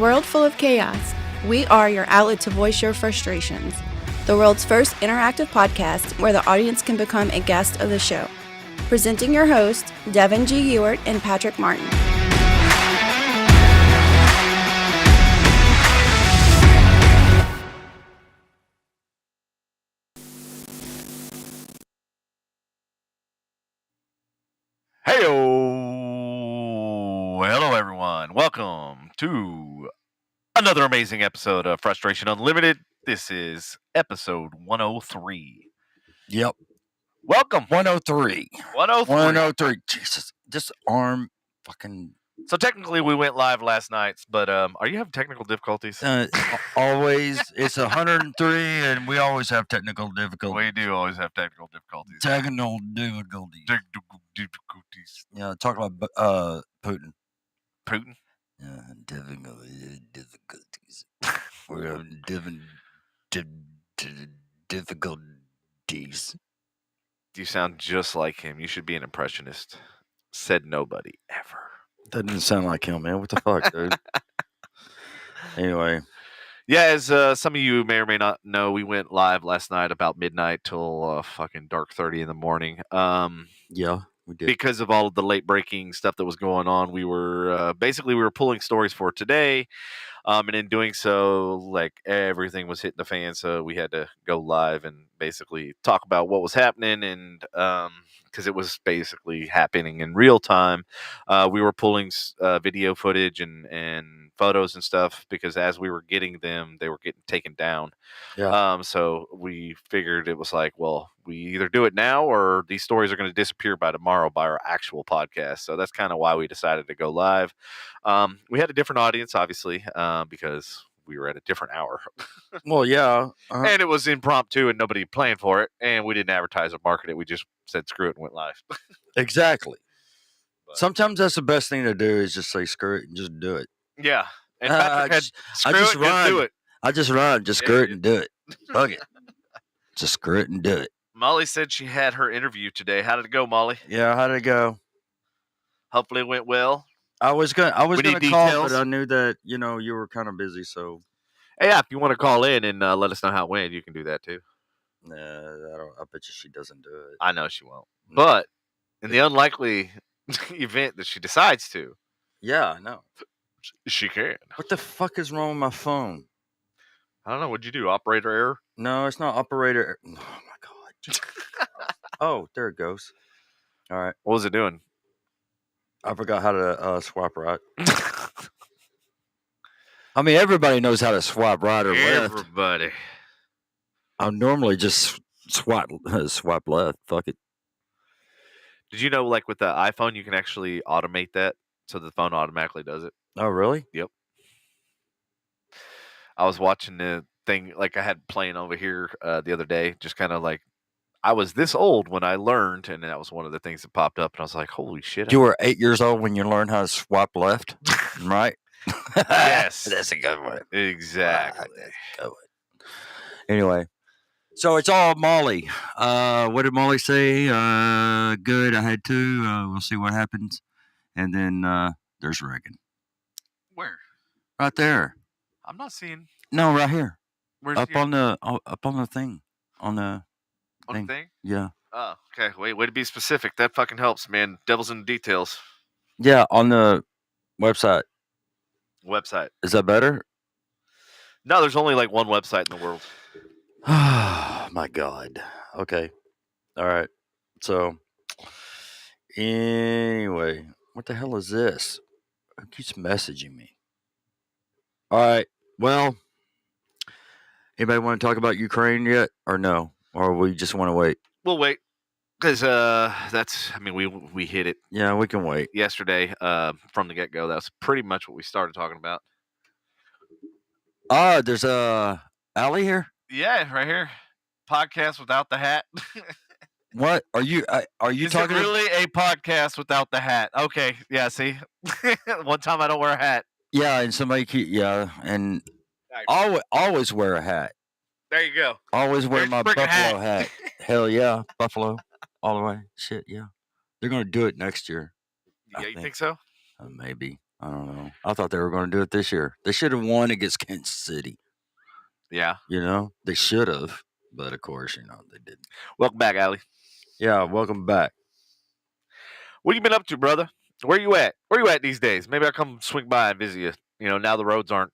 world full of chaos, we are your outlet to voice your frustrations. The world's first interactive podcast where the audience can become a guest of the show. Presenting your hosts, Devin G Ewart and Patrick Martin. Heyo! Hello, everyone. Welcome to another amazing episode of Frustration Unlimited. This is episode 103. Yep. Welcome. 103. 103. 103. Jesus. This arm fucking... So technically we went live last night, but are you having technical difficulties? Always. It's 103 and we always have technical difficulties. We do always have technical difficulties. Technical difficulties. Yeah, talk about Putin. Putin? Yeah, difficulties. We're having difficulties. You sound just like him. You should be an impressionist. Said nobody ever. That didn't sound like him, man. What the fuck, dude? Anyway. Yeah, as some of you may or may not know, we went live last night about midnight till fucking dark 30 in the morning. Yeah, we did. Because of all of the late breaking stuff that was going on, we were we were pulling stories for today. And in doing so, like, everything was hitting the fan, so we had to go live and basically talk about what was happening. And because it was basically happening in real time, we were pulling video footage and photos and stuff, because as we were getting them, they were getting taken down. Yeah. So we figured it was like, well, we either do it now or these stories are going to disappear by tomorrow by our actual podcast. So that's kind of why we decided to go live. We had a different audience, obviously, because we were at a different hour. Well, yeah. And it was impromptu and nobody planned for it. And we didn't advertise or market it. We just said screw it and went live. Exactly. But sometimes that's the best thing to do, is just say screw it and just do it. Yeah. And Patrick had screw it, just do it. I just run, just screw it and do it. Fuck it. Just screw it and do it. Molly said she had her interview today. How did it go, Molly? Yeah, how did it go? Hopefully it went well. I was gonna call, details. but I knew that, you were kind of busy, so. Hey, yeah, if you want to call in and let us know how it went, you can do that too. Nah, I bet you she doesn't do it. I know she won't. But in the unlikely event that she decides to. Yeah, I know. She can. What the fuck is wrong with my phone? I don't know. What'd you do? Operator error? No, it's not operator. Oh, my God. Oh, there it goes. All right. What was it doing? I forgot how to swipe right. I mean, everybody knows how to swipe right or left. Everybody. I normally just swipe left. Fuck it. Did you know, like with the iPhone, you can actually automate that so the phone automatically does it? Oh, really? Yep. I was watching the thing, like I had playing over here the other day, just kind of like, I was this old when I learned, and that was one of the things that popped up, and I was like, holy shit. You were 8 years old when you learned how to swipe left, right? Yes. That's a good one. Exactly. That's a good one. Anyway, so it's all Molly. What did Molly say? Good, I had two. We'll see what happens. And then there's Reagan. Where? Right there. I'm not seeing. No, right here. Where's up on the thing. On the thing? Yeah. Oh, okay. Way to be specific. That fucking helps, man. Devil's in the details. Yeah, on the website. Is that better? No, there's only like one website in the world. Oh, my God. Okay. All right. So, anyway, what the hell is this? Who keeps messaging me? All right. Well, anybody want to talk about Ukraine yet, or no? Or we just want to wait? We'll wait, because we hit it. Yeah, we can wait. Yesterday, from the get-go, that's pretty much what we started talking about. There's Allie here? Yeah, right here. Podcast without the hat. What? Are you Is talking? It really a podcast without the hat? Okay, yeah, see? One time I don't wear a hat. Yeah, and and always wear a hat. There you go. Always wear my Buffalo hat. Hell yeah, Buffalo. All the way. Shit, yeah. They're going to do it next year. Yeah, you think so? Maybe. I don't know. I thought they were going to do it this year. They should have won against Kansas City. Yeah. They should have, but of course, they didn't. Welcome back, Allie. Yeah, welcome back. What have you been up to, brother? Where you at? Where you at these days? Maybe I'll come swing by and visit you. Now the roads aren't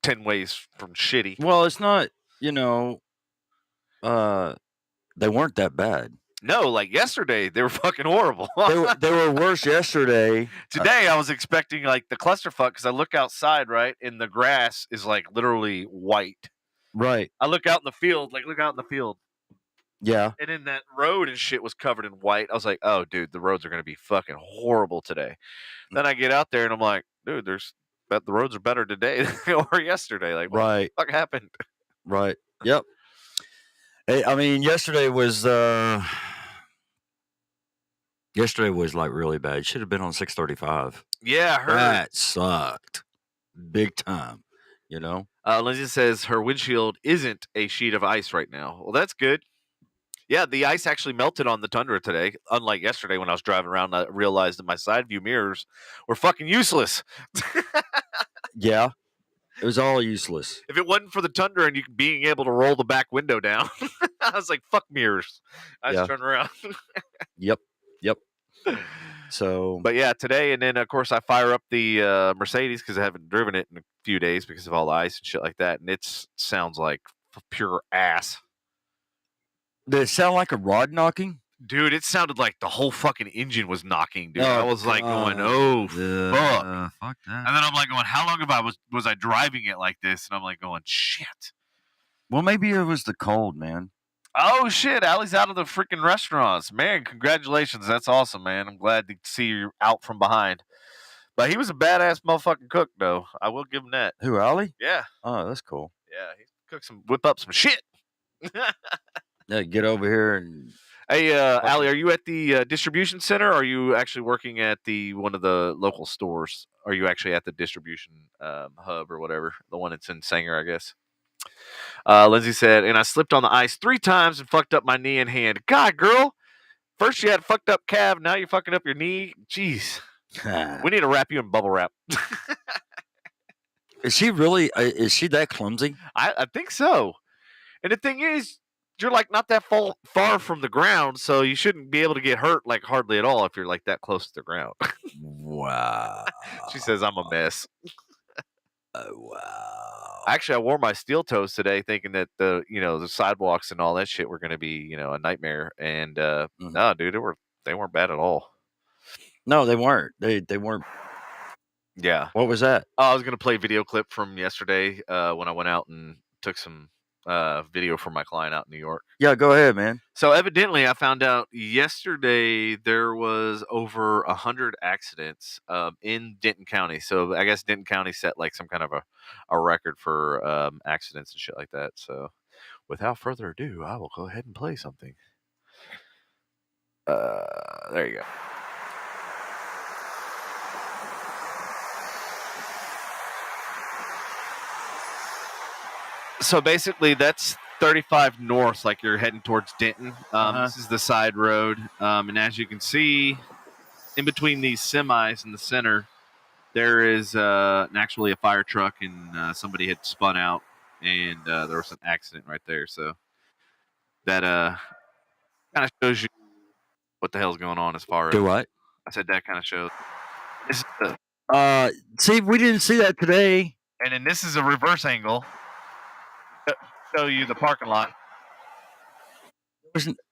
10 ways from shitty. Well, it's not, they weren't that bad. No, like yesterday, they were fucking horrible. They were worse yesterday. Today, I was expecting like the clusterfuck because I look outside, right, and the grass is like literally white. Right. I look out in the field, Yeah. and then that road and shit was covered in white. I was like, oh, dude, the roads are going to be fucking horrible today. Then I get out there and I'm like, dude, the roads are better today than they were yesterday. Like, what the fuck happened? Right. Yep. I mean, yesterday was like really bad. Should have been on 635. Yeah, I heard. That sucked big time. Lindsay says her windshield isn't a sheet of ice right now. Well, that's good. Yeah, the ice actually melted on the Tundra today. Unlike yesterday when I was driving around, I realized that my side view mirrors were fucking useless. Yeah, it was all useless. If it wasn't for the Tundra and you being able to roll the back window down, I was like, fuck mirrors. I just turned around. Yep. So, but yeah, today, and then of course I fire up the Mercedes because I haven't driven it in a few days because of all the ice and shit like that, and it sounds like pure ass. Did it sound like a rod knocking? Dude, it sounded like the whole fucking engine was knocking, dude. I was like going, oh, fuck. Fuck that. And then I'm like going, how long was I driving it like this? And I'm like going, shit. Well, maybe it was the cold, man. Oh, shit. Allie's out of the freaking restaurants. Man, congratulations. That's awesome, man. I'm glad to see you out from behind. But he was a badass motherfucking cook, though. I will give him that. Who, Allie? Yeah. Oh, that's cool. Yeah, he whip up some shit. Yeah, get over here and... Hey, Allie, are you at the distribution center, or are you actually working at one of the local stores? Are you actually at the distribution hub or whatever? The one that's in Sanger, I guess. Lindsay said, and I slipped on the ice 3 times and fucked up my knee and hand. God, girl. First you had fucked up calf, now you're fucking up your knee. Jeez. We need to wrap you in bubble wrap. Is she that clumsy? I think so. And the thing is, you're like not that far from the ground, so you shouldn't be able to get hurt like hardly at all if you're like that close to the ground. Wow. She says I'm a mess. Wow. Actually, I wore my steel toes today thinking that the sidewalks and all that shit were going to be, a nightmare. And no, dude, they weren't bad at all. No, they weren't. They weren't. Yeah. What was that? I was going to play a video clip from yesterday when I went out and took some video for my client out in New York. Yeah, go ahead, man. So evidently I found out yesterday there was over 100 accidents in Denton County. So I guess Denton County set like some kind of a record for accidents and shit like that. So without further ado, I will go ahead and play something. There you go. So basically, that's 35 north, like you're heading towards Denton. This is the side road. And as you can see, in between these semis in the center, there is actually a fire truck, and somebody had spun out, and there was an accident right there. So that kind of shows you what the hell's going on as far as... Do what? I said that kind of shows. This is see, we didn't see that today. And then this is a reverse angle. Show you the parking lot.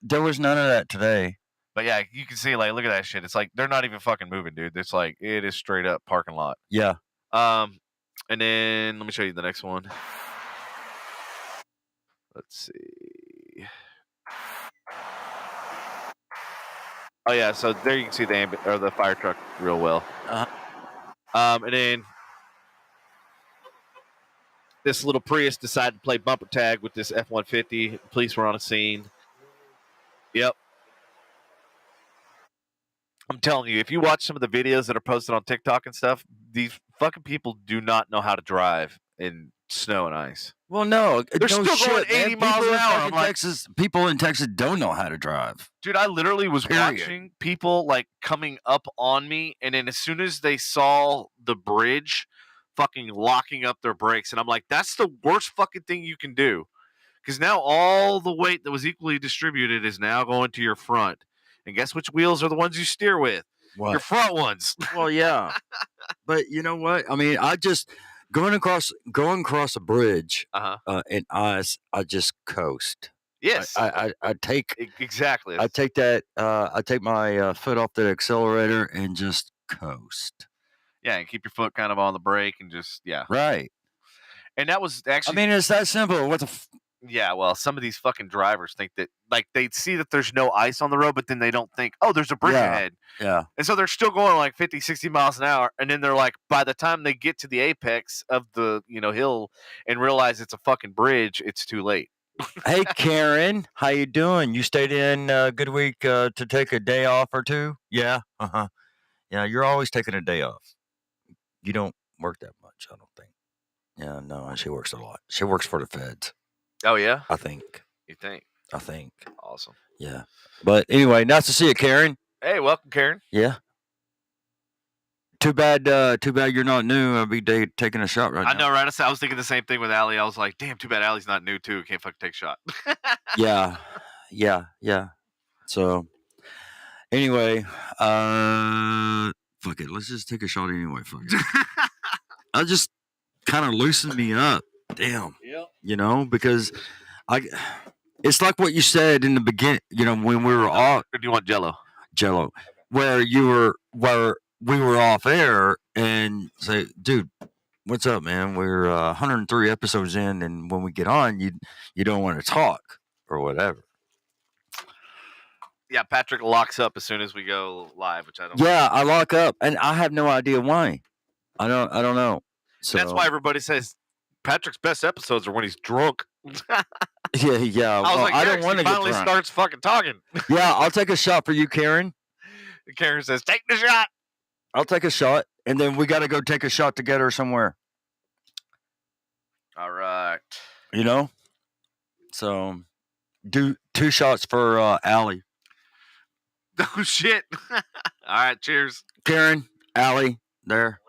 There was none of that today. But yeah, you can see, like, look at that shit. It's like they're not even fucking moving, dude. It's like it is straight up parking lot. Yeah. And then let me show you the next one. Let's see. Oh yeah, so there you can see the fire truck real well. And then this little Prius decided to play bumper tag with this F-150. Police were on a scene. Yep. I'm telling you, if you watch some of the videos that are posted on TikTok and stuff, these fucking people do not know how to drive. And snow and ice. Well, no, They're no still shit, going 80 man. miles People an in hour. fucking I'm like, Texas, people in Texas don't know how to drive. dude, I literally was Period. watching people like coming up on me, and then as soon as they saw the bridge, fucking locking up their brakes, and I'm like, that's the worst fucking thing you can do, because now all the weight that was equally distributed is now going to your front, and guess which wheels are the ones you steer with? What? Your front ones. Well, yeah, but you know what? I mean, I just going across a bridge in ice. I just coast. Yes. I take exactly. I take that. I take my foot off the accelerator and just coast. Yeah, and keep your foot kind of on the brake and just Right. And that was actually. I mean, it's that simple. What the. Yeah, well, some of these fucking drivers think that, like, they see that there's no ice on the road, but then they don't think, oh, there's a bridge ahead. Yeah. And so they're still going like 50, 60 miles an hour. And then they're like, by the time they get to the apex of the, hill and realize it's a fucking bridge, it's too late. Hey, Karen, how you doing? You stayed in a good week to take a day off or two? Yeah. Uh-huh. Yeah, you're always taking a day off. You don't work that much, I don't think. Yeah, no, she works a lot. She works for the feds. Oh, yeah? I think. You think? I think. Awesome. Yeah. But anyway, nice to see you, Karen. Hey, welcome, Karen. Yeah. Too bad you're not new. I'll be taking a shot right now. I know, right? I was thinking the same thing with Allie. I was like, damn, too bad Allie's not new, too. Can't fucking take a shot. Yeah. So, anyway, fuck it. Let's just take a shot anyway. Fuck it. I just kind of loosened me up. Damn. Yep. Because it's like what you said in the beginning, when we were off. Or do you want Jello? Jello. Where we were off air and say, dude, what's up, man? We're 103 episodes in, and when we get on, you don't want to talk or whatever. Yeah, Patrick locks up as soon as we go live, which I don't. Yeah, I lock up, and I have no idea why. I don't know. So that's why everybody says Patrick's best episodes are when he's drunk. Yeah. I was like, I don't want to get finally drunk. starts fucking talking. Yeah, I'll take a shot for you, Karen. Karen says, "Take the shot." I'll take a shot, and then we got to go take a shot together somewhere. All right. So do 2 shots for Allie. Oh shit! All right, cheers, Karen, Allie, there.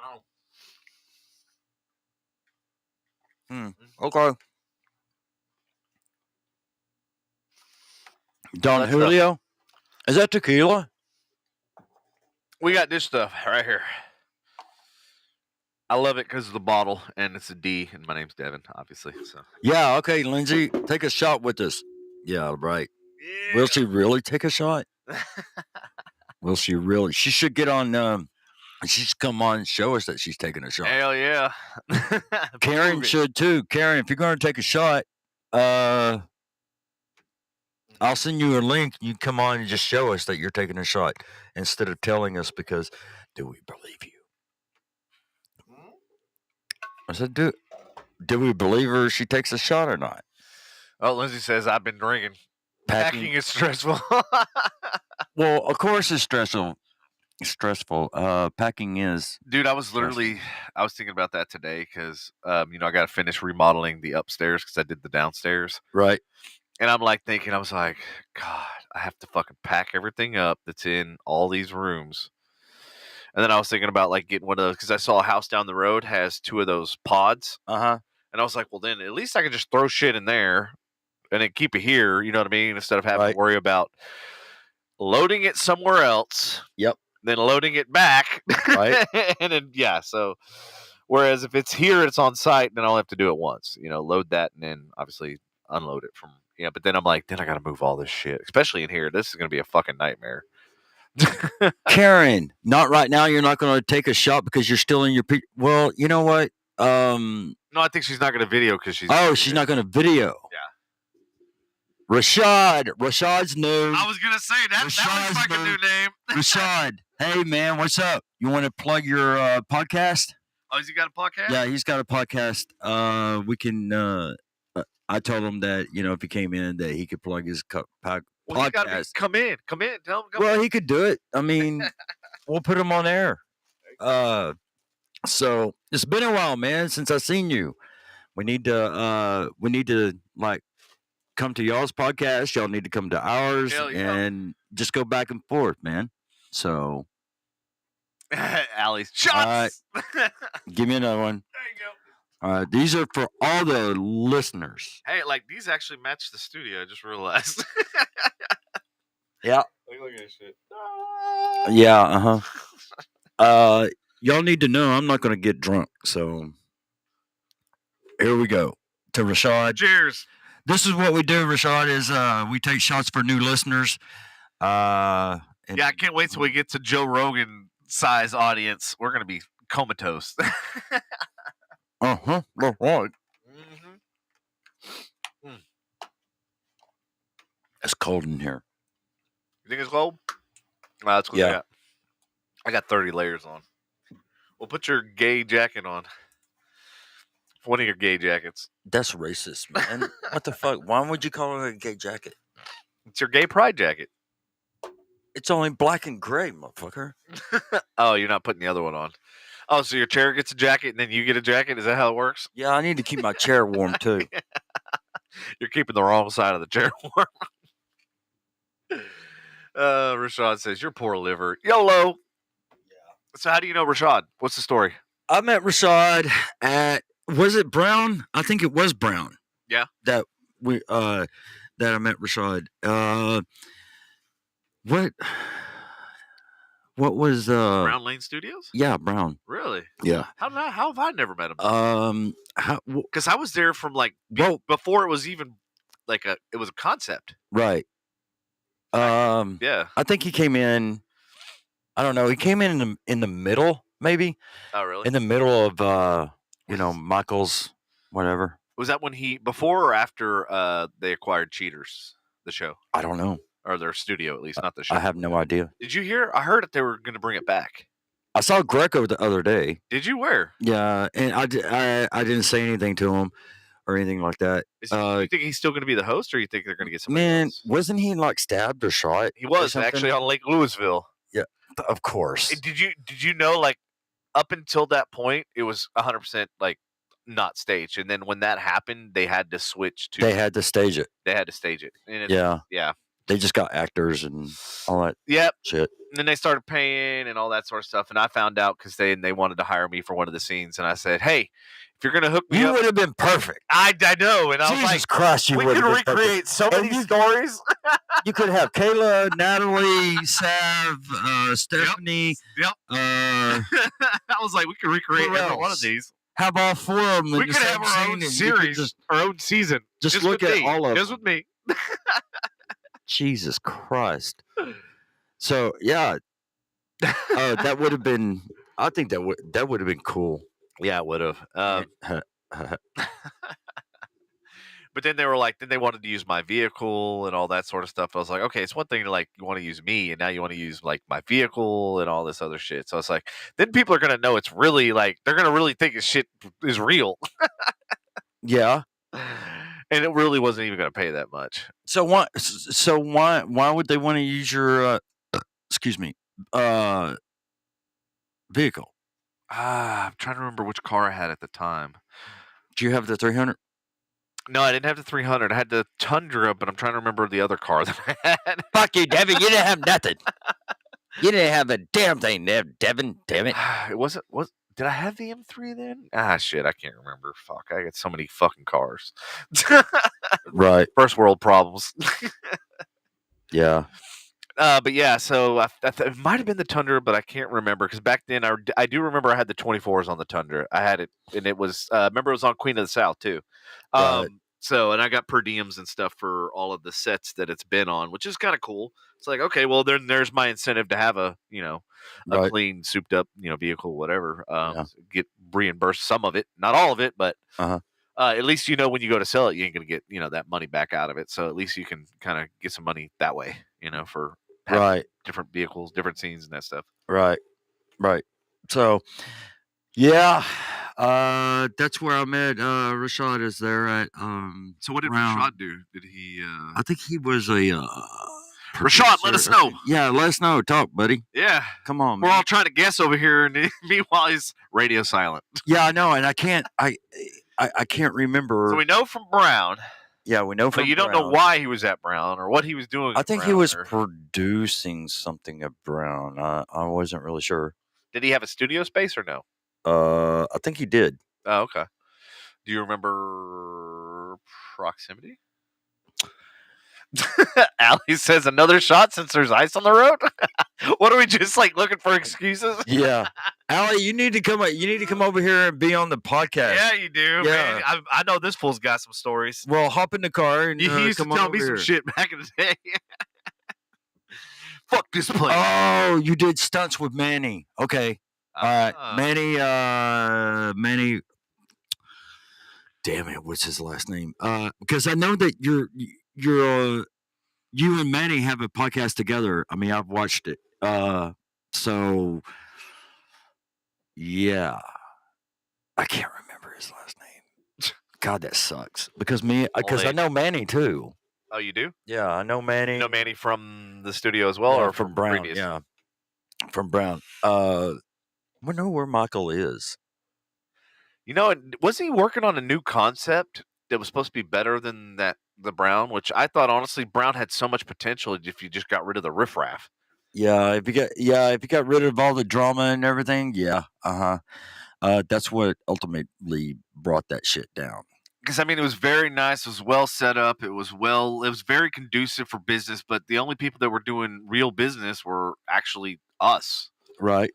Okay. Don Julio, is that tequila? We got this stuff right here. I love it because of the bottle, and it's a D, and my name's Devin, obviously. So yeah, okay, Lindsay, take a shot with us. Yeah, right. Yeah. Will she really take a shot? Will she really? She should get on. She should come on and show us that she's taking a shot. Hell yeah. Karen should too. Karen, if you're going to take a shot, I'll send you a link. You come on and just show us that you're taking a shot instead of telling us, because do we believe you? I said, do we believe her she takes a shot or not? Oh, Lindsay says, I've been drinking. Packing is stressful. Well, of course it's stressful. Packing is. Dude, I was thinking about that today because, I got to finish remodeling the upstairs because I did the downstairs. Right. And I'm like thinking, I was like, God, I have to fucking pack everything up that's in all these rooms. And then I was thinking about like getting one of those because I saw a house down the road has 2 of those pods. Uh-huh. And I was like, well, then at least I can just throw shit in there and then keep it here. You know what I mean? Instead of having to worry about loading it somewhere else. Yep. Then loading it back. Right. And then, so whereas if it's here, it's on site, then I'll have to do it once, load that and then obviously unload it from, but then I'm like, then I got to move all this shit, especially in here. This is going to be a fucking nightmare. Karen, not right now. You're not going to take a shot because you're still in your. Well, you know what? No, I think she's not going to video because she's. Oh, she's not going to video. Yeah. Rashad's new. I was going to say that was fucking new name. Rashad, hey man, what's up? You want to plug your podcast? Oh, has he got a podcast? Yeah, he's got a podcast. We can. I told him that if he came in that he could plug his podcast. Come in. Tell him. Well, he could do it. I mean, we'll put him on air. So it's been a while, man, since I seen you. We need to like come to y'all's podcast. Y'all need to come to ours, Hell yeah. and just go back and forth, man. So, Allie's shots. give me another one. There you go. All right, these are for all the listeners. Hey, like these actually match the studio. I just realized. Yeah. Look at this shit. Yeah. Y'all need to know I'm not going to get drunk. So here we go. To Rashad. Cheers. This is what we do, Rashad, is we take shots for new listeners. Yeah, I can't wait till we get to Joe Rogan size audience. We're gonna be comatose. Right. Mm-hmm. It's cold in here. You think it's cold? That's what Yeah. I got 30 layers on. Well, put your gay jacket on. One of your gay jackets. That's racist, man. What the fuck? Why would you call it a gay jacket? It's your gay pride jacket. It's only black and gray, motherfucker. Oh, you're not putting the other one on. Oh, so your chair gets a jacket and then you get a jacket? Is that how it works? Yeah, I need to keep my chair warm too. You're keeping the wrong side of the chair warm. Rashad says, "Your poor liver. YOLO." Yeah. So how do you know Rashad? What's the story? I met Rashad at, was it Brown? I think it was Brown. Yeah. That I met Rashad. What was Brown Lane Studios? Yeah, Brown. Really? Yeah. How have I never met him? Because I was there from before it was even it was a concept. Right. Yeah. I think he came in. I don't know. He came in the middle, maybe. Oh, really? In the middle of Michael's whatever. Was that when before or after they acquired Cheaters, the show? I don't know. Or their studio, at least, not the show. I have no idea. Did you hear? I heard that they were going to bring it back. I saw Greco the other day. Did you? Where? Yeah, and I didn't say anything to him or anything like that. You think he's still going to be the host, or you think they're going to get somebody else? Wasn't he stabbed or shot? He was actually on Lake Louisville. Yeah, of course. Did you know up until that point it was 100% not staged, and then when that happened, they had to switch to. They had to stage it. And yeah. They just got actors and all that. Yep. Shit. And then they started paying and all that sort of stuff. And I found out because they wanted to hire me for one of the scenes. And I said, "Hey, if you're gonna hook me you up, would have been perfect." I know. And I was Jesus Christ, you we would could have been recreate perfect. so many stories. You could have Kayla, Natalie, Sav, Stephanie. Yep. I was like, we could recreate every one of these. Have all four of them. We could have our own series, our own season. Just look at all of them. Just with me. Jesus Christ. So yeah, that would have been. I think that would have been cool. Yeah, it would have. But then they were then they wanted to use my vehicle and all that sort of stuff. I was like, okay, it's one thing to you want to use me, and now you want to use my vehicle and all this other shit. So it's then people are gonna know it's really they're gonna really think this shit is real. Yeah. And it really wasn't even going to pay that much. So why would they want to use your vehicle? I'm trying to remember which car I had at the time. Do you have the 300? No, I didn't have the 300. I had the Tundra, but I'm trying to remember the other car that I had. Fuck you, Devin. You didn't have nothing. You didn't have a damn thing, Devin. Damn it. Did I have the M3 then? Shit, I can't remember. Fuck, I got so many fucking cars. Right. First world problems. Yeah. But yeah, so it might have been the Tundra, but I can't remember because back then I do remember I had the 24s on the Tundra. I had it, and it was remember it was on Queen of the South too. Right. So, and I got per diems and stuff for all of the sets that it's been on, which is kind of cool. It's okay, well, then there's my incentive to have a Right. clean, souped up, vehicle, whatever. Get reimbursed some of it, not all of it, but at least when you go to sell it, you ain't gonna get that money back out of it. So at least you can kind of get some money that way, for having different vehicles, different scenes, and that stuff. Right. So, yeah. That's where I met Rashad. Is there at So what did Brown. Rashad do? Did he? I think he was a Rashad, let us know. Yeah, let us know. Talk, buddy. Yeah, come on. We're man. all trying to guess over here, and meanwhile he's radio silent. Yeah, I know, and I can't. I can't remember. So we know from Brown. Yeah, we know from But you don't know why he was at Brown or what he was doing. I think he was producing something at Brown. I wasn't really sure. Did he have a studio space or no? I think he did. Oh, okay. Do you remember proximity? Allie says another shot since there's ice on the road. What are we just like looking for excuses? Yeah, Allie, you need to come. You need to come over here and be on the podcast. Yeah, you do. Yeah, man. I know this fool's got some stories. Well, hop in the car and he used to tell me some shit back in the day. Fuck this place. Oh, you did stunts with Manny. Okay, all right, Manny. Damn it, what's his last name? Because I know that you and Manny have a podcast together. I mean, I've watched it. So yeah, I can't remember his last name. God, that sucks. Because I know Manny too. Oh, you do? Yeah, I know Manny. You know Manny from the studio as well, or from Brown? Previous? Yeah, from Brown. We know where Michael is. You know, wasn't he working on a new concept that was supposed to be better than the Brown? Which I thought, honestly, Brown had so much potential if you just got rid of the riffraff. Yeah, if you got rid of all the drama and everything, yeah, that's what ultimately brought that shit down. Because I mean, it was very nice. It was well set up. It was very conducive for business. But the only people that were doing real business were actually us. Right.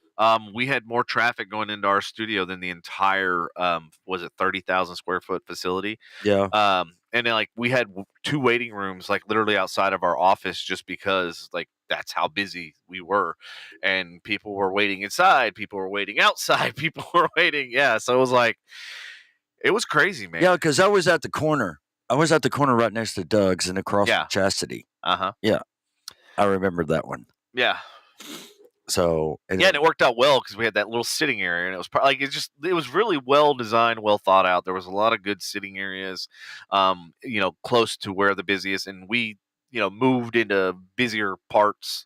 We had more traffic going into our studio than the entire 30,000 square foot facility. Yeah. And then, like, we had 2 waiting rooms, like, literally outside of our office, just because, like, that's how busy we were. And people were waiting inside, people were waiting outside, people were waiting. Yeah, so it was like, it was crazy, man. Yeah, because I was at the corner. I was at the corner right next to Doug's and across from Chastity. Yeah, I remember that one. Yeah. So and it worked out well because we had that little sitting area, and it was like it was really well designed, well thought out. There was a lot of good sitting areas, close to where the busiest, and we, moved into busier parts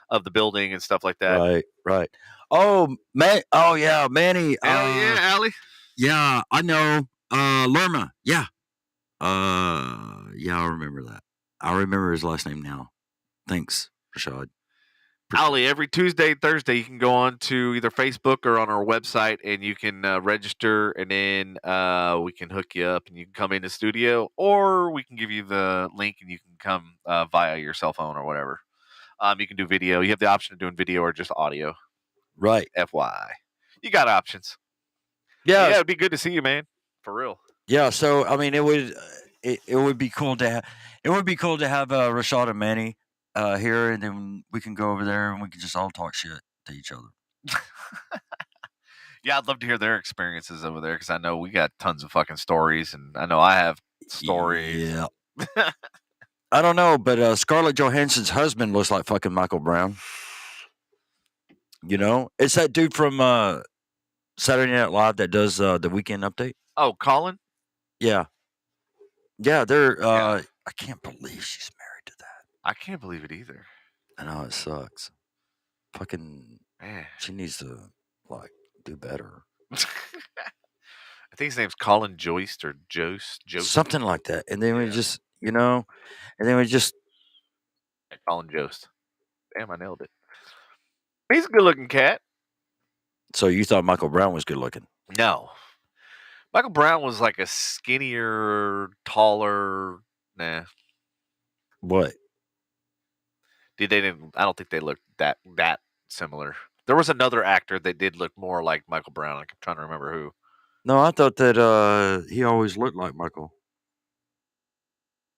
of the building and stuff like that. Right. Oh man. Oh yeah, Manny. Hell yeah, Allie. Yeah, I know. Lerma. Yeah. Yeah, I remember that. I remember his last name now. Thanks, Rashad. Allie, every Tuesday and Thursday, you can go on to either Facebook or on our website, and you can register, and then we can hook you up, and you can come in the studio, or we can give you the link, and you can come via your cell phone or whatever. You can do video. You have the option of doing video or just audio. Right. FYI. You got options. Yeah. It'd be good to see you, man. For real. Yeah. So I mean, it would be cool to have Rashad and Manny here, and then we can go over there and we can just all talk shit to each other. Yeah, I'd love to hear their experiences over there because I know we got tons of fucking stories, and I know I have stories. Yeah. I don't know, but Scarlett Johansson's husband looks like fucking Michael Brown. You know, it's that dude from Saturday Night Live that does the Weekend Update. Oh, Colin? Yeah. Yeah, they're I can't believe she's married to that. I can't believe it either. I know, it sucks. Fucking man. She needs to do better. I think his name's Colin Jost or Jost. Something like that. And then we just, Colin Jost. Damn, I nailed it. He's a good looking cat. So you thought Michael Brown was good looking? No. Michael Brown was like a skinnier, taller. Nah. What? I don't think they looked that similar. There was another actor that did look more like Michael Brown. I'm trying to remember who. No, I thought that he always looked like Michael.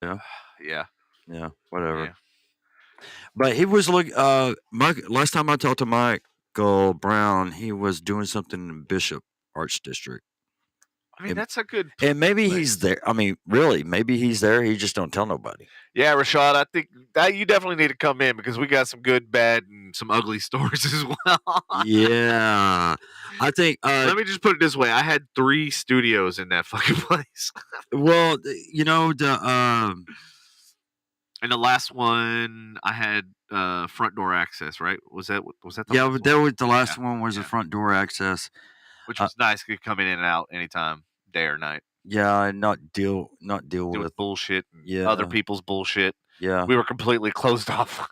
Yeah. Yeah. Yeah. Whatever. Yeah. But he was last time I talked to Michael Brown, he was doing something in Bishop Arts District. I mean, that's a good. And maybe he's there. I mean, really, maybe he's there. He just don't tell nobody. Yeah, Rashad, I think that you definitely need to come in because we got some good, bad, and some ugly stories as well. Yeah, I think. Let me just put it this way: I had 3 studios in that fucking place. Well, you know and the last one I had front door access. Right? Was that the yeah? But that was the last one was the front door access, which was nice. Could come in and out anytime, day or night. Yeah, and not deal Deal with. with bullshit and Yeah. other people's bullshit. Yeah. We were completely closed off.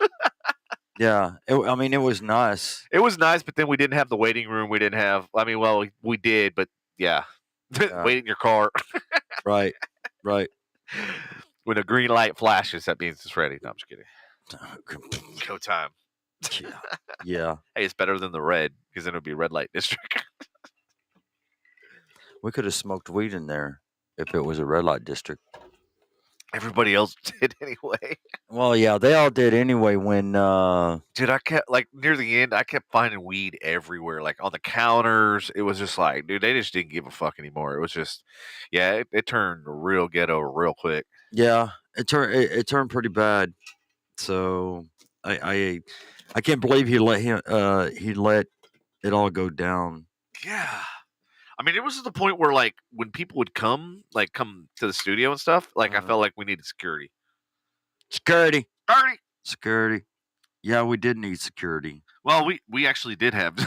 Yeah. I mean, it was nice. It was nice, but then we didn't have the waiting room. We didn't have. I mean, well, we did, but yeah, Yeah. wait in your car. Right. Right. When a green light flashes, that means it's ready. No, I'm just kidding. Go time. Yeah. Yeah. Hey, it's better than the red because then it would be red light district. We could have smoked weed in there if it was a red light district. Everybody else did anyway. Well, yeah, they all did anyway when Dude, I kept like near the end, I kept finding weed everywhere, like on the counters. It was just like, dude, they just didn't give a fuck anymore. It was just, yeah, it turned real ghetto real quick. yeah, it turned pretty bad. So I can't believe he let it all go down. Yeah. I mean, it was to the point where like when people would come to the studio and stuff, like I felt like we needed security. Security. Security. Security. Yeah, we did need security. Well, we actually did have.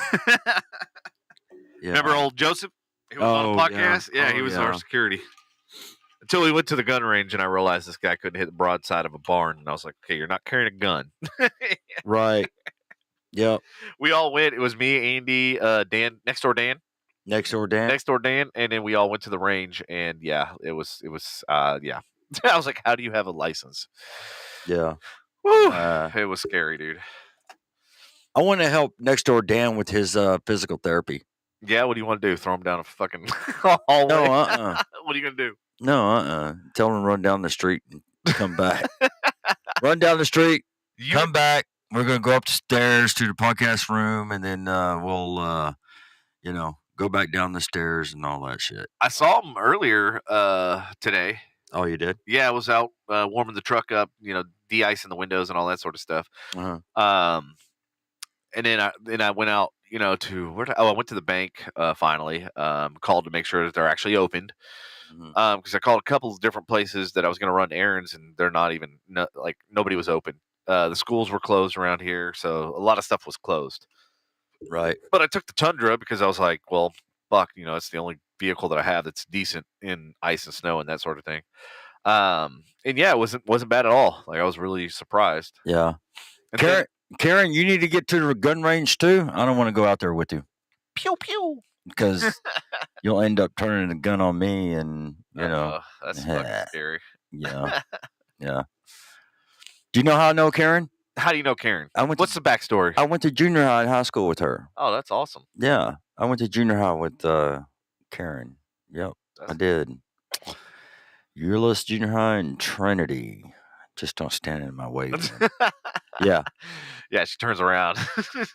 Yeah. Remember old Joseph? He was on the podcast. Yeah, he was our security. Until we went to the gun range and I realized this guy couldn't hit the broadside of a barn, and I was like, okay, you're not carrying a gun. Right. Yep. We all went. It was me, Andy, Dan, next door Dan, and then we all went to the range, and yeah, it was yeah. I was like, how do you have a license? Yeah. Woo. It was scary, dude. I want to help next door Dan with his physical therapy. Yeah, what do you want to do? Throw him down a fucking hallway? No, What are you gonna do? No, Tell him to run down the street and come back. Run down the street, come back. We're gonna go up the stairs to the podcast room, and then we'll go back down the stairs and all that shit. I saw him earlier today. Oh, you did? Yeah, I was out warming the truck up, de-icing the windows and all that sort of stuff. Uh-huh. And then I went out, to I went to the bank finally. Called to make sure that they're actually opened. Because I called a couple of different places that I was going to run errands, and they're not even nobody was open. The schools were closed around here, so a lot of stuff was closed. Right. But I took the Tundra because I was like, well, fuck, it's the only vehicle that I have that's decent in ice and snow and that sort of thing. And yeah, it wasn't bad at all. Like I was really surprised. Yeah. And Karen, you need to get to the gun range too. I don't want to go out there with you. Pew pew. Because you'll end up turning the gun on me, and that's fucking scary. Yeah. Yeah. Do you know how I know Karen? How do you know Karen? What's the backstory? I went to junior high and high school with her. Oh, that's awesome. Yeah, I went to junior high with Karen. Yep, I did. Euless Junior High and Trinity. Just don't stand in my way. Yeah. Yeah, she turns around.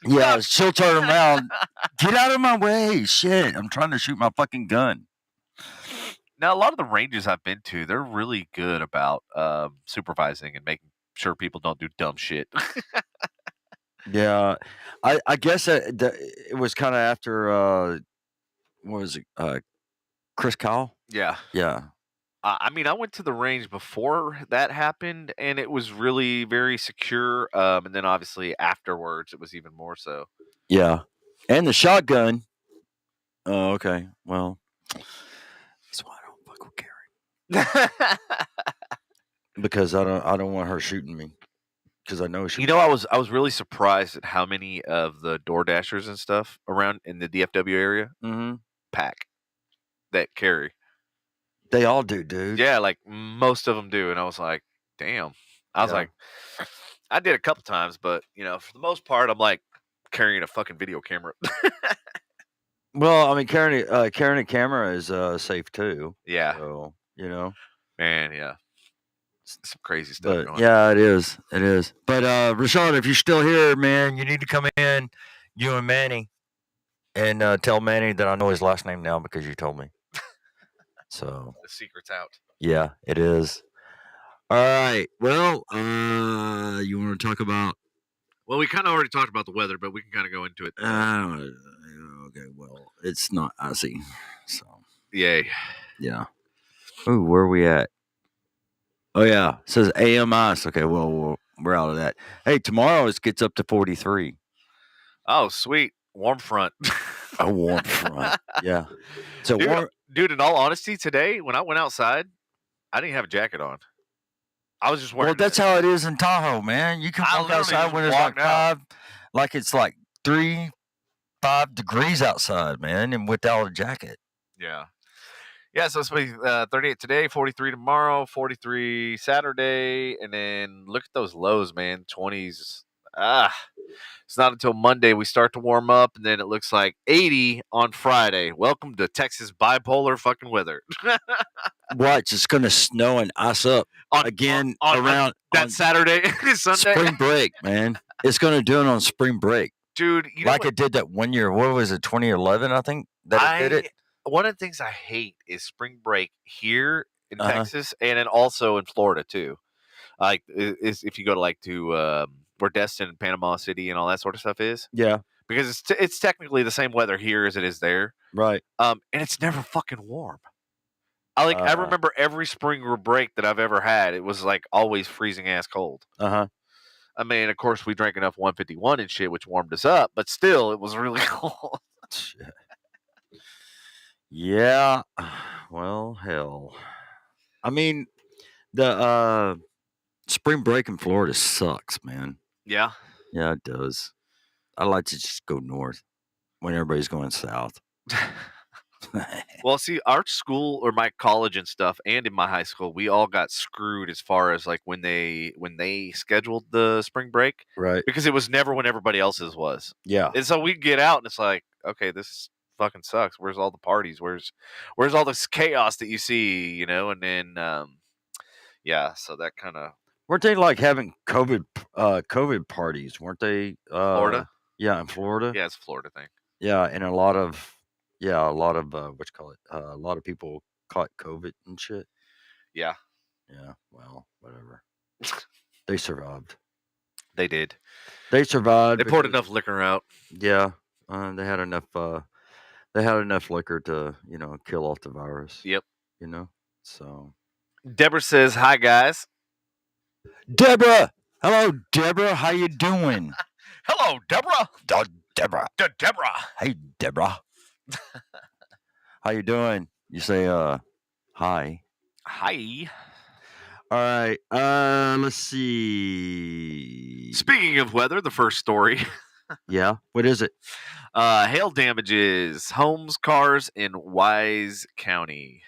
Yeah, she'll turn around. Get out of my way. Shit, I'm trying to shoot my fucking gun. Now, a lot of the ranges I've been to, they're really good about supervising and making sure people don't do dumb shit. Yeah. I guess it was kind of after, what was it, Chris Kyle? Yeah. Yeah. I mean, I went to the range before that happened, and it was really very secure. And then obviously afterwards, it was even more so. Yeah, and the shotgun. Oh, okay. Well, that's why I don't fuck with Karen. Because I don't want her shooting me. Because I know she. I was really surprised at how many of the Door Dashers and stuff around in the DFW area pack that carry. They all do, dude. Yeah, like most of them do. And I was like, damn. I was like, I did a couple times, but, for the most part, I'm like carrying a fucking video camera. Well, I mean, carrying a camera is safe too. Yeah. So, Man, yeah. Some crazy stuff going on. Yeah, it is. It is. But, Rashad, if you're still here, man, you need to come in, you and Manny, and tell Manny that I know his last name now because you told me. So the secret's out. Yeah, it is. All right. Well, you want to talk about? Well, we kind of already talked about the weather, but we can kind of go into it. Okay. Well, it's not icy, so yay. Yeah. Ooh, where are we at? Oh yeah, it says AM ice. Okay, well we're out of that. Hey, tomorrow it gets up to 43. Oh, sweet. Warm front. A warm front. Yeah. So Dude, warm. dude, in all honesty, today when I went outside, I didn't have a jacket on. I was just wearing. Well, that's how it is in Tahoe, man. You can I walk literally outside just when it's like walked out. 5, like it's like 3, 5 degrees outside, man, and without a jacket. Yeah. Yeah, so it's supposed to be 38 today, 43 tomorrow, 43 Saturday, and then look at those lows, man. 20s. It's not until Monday we start to warm up, and then it looks like 80 on Friday. Welcome to Texas bipolar fucking weather. Watch, it's going to snow and ice up again around that on Saturday, Sunday. spring break, man. It's going to do it on spring break. Dude, you know like what? It did that one year. What was it, 2011, I think, that it did it? One of the things I hate is spring break here in Texas, and then also in Florida too. Like, is if you go to where Destin, Panama City, and all that sort of stuff is. Yeah, because it's technically the same weather here as it is there. right. And it's never fucking warm. I remember every spring break that I've ever had, it was like always freezing ass cold. I mean, of course, we drank enough 151 and shit, which warmed us up, but still, it was really cold. Shit. Yeah. Well, hell. I mean, the spring break in Florida sucks, man. Yeah. Yeah, it does. I like to just go north when everybody's going south. Well, see, our school or my college and stuff, and in my high school, we all got screwed as far as like when they scheduled the spring break, Right. because it was never when everybody else's was. Yeah. And so we get out and it's like, okay, this fucking sucks. Where's all the parties? Where's all this chaos that you see, you know? And then, yeah, so that kind of. Weren't they like having COVID parties? Weren't they? Florida? Yeah, in Florida. Yeah, it's a Florida thing. Yeah, and a lot of a lot of people caught COVID and shit. Yeah. Yeah. Well, whatever. They survived. They did. They survived. They poured enough liquor out. Yeah, they had enough. They had enough liquor to, kill off the virus. Yep. So. Deborah says, "Hi guys." Deborah, hello, Deborah. How you doing? Hello, Deborah. Deborah. Deborah. Hey, Deborah. How you doing? You say, hi. Hi. All right. Let's see. Speaking of weather, the first story. Yeah. What is it? Hail damages homes, cars in Wise County.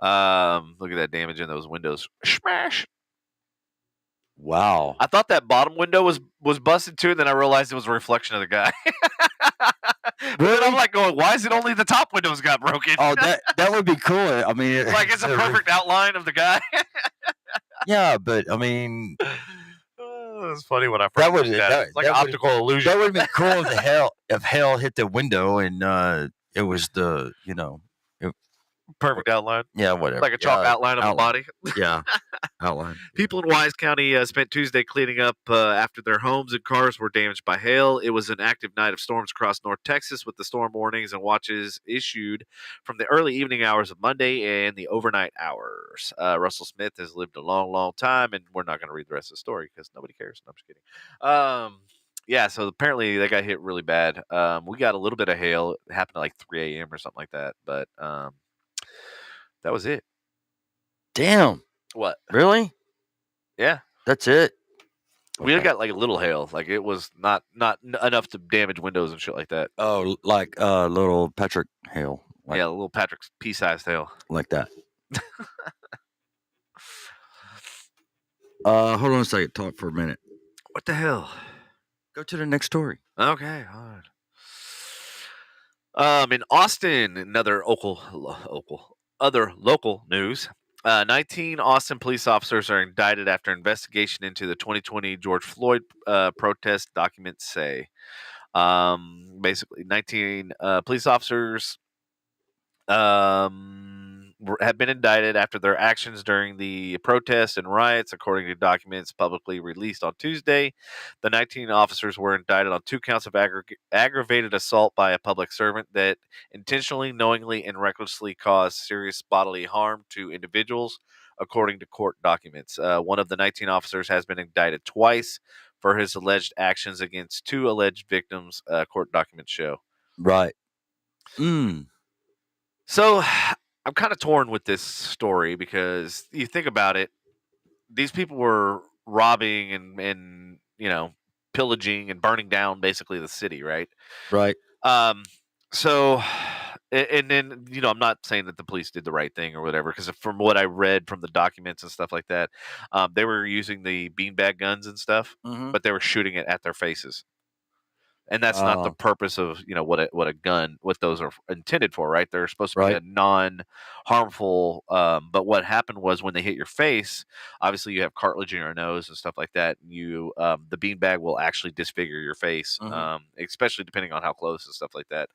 Look at that damage in those windows. Smash. Wow. I thought that bottom window was busted too, and then I realized it was a reflection of the guy. Really? Then I'm like going, why is it only the top windows got broken? Oh, that would be cool. I mean, like it's a perfect outline of the guy. Yeah, but I mean, it's funny when I first looked at it. It's like an optical illusion. That would be cool if hell hit the window and it was the perfect outline. Yeah, whatever. Like a chalk outline of a body. Yeah, outline. People in Wise County spent Tuesday cleaning up after their homes and cars were damaged by hail. It was an active night of storms across North Texas, with the storm warnings and watches issued from the early evening hours of Monday and the overnight hours. Russell Smith has lived a long, long time, and we're not going to read the rest of the story because nobody cares. No, I'm just kidding. Yeah, so apparently they got hit really bad. We got a little bit of hail. It happened at like 3 a.m. or something like that, but that was it. Damn. What? Really? Yeah. That's it? We got like a little hail. Like it was not enough to damage windows and shit like that. Oh, like little Patrick hail. Yeah, a little Patrick's pea-sized hail. Like that. Hold on a second. Talk for a minute. What the hell? Go to the next story. Okay. All right. In Austin, another other local news. 19 Austin police officers are indicted after investigation into the 2020 George Floyd protest, documents say. Basically, 19 police officers have been indicted after their actions during the protests and riots, according to documents publicly released on Tuesday. The 19 officers were indicted on 2 counts of aggravated assault by a public servant that intentionally, knowingly, and recklessly caused serious bodily harm to individuals, according to court documents. One of the 19 officers has been indicted twice for his alleged actions against 2 alleged victims, court documents show. Right. Mm. So I'm kind of torn with this story because you think about it, these people were robbing and pillaging and burning down basically the city, right? Right. Um, so, and then I'm not saying that the police did the right thing or whatever, because from what I read from the documents and stuff like that, they were using the beanbag guns and stuff, Mm-hmm. but they were shooting it at their faces. And that's not the purpose of what those are intended for, right? They're supposed to be a non-harmful. But what happened was when they hit your face, obviously you have cartilage in your nose and stuff like that. And the beanbag will actually disfigure your face, especially depending on how close and stuff like that.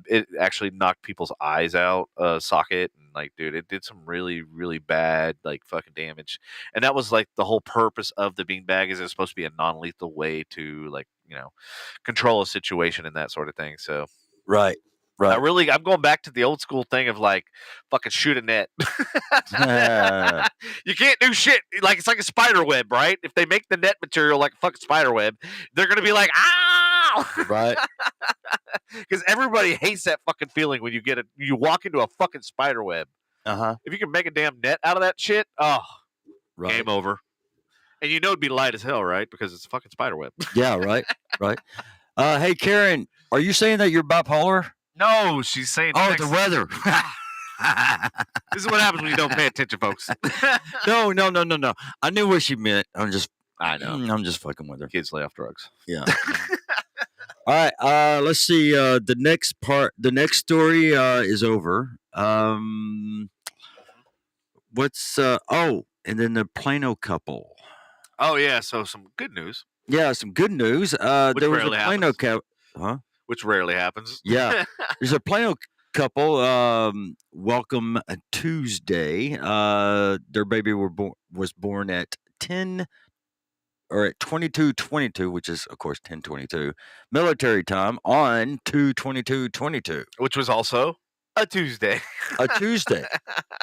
It actually knocked people's eyes out, socket, and dude, it did some really really bad fucking damage. And that was the whole purpose of the beanbag is it's supposed to be a non-lethal way to control a situation and that sort of thing. So right. I'm going back to the old school thing of fucking shoot a net. You can't do shit. It's like a spider web, right? If they make the net material like a fucking spider web, they're gonna be like, ow! Right. Because everybody hates that fucking feeling when you walk into a fucking spider web. Uh-huh. If you can make a damn net out of that shit, Right. game over. And it'd be light as hell, right? Because it's a fucking spider web. Yeah, right. Hey, Karen, are you saying that you're bipolar? No, she's saying. Oh, the weather. This is what happens when you don't pay attention, folks. No. I knew what she meant. I know. I'm just fucking with her. Kids lay off drugs. Yeah. All right. Let's see. The next story is over. What's and then the Plano couple. Oh yeah, so some good news. Yeah, some good news. There was a Plano couple. Huh? Which rarely happens. Yeah. There's a Plano couple. Welcome Tuesday. Their baby was born at 22:22, which is of course 10:22 military time on 2/22/22, which was also a Tuesday. A Tuesday.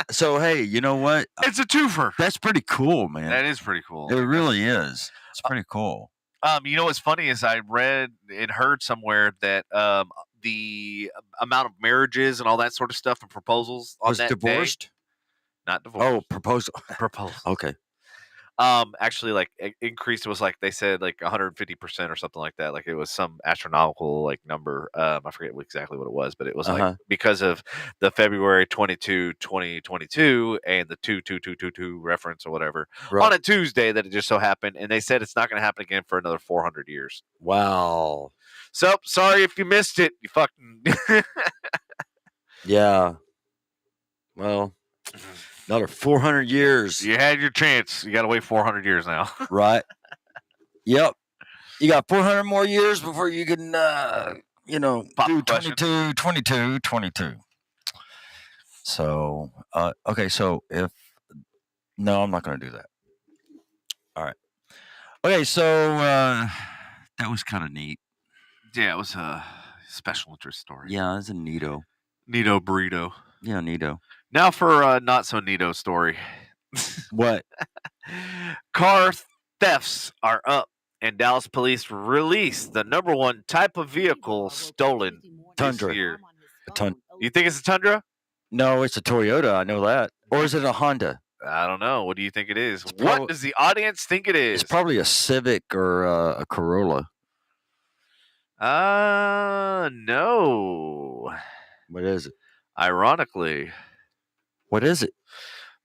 So hey, you know what? It's a twofer. That's pretty cool, man. That is pretty cool. It really is. It's pretty cool. What's funny is I read and heard somewhere that the amount of marriages and all that sort of stuff and proposals on that divorced? Day, not divorced. Oh, proposal. Okay. Actually increased. It was they said 150% or something like that. It was some astronomical number. I forget exactly what it was, but it was because of the February 22, 2022 and the 22222 reference or whatever on a Tuesday that it just so happened. And they said it's not going to happen again for another 400 years. Wow. So sorry if you missed it. You fucking. Yeah. Well. Another 400 years. You had your chance. You got to wait 400 years now. Right. Yep. You got 400 more years before you can, do 22. So, okay. So no, I'm not going to do that. All right. Okay. So, that was kind of neat. Yeah. It was a special interest story. Yeah. It's a neato. Neato burrito. Yeah. Neato. Now for a not so neato story. What? Car thefts are up, and Dallas police release the number one type of vehicle stolen Tundra. This year. You think it's a Tundra? No, it's a Toyota. I know that. Or is it a Honda? I don't know. What do you think it is? What does the audience think it is? It's probably a Civic or a Corolla. No. What is it? Ironically. What is it?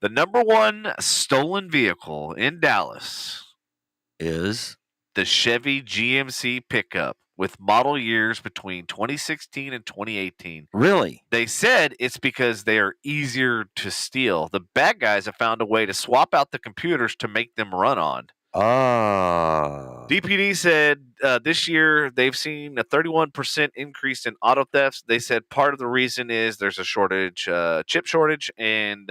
The number one stolen vehicle in Dallas is the Chevy GMC pickup with model years between 2016 and 2018. Really? They said it's because they are easier to steal. The bad guys have found a way to swap out the computers to make them run on. DPD said this year they've seen a 31% increase in auto thefts. They said part of the reason is there's a shortage, chip shortage, and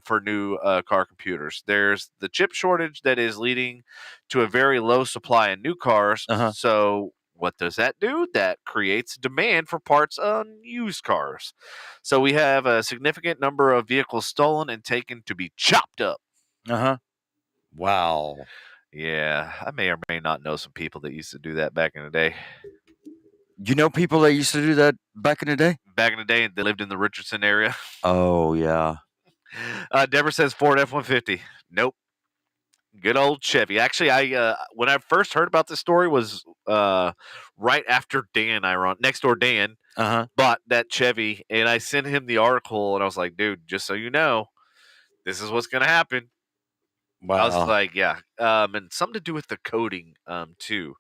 for new car computers. There's the chip shortage that is leading to a very low supply in new cars. So what does that do? That creates demand for parts on used cars. So we have a significant number of vehicles stolen and taken to be chopped up. Wow. Yeah, I may or may not know some people that used to do that back in the day. You know people that used to do that back in the day? Back in the day, they lived in the Richardson area. Oh, yeah. Deborah says Ford F-150. Nope. Good old Chevy. Actually, I when I first heard about this story was right after next door Dan Uh-huh. bought that Chevy, and I sent him the article, and I was like, dude, just so you know, this is what's gonna happen. Wow. I was like, yeah, and something to do with the coding, too.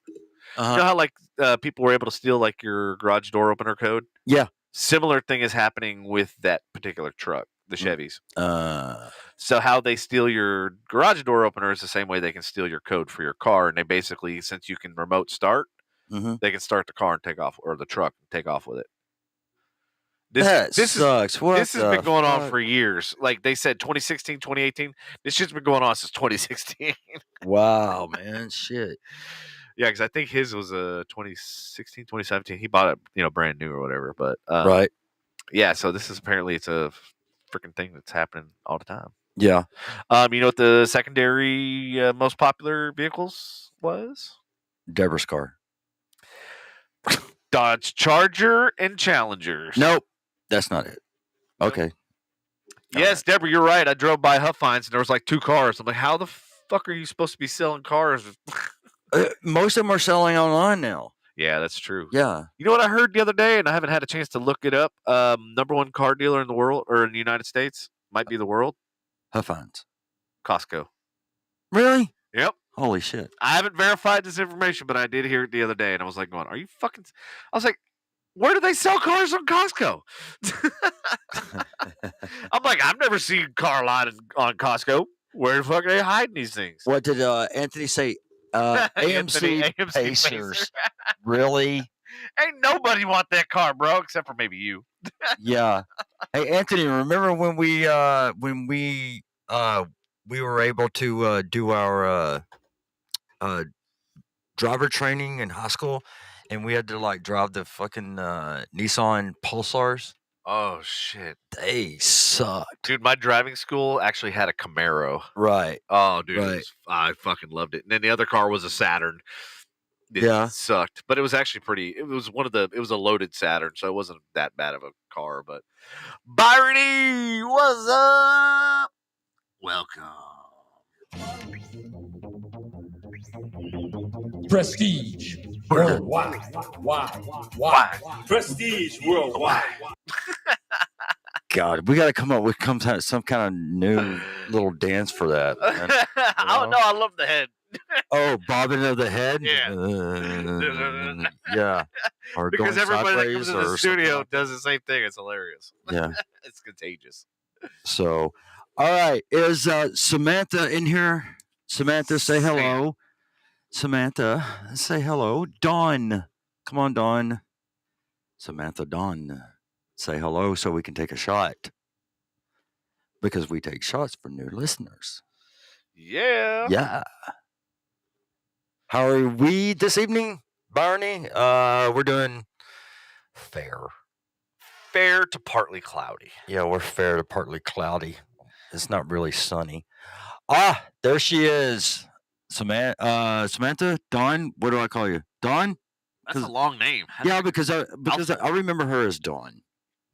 Uh-huh. You know how like people were able to steal like your garage door opener code? Yeah. Similar thing is happening with that particular truck, the Chevys. Uh, So how they steal your garage door opener is the same way they can steal your code for your car, and they basically, since you can remote start, mhm. they can start the car and take off, or the truck and take off with it. That This sucks. What this has been the going on fuck? for years. Like they said, 2016, 2018. This shit's been going on since 2016. Wow, man. Shit. Yeah, because I think his was 2016, 2017. He bought it, brand new or whatever. But Right. yeah. So this is apparently it's a freaking thing that's happening all the time. Yeah. You know what the secondary most popular vehicles was? Deborah's car. Dodge Charger and Challengers. Nope. That's not it. Okay. Yes, Deborah, you're right. I drove by Huff Finds and there was like 2 cars. I'm like, how the fuck are you supposed to be selling cars? Most of them are selling online now. Yeah, that's true. Yeah. You know what I heard the other day, and I haven't had a chance to look it up. Number 1 car dealer in the world, or in the United States, might be the world. Huff Finds. Costco. Really? Yep. Holy shit. I haven't verified this information, but I did hear it the other day, and I was like, are you fucking... I was like, where do they sell cars on Costco? I'm like, I've never seen car line on Costco. Where the fuck are they hiding these things? What did Anthony say? AMC Pacers. Really? Ain't nobody want that car, bro, except for maybe you. Yeah. Hey, Anthony, remember when we were able to do our driver training in high school, and we had to like drive the fucking Nissan Pulsars? Oh, shit. They sucked. Dude, my driving school actually had a Camaro. Right. Oh, dude, Right. I fucking loved it. And then the other car was a Saturn. It Yeah. sucked, but it was actually pretty. It was a loaded Saturn, so it wasn't that bad of a car. But Byrony, what's up? Welcome. Prestige worldwide. Why? Prestige worldwide. God, we got to come up with some kind of new little dance for that. Man. Oh no, I love the head. Oh, bobbing of the head. Yeah. Yeah. Or Because going everybody that comes sideways in the or studio something like does the same thing. It's hilarious. that. Yeah. It's contagious. So, all right, is Samantha in here? Samantha, say hello. Samantha, say hello. Dawn, come on, Dawn. Samantha, Dawn, say hello so we can take a shot. Because we take shots for new listeners. Yeah. Yeah. How are we this evening, Barney? We're doing fair. Fair to partly cloudy. Yeah, we're fair to partly cloudy. It's not really sunny. Ah, there she is. Samantha, Dawn. What do I call you? Dawn? That's a long name. Yeah, because I remember her as Dawn.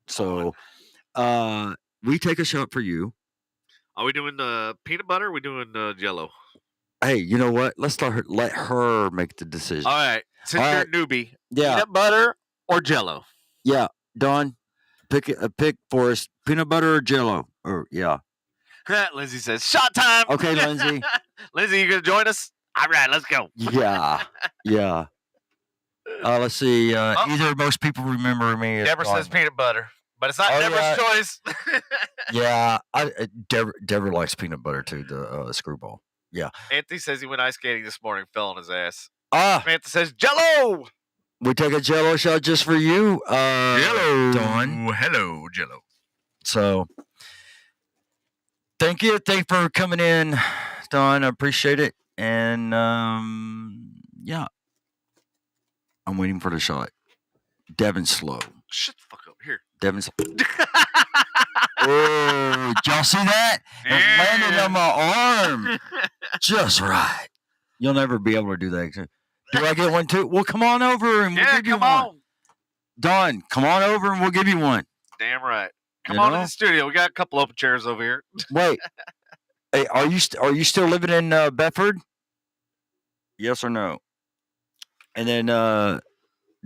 So, we take a shot for you. Are we doing peanut butter? Or are we doing Jello? Hey, you know what? Let's let her make the decision. All right. Since All you're right. a newbie, Yeah, peanut butter or Jello? yeah. Dawn, pick for us. Peanut butter or Jello? Or yeah. Lindsay says, shot time. Okay, Lindsay. Lindsay, you going to join us? All right, let's go. Yeah, yeah. Let's see. Either most people remember me as Deborah Dawn. says peanut butter, but it's not Oh, Deborah's yeah. choice. Yeah, Deborah likes peanut butter too. The screwball. Yeah. Anthony says he went ice skating this morning, fell on his ass. Ah, Samantha says, Jello. we take a Jello shot just for you, Dawn. Hello, Jello. So, thank you for coming in, Dawn. I appreciate it. And yeah, I'm waiting for the shot. Devin's slow. Shut the fuck up. Here. Devin's. Oh, did y'all see that? It landed on my arm just right. You'll never be able to do that. Do I get one too? Well, come on over and we'll Yeah, give you come one. on. Don, come on over and we'll give you one. Damn right. Come You on to know? the studio. We got a couple open chairs over here. Wait. Hey, are you still living in Bedford? Yes or no? And then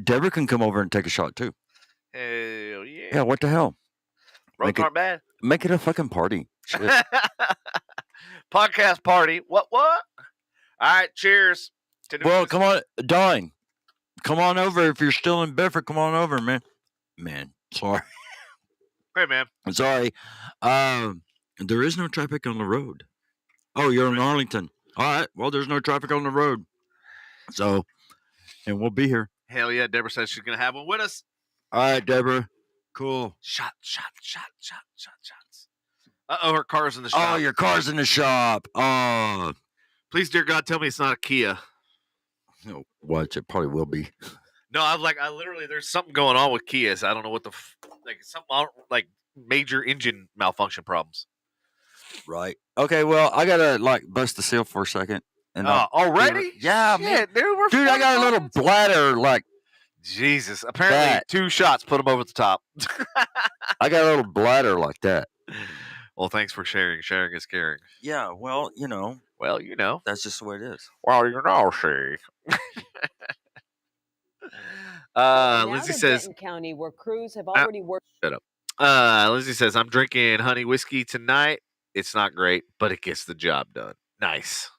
Deborah can come over and take a shot too. Hell yeah. Yeah, what the hell? Roads aren't bad. Make it a fucking party. Shit. Podcast party. What? All right. Cheers. Well, come on, Don. Come on over if you're still in Bedford. Come on over, man. Man, sorry. Hey, man. I'm sorry. There is no traffic on the road. Oh, you're in Arlington. All right. Well, there's no traffic on the road. So, and we'll be here. Hell yeah. Deborah says she's going to have one with us. All right, Deborah. Cool. Shots. Uh-oh, her car's in the shop. Oh, your car's in the shop. Oh. Please, dear God, tell me it's not a Kia. No, watch. It probably will be. No, I literally, there's something going on with Kias. I don't know what like major engine malfunction problems. Right. Okay, well, I got to bust the seal for a second. And already? Yeah, shit, man. Dude, I got a little bladder Jesus. Apparently, that. 2 shots put them over the top. I got a little bladder like that. Well, thanks for sharing. Sharing is caring. Yeah, well, you know. Well, you know. That's just the way it is. Well, you know, see. Lindsay says, Denton County, where crews have already worked. Shut up. Lindsay says, I'm drinking honey whiskey tonight. It's not great, but it gets the job done. Nice.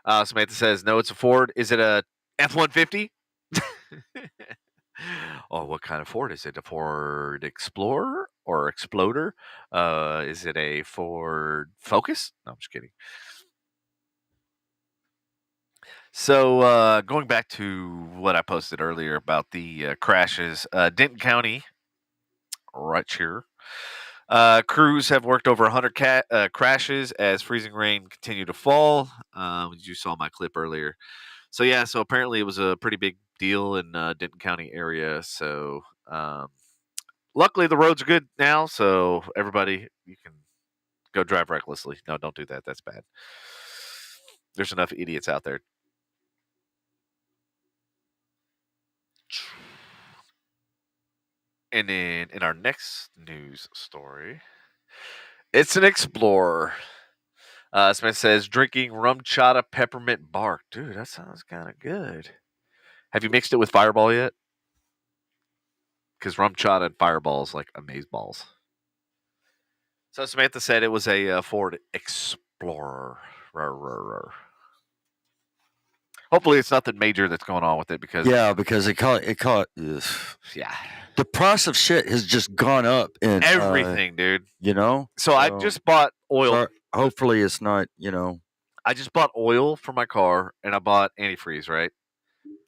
Samantha says, no, it's a Ford. Is it a F-150? Oh, what kind of Ford is it? A Ford Explorer or Exploder? Is it a Ford Focus? No, I'm just kidding. So going back to what I posted earlier about the crashes, Denton County, right here, crews have worked over 100 crashes as freezing rain continued to fall. You saw my clip earlier. So yeah, so apparently it was a pretty big deal in Denton County area. So luckily the roads are good now. So everybody, you can go drive recklessly. No, don't do that. That's bad. There's enough idiots out there. And then in our next news story, it's an explorer. Smith says, drinking rum chata peppermint bark. Dude, that sounds kind of good. Have you mixed it with Fireball yet? Because rum chata and Fireball is like amazeballs. So Samantha said it was a Ford Explorer. Hopefully it's nothing major that's going on with it because it caught yeah. The price of shit has just gone up in everything, dude. You know? So I just bought oil. Hopefully it's not, you know. I just bought oil for my car and I bought antifreeze, right?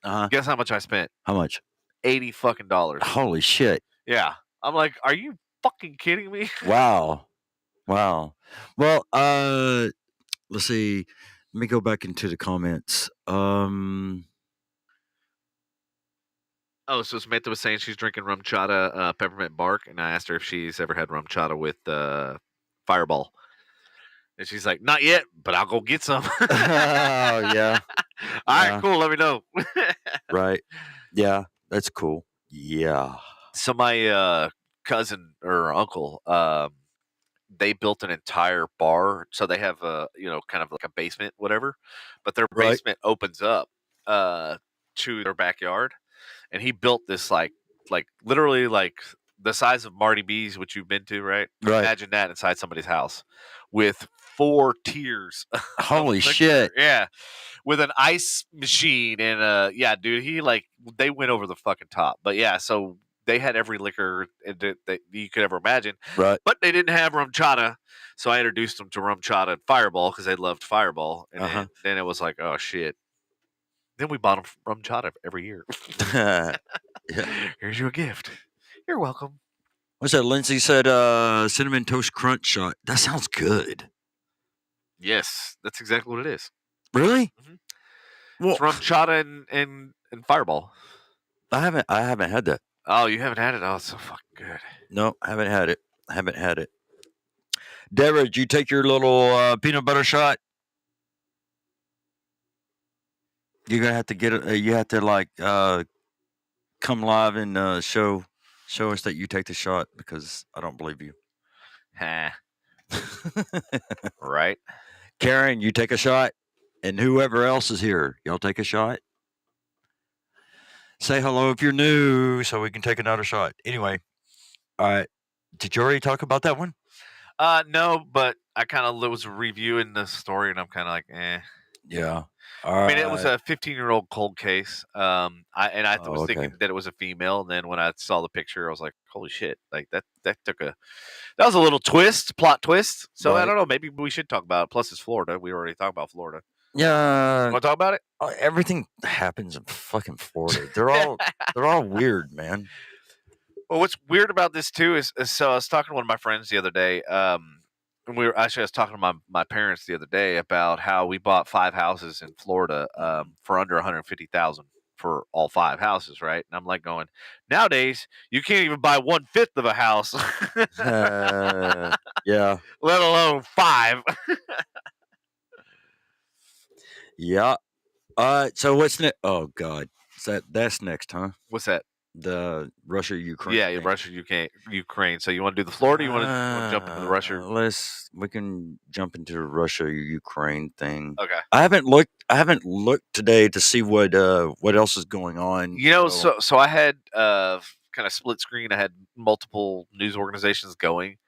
Uh-huh. Guess how much I spent? How much? $80 fucking. Holy shit. Yeah. I'm like, are you fucking kidding me? Wow. Well, let's see. Let me go back into the comments. Oh, so Samantha was saying she's drinking rum chata peppermint bark, and I asked her if she's ever had rum chata with Fireball. And she's like, not yet, but I'll go get some. Oh, yeah. All right, cool. Let me know. Right. Yeah, that's cool. Yeah. So my cousin or uncle, they built an entire bar. So they have kind of like a basement, whatever. But their basement opens up to their backyard. And he built this like literally like the size of Marty B's, which you've been to, right? Right. Imagine that inside somebody's house with 4 tiers. Holy shit. Yeah. With an ice machine and yeah, dude, they went over the fucking top. But yeah, so they had every liquor that you could ever imagine. Right. But they didn't have rum chata. So I introduced them to rum chata and Fireball because they loved Fireball. And then it was like, oh shit. Then we bought them rum chata every year. Yeah. Here's your gift. You're welcome. What's that? Lindsay said cinnamon toast crunch shot. That sounds good. Yes, that's exactly what it is. Really? Mm-hmm. Well, it's rum chata and Fireball. I haven't had that. Oh, you haven't had it? Oh, it's so fucking good. No, I haven't had it. Deborah, did you take your little peanut butter shot? You're gonna have to get it. You have to come live and show us that you take the shot because I don't believe you. Huh. Right. Karen, you take a shot, and whoever else is here, y'all take a shot. Say hello if you're new, so we can take another shot. Anyway, all right. Did you already talk about that one? No, but I kind of was reviewing the story, and I'm kind of like, eh. Yeah. I mean, it was a 15-year-old cold case. I was okay. thinking that it was a female, and then when I saw the picture, I was like, holy shit! Like that was a little plot twist. So I Right. don't know. Maybe we should talk about it. Plus, it's Florida. We already talked about Florida. Yeah. Want to talk about it? Everything happens in fucking Florida. They're all weird, man. Well, what's weird about this too is so I was talking to one of my friends the other day. And I was talking to my parents the other day about how we bought 5 houses in Florida for under $150,000 for all 5 houses, right? And I'm like going, nowadays you can't even buy 1/5 of a house, Yeah. let alone 5. Yeah. So what's next? Oh God, that's next, huh? What's that? The Russia Ukraine. Yeah, thing. Russia, Ukraine. So you want to do the Florida? Or you want to jump into the Russia? We can jump into the Russia Ukraine thing. Okay. I haven't looked today to see what else is going on. You know, so I had kind of split screen. I had multiple news organizations going,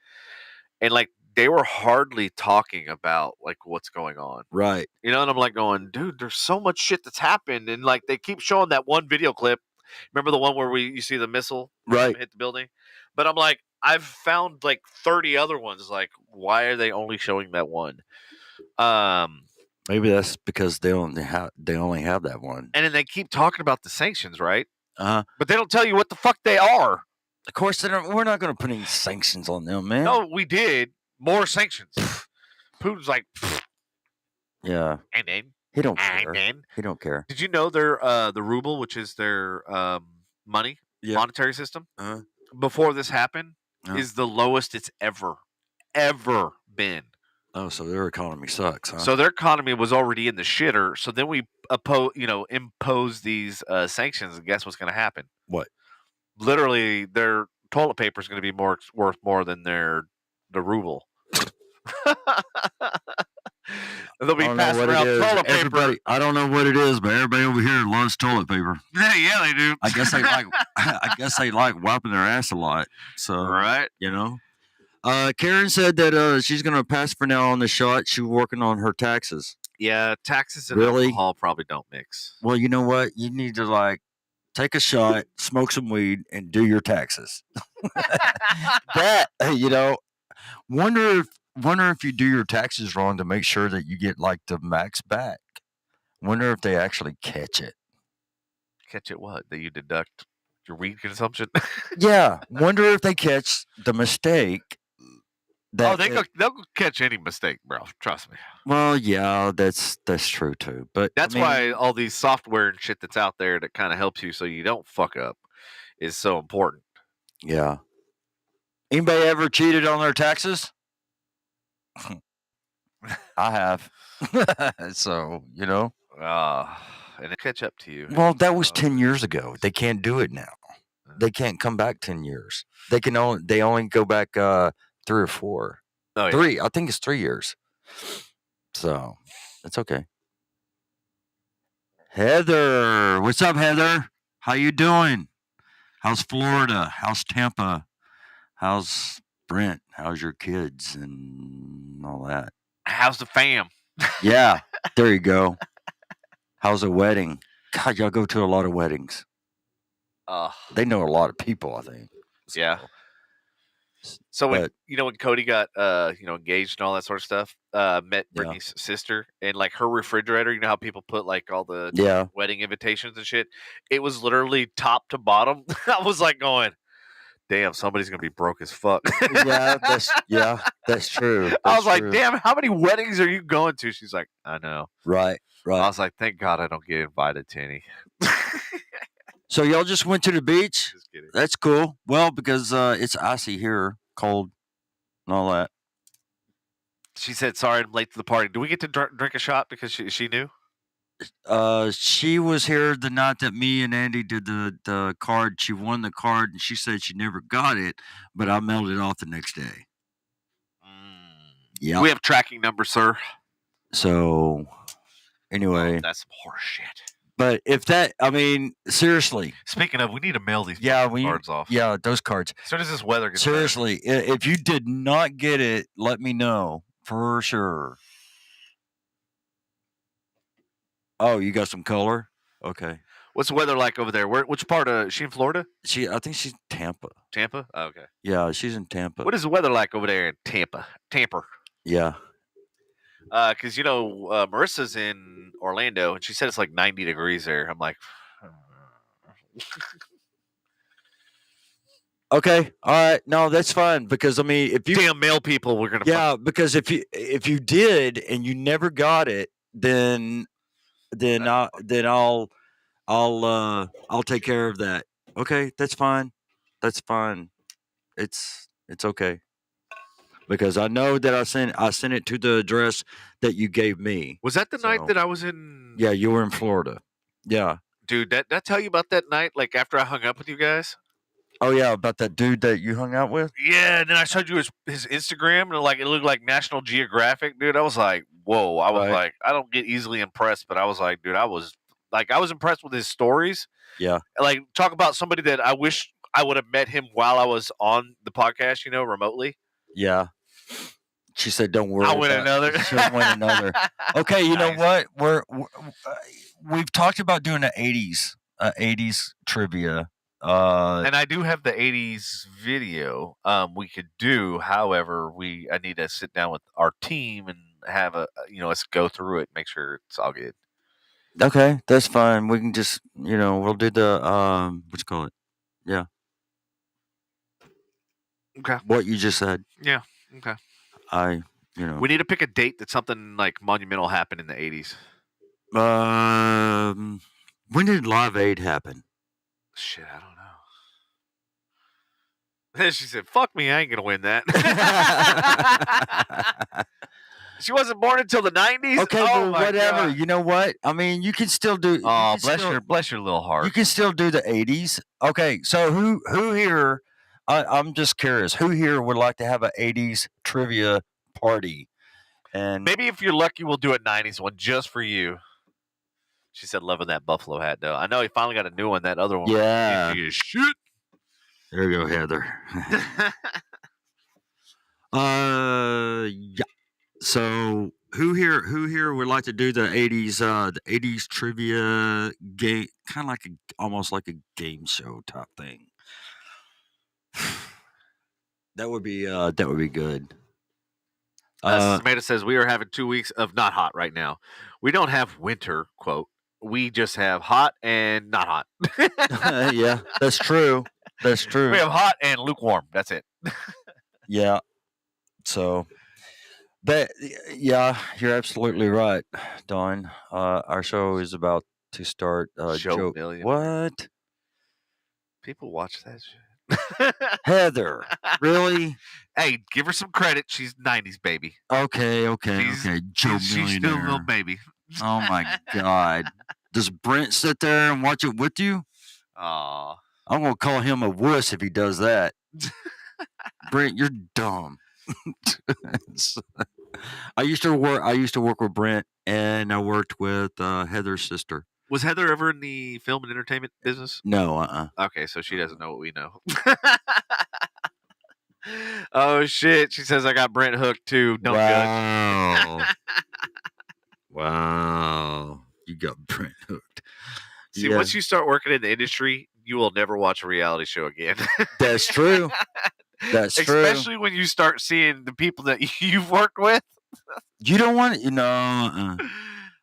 and like they were hardly talking about like what's going on. Right. You know, and I'm like going, dude, there's so much shit that's happened, and like they keep showing that one video clip. Remember the one where you see the missile hit the building? But I'm like, I've found like 30 other ones. Like, why are they only showing that one? Maybe that's because they only have that one. And then they keep talking about the sanctions, right? But they don't tell you what the fuck they are. Of course, we're not going to put any sanctions on them, man. No, we did more sanctions. Putin's like, yeah, and then he don't care. He don't care. Did you know their the ruble, which is their money monetary system, before this happened, is the lowest it's ever been. Oh, so their economy sucks, huh? So their economy was already in the shitter. So then we impose these sanctions, and guess what's going to happen? What? Literally, their toilet paper is going to be worth more than the ruble. They'll be passing around toilet paper. I don't know what it is, but everybody over here loves toilet paper. Yeah, they do. I guess they like wiping their ass a lot. So right, you know. Karen said that she's going to pass for now on the shot. She's working on her taxes. Yeah, taxes and alcohol probably don't mix. Well, you know what? You need to take a shot, smoke some weed, and do your taxes. Wonder if you do your taxes wrong to make sure that you get the max back. Wonder if they actually catch it. Catch it what? That you deduct your weed consumption? Yeah. Wonder if they catch the mistake. They'll catch any mistake, bro. Trust me. Well, yeah, that's true too. But that's why all these software and shit that's out there that kind of helps you so you don't fuck up is so important. Yeah. Anybody ever cheated on their taxes? I have. So, and it catch up to you. Well, that was 10 years ago. They can't do it now. They can't come back 10 years. They only go back 3 or 4. Oh, yeah. 3. I think it's 3 years. So, it's okay. Heather, what's up, Heather? How you doing? How's Florida? How's Tampa? How's Brent? How's your kids and all that? How's the fam? Yeah, there you go. How's a wedding? God, y'all go to a lot of weddings. They know a lot of people, I think. So. Yeah. So when Cody got engaged and all that sort of stuff, met Brittany's sister, and her refrigerator, you know how people put all the wedding invitations and shit, it was literally top to bottom. I was going, damn, somebody's gonna be broke as fuck. That's true. I was like, damn, how many weddings are you going to? She's like, I know. Right. I was like, thank God I don't get invited to any. So y'all just went to the beach? Just kidding. That's cool. Well, because it's icy here, cold, and all that. She said, sorry, I'm late to the party. Do we get to drink a shot because she knew? She was here the night that me and Andy did the card. She won the card, and she said she never got it, but I mailed it off the next day. Yeah. We have tracking numbers, sir. So, anyway. Oh, that's some horse shit. But if that, I mean, seriously. Speaking of, we need to mail these cards off. Yeah, those cards. As soon as this weather gets seriously, if you did not get it, let me know for sure. Oh, you got some color? Okay. What's the weather like over there? Which part of? Is she in Florida? I think she's Tampa. Tampa? Oh, okay. Yeah, she's in Tampa. What is the weather like over there in Tampa? Yeah. Because Marissa's in Orlando, and she said it's like 90 degrees there. I'm like, okay, all right, no, that's fine because I mean, if you damn male people, we're gonna because if you did and you never got it, then I'll take care of that. Okay, that's fine. That's fine. It's okay. Because I know that I sent it to the address that you gave me. Was that the night that I was in? Yeah, you were in Florida. Yeah. Dude, did I tell you about that night, like after I hung up with you guys? Oh, yeah, about that dude that you hung out with? Yeah, and then I showed you his Instagram, and it looked like National Geographic, dude. I was like, whoa. I was like, I don't get easily impressed, but I was like, dude, I was impressed with his stories. Yeah. Like, talk about somebody that I wish I would have met him while I was on the podcast, remotely. Yeah. She said, "Don't worry. I'll win another. She'll win another." Okay, you know what? We've talked about doing an '80s trivia. And I do have the '80s video. We could do. However, I need to sit down with our team and have let's go through it, make sure it's all good. Okay, that's fine. We can just we'll do the what you call it? Yeah. Okay. What you just said. Yeah. Okay. We need to pick a date that something like monumental happened in the '80s. When did Live Aid happen? Shit, I don't know. Then she said, "Fuck me, I ain't gonna win that." She wasn't born until the '90s. Okay, well, whatever. God. You know what? I mean, you can still do. Oh, bless your little heart. You can still do the '80s. Okay, so who here? I'm just curious. Who here would like to have an '80s trivia party? And maybe if you're lucky, we'll do a '90s one just for you. She said, "Loving that buffalo hat, though." I know he finally got a new one. That other one, yeah. Shit. There you go, Heather. Yeah. So who here would like to do the '80s trivia game, kind of almost like a game show type thing? That would be good. Samantha says we are having 2 weeks of not hot right now. We don't have winter, quote. We just have hot and not hot. Yeah, that's true. That's true. We have hot and lukewarm. That's it. Yeah. So, but yeah, you're absolutely right, Dawn. Our show is about to start. Show million. What? People watch that shit. Heather, really? Hey, give her some credit. She's '90s baby. Okay. Joe Millionaire. She's still a little baby. Oh my God! Does Brent sit there and watch it with you? Aw. I'm gonna call him a wuss if he does that. Brent, you're dumb. I used to work with Brent, and I worked with Heather's sister. Was Heather ever in the film and entertainment business? No, Okay, so she doesn't know what we know. Oh shit! She says I got Brent hooked too. Don't judge. Wow, you got Brent hooked. See, once you start working in the industry, you will never watch a reality show again. That's true. That's true. Especially when you start seeing the people that you've worked with. You don't want it,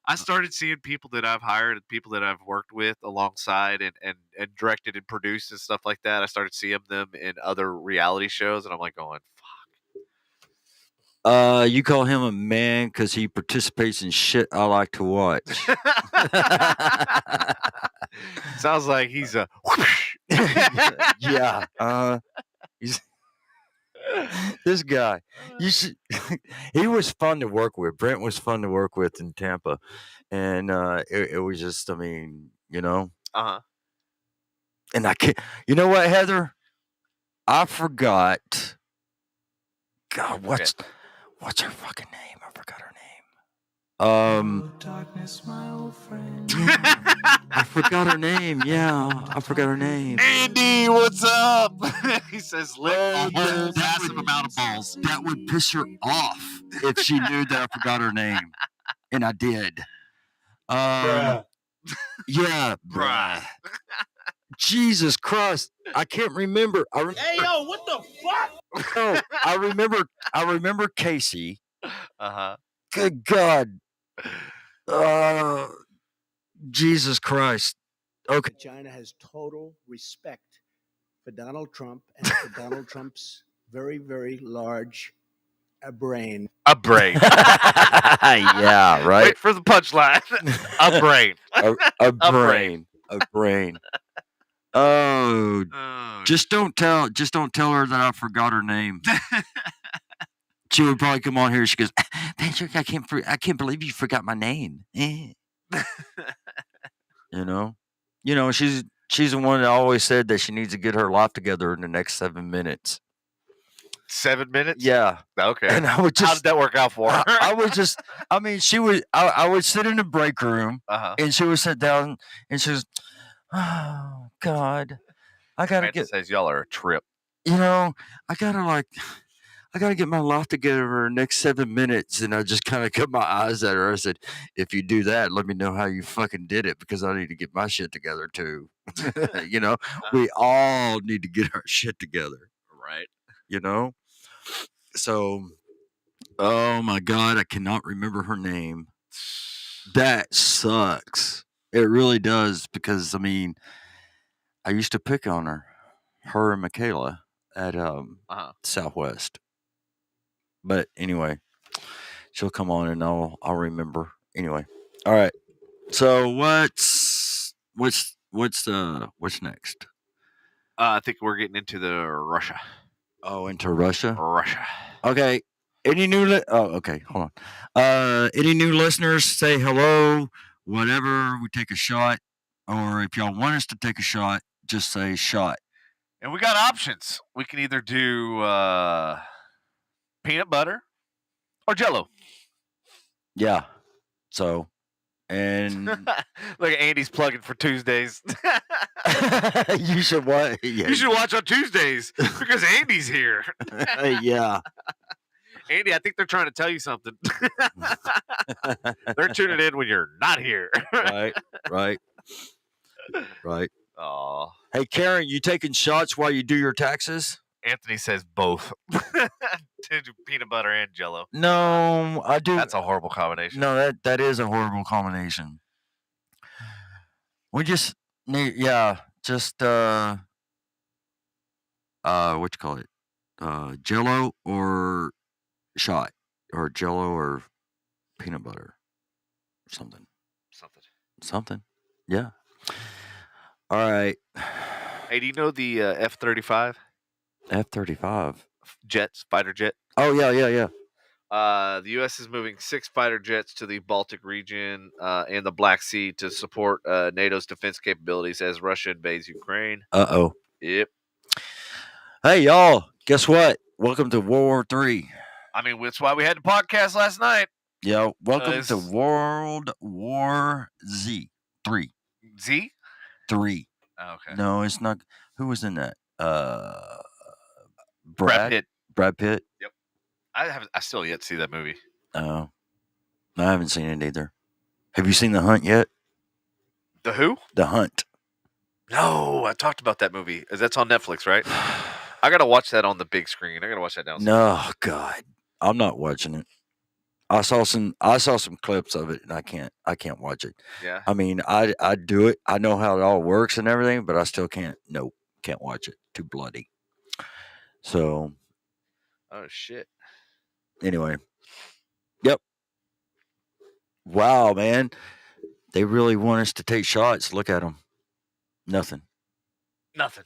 I started seeing people that I've hired and people that I've worked with alongside and directed and produced and stuff like that. I started seeing them in other reality shows, and I'm like going, fuck. You call him a man because he participates in shit I like to watch. Sounds like he's a... Yeah. This guy, you should. He was fun to work with. Brent was fun to work with in Tampa, and it was just, I mean, Uh-huh. And I can't. You know what, Heather? I forgot. God, what's her fucking name? I forgot her name. Darkness, my old friend. I forgot her name. Yeah, I forgot her name. Andy, what's up? He says, lick Oh, a whole massive amount of balls. That would piss her off if she knew that I forgot her name, and I did. Bruh. Yeah, Bruh. Jesus Christ, I can't remember. Hey, yo, what the fuck? No, I remember Casey. Uh-huh. Good God. Jesus Christ. Okay. China has total respect for Donald Trump and for Donald Trump's very, very large brain. A brain. Yeah, right. Wait for the punchline. A brain. A brain. A brain. Oh, Oh, just don't tell her that I forgot her name. She would probably come on here. She goes, Patrick, I can't believe you forgot my name. She's the one that always said that she needs to get her life together in the next 7 minutes. 7 minutes? Yeah. Okay. And I would just, how did that work out for her? I would sit in the break room, Uh-huh. and she would sit down, and she was, oh God, I gotta Samantha says y'all are a trip. I gotta get my life together for the next 7 minutes. And I just kind of cut my eyes at her. I said, if you do that, let me know how you fucking did it, because I need to get my shit together too. We all need to get our shit together. Right. So, oh my God, I cannot remember her name. That sucks. It really does, because, I mean, I used to pick on her and Michaela at Southwest. But anyway, she'll come on and I'll remember. Anyway, all right. So what's next? I think we're getting into the Russia. Oh, into Russia. Russia. Okay. Any new? Okay. Hold on. Any new listeners? Say hello. Whatever. We take a shot, or if y'all want us to take a shot, just say shot. And we got options. We can either do peanut butter or Jell-O. Yeah. So, and look at Andy's plugging for Tuesdays. you should watch. Yeah. You should watch on Tuesdays because Andy's here. Yeah. Andy, I think they're trying to tell you something. They're tuning in when you're not here. Right. Aw. Hey, Karen, you taking shots while you do your taxes? Anthony says both. Peanut butter and Jell-O. No, I do. That's a horrible combination. No, that is a horrible combination. We just need, just what you call it? Jell-O or shot, or Jell-O or peanut butter, something. Yeah. All right. Hey, do you know the F-35? F-35 jets, fighter jet? Oh yeah. The U.S. is moving 6 fighter jets to the Baltic region and the Black Sea to support NATO's defense capabilities as Russia invades Ukraine. Uh-oh. Yep. Hey, y'all. Guess what? Welcome to World War III. I mean, that's why we had the podcast last night. Yeah, welcome to World War Z. 3. Z? 3. Oh, okay. No, it's not. Who was in that? Brad Pitt. Brad Pitt? Yep. I still yet to see that movie. Oh. I haven't seen it either. Have you seen The Hunt yet? The who? The Hunt. No, I talked about that movie. That's on Netflix, right? I gotta watch that on the big screen. I gotta watch that downstairs. No, God, I'm not watching it. I saw some clips of it, and I can't watch it. Yeah. I mean, I do it. I know how it all works and everything, but I still can't. Nope, can't watch it. Too bloody. So. Oh shit. Anyway. Yep. Wow, man. They really want us to take shots. Look at them. Nothing. Nothing.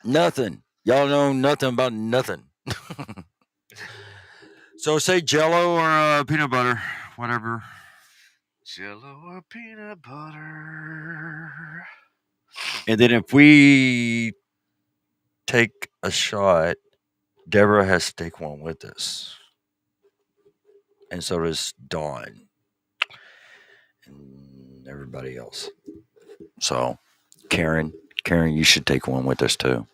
Nothing. Y'all know nothing about nothing. So say Jello or peanut butter, whatever. Jello or peanut butter. And then if we take a shot, Deborah has to take one with us. And so does Dawn. And everybody else. So, Karen, you should take one with us too.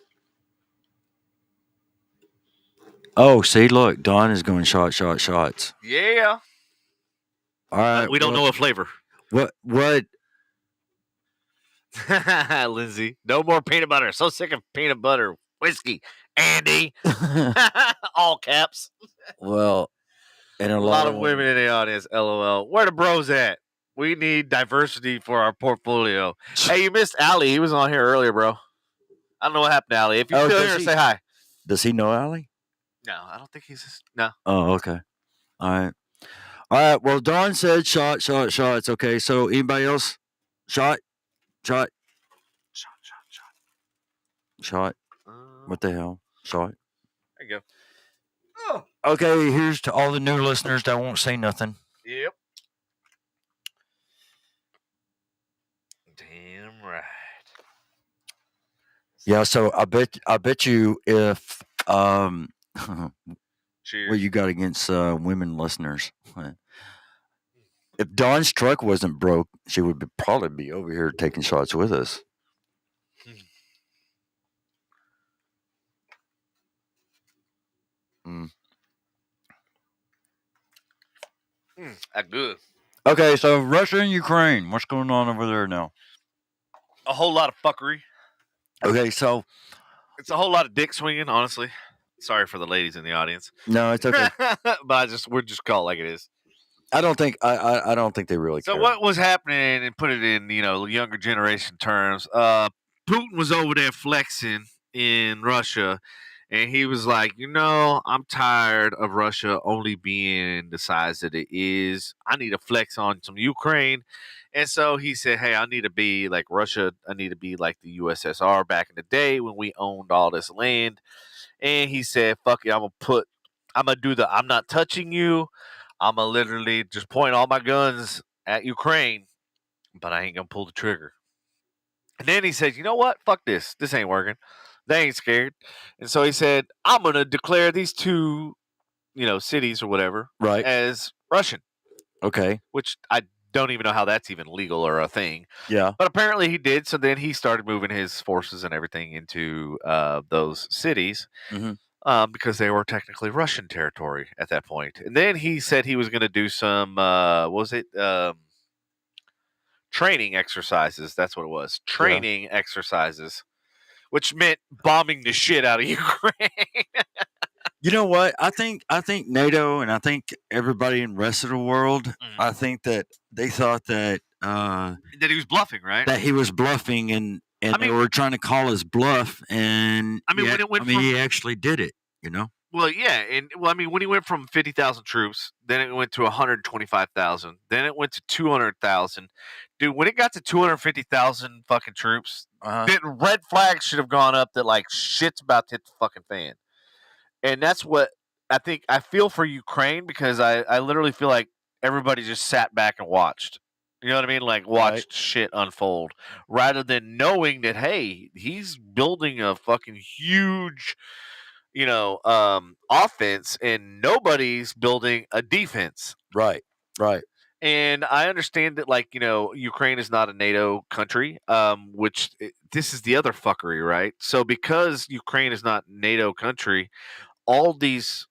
Oh, see, look, Dawn is going shots. Yeah. All right. We don't know what flavor. What? Lindsay, no more peanut butter. So sick of peanut butter whiskey. Andy, all caps. Well, and A lot of women in the audience. LOL. Where the bros at? We need diversity for our portfolio. Hey, you missed Allie. He was on here earlier, bro. I don't know what happened to Allie. If you're still here, say hi. Does he know Allie? No, I don't think he's. No. Oh, okay. All right. Well, Dawn said shots. Okay. So anybody else? Shot. What the hell? Shot. There you go. Oh. Okay. Here's to all the new listeners that won't say nothing. Yep. Damn right. Yeah. So I bet you if Cheers. what you got against women listeners. If Dawn's truck wasn't broke, she would probably be over here taking shots with us. That good. Okay, so Russia and Ukraine, what's going on over there now? A whole lot of fuckery. Okay, so it's a whole lot of dick swinging, honestly. Sorry for the ladies in the audience. No, it's okay. But we're just call it like it is. I don't think they really care. So what was happening, and put it in, younger generation terms, Putin was over there flexing in Russia, and he was like, I'm tired of Russia only being the size that it is. I need to flex on some Ukraine. And so he said, hey, I need to be like Russia. I need to be like the USSR back in the day when we owned all this land. And he said, fuck it, I'm going to do I'm not touching you. I'm going to literally just point all my guns at Ukraine, but I ain't going to pull the trigger. And then he said, you know what? Fuck this. This ain't working. They ain't scared. And so he said, I'm going to declare these two, cities or whatever, right, as Russian. Okay. Which I don't even know how that's even legal or a thing. Yeah. But apparently he did. So then he started moving his forces and everything into those cities. Mm-hmm. Because they were technically Russian territory at that point. And then he said he was going to do some, training exercises. That's what it was. Training exercises, which meant bombing the shit out of Ukraine. You know what? I think NATO and I think everybody in the rest of the world, I think that they thought that that he was bluffing, right? That he was bluffing and they were trying to call his bluff, and he actually did it, Well, yeah, and when he went from 50,000 troops, then it went to 125,000, then it went to 200,000. Dude, when it got to 250,000 fucking troops, then red flags should have gone up that like shit's about to hit the fucking fan. And that's what I feel for Ukraine, because I literally feel like everybody just sat back and watched. You know what I mean? Like watched shit unfold rather than knowing that, hey, he's building a fucking huge, offense, and nobody's building a defense. Right. And I understand that, like, Ukraine is not a NATO country, this is the other fuckery, right? So because Ukraine is not a NATO country, all these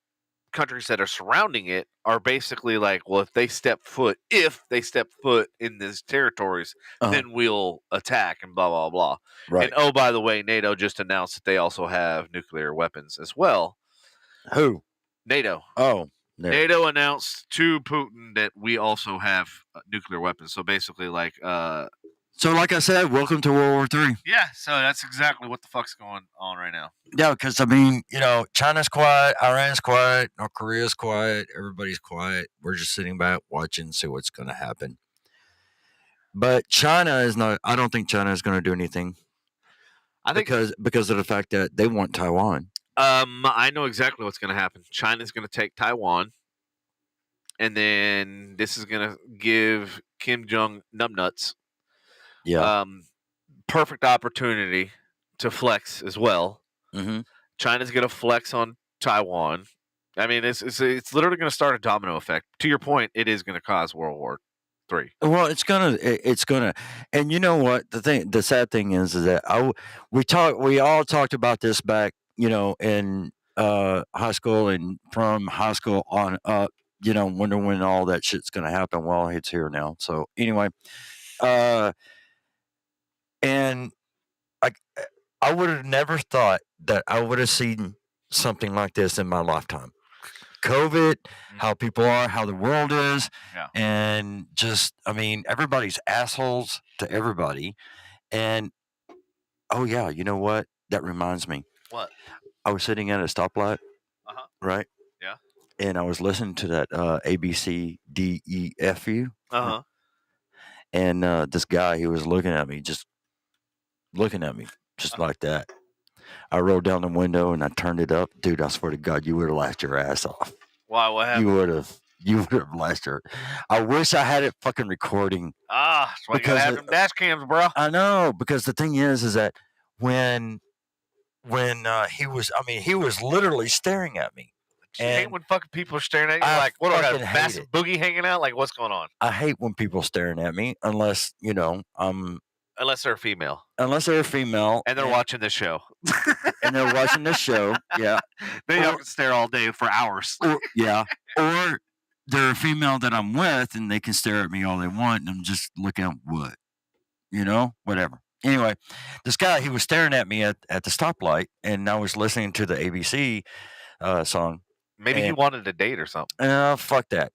countries that are surrounding it are basically like, well, if they step foot in these territories, then we'll attack and blah, blah, blah. Right. And oh, by the way, NATO just announced that they also have nuclear weapons as well. Who? NATO. Oh. NATO announced to Putin that we also have nuclear weapons. So basically, like, so like I said, welcome to World War III. Yeah, so that's exactly what the fuck's going on right now. Yeah, because China's quiet, Iran's quiet, North Korea's quiet, everybody's quiet. We're just sitting back watching, see what's going to happen. But China is not. I don't think China is going to do anything. Because of the fact that they want Taiwan. I know exactly what's going to happen. China's going to take Taiwan, and then this is going to give Kim Jong numbnuts Yeah. perfect opportunity to flex as well. Mm-hmm. China's going to flex on Taiwan. I mean, it's literally going to start a domino effect. To your point, it is going to cause World War III. Well, it's gonna, and you know what? The sad thing is that we all talked about this back, in high school and from high school on up, wondering when all that shit's gonna happen. Well, it's here now. So anyway, and I, I would have never thought that I would have seen something like this in my lifetime. COVID, how people are, how the world is, Yeah. and just, I mean, everybody's assholes to everybody. And oh yeah, you know what? That reminds me. What? I was sitting at a stoplight, right? Yeah. And I was listening to that ABCDEFU, and this guy, he was looking at me, just like that. I rolled down the window and I turned it up, dude. I swear to God, you would have laughed your ass off. Why? What happened? You would have laughed her. I wish I had it fucking recording. That's why you gotta have them dash cams, bro. I know, because the thing is that when he was literally staring at me. You hate when fucking people are staring at you like, what, I got a massive boogie hanging out? Like, what's going on? I hate when people staring at me, unless unless they're female. Unless they're female. And they're watching this show. And they're watching this show, yeah. They don't stare all day for hours. Or they're a female that I'm with, and they can stare at me all they want, and I'm just looking at what? Whatever. Anyway, this guy, he was staring at me at the stoplight, and I was listening to the ABC song. Maybe he wanted a date or something. Fuck that.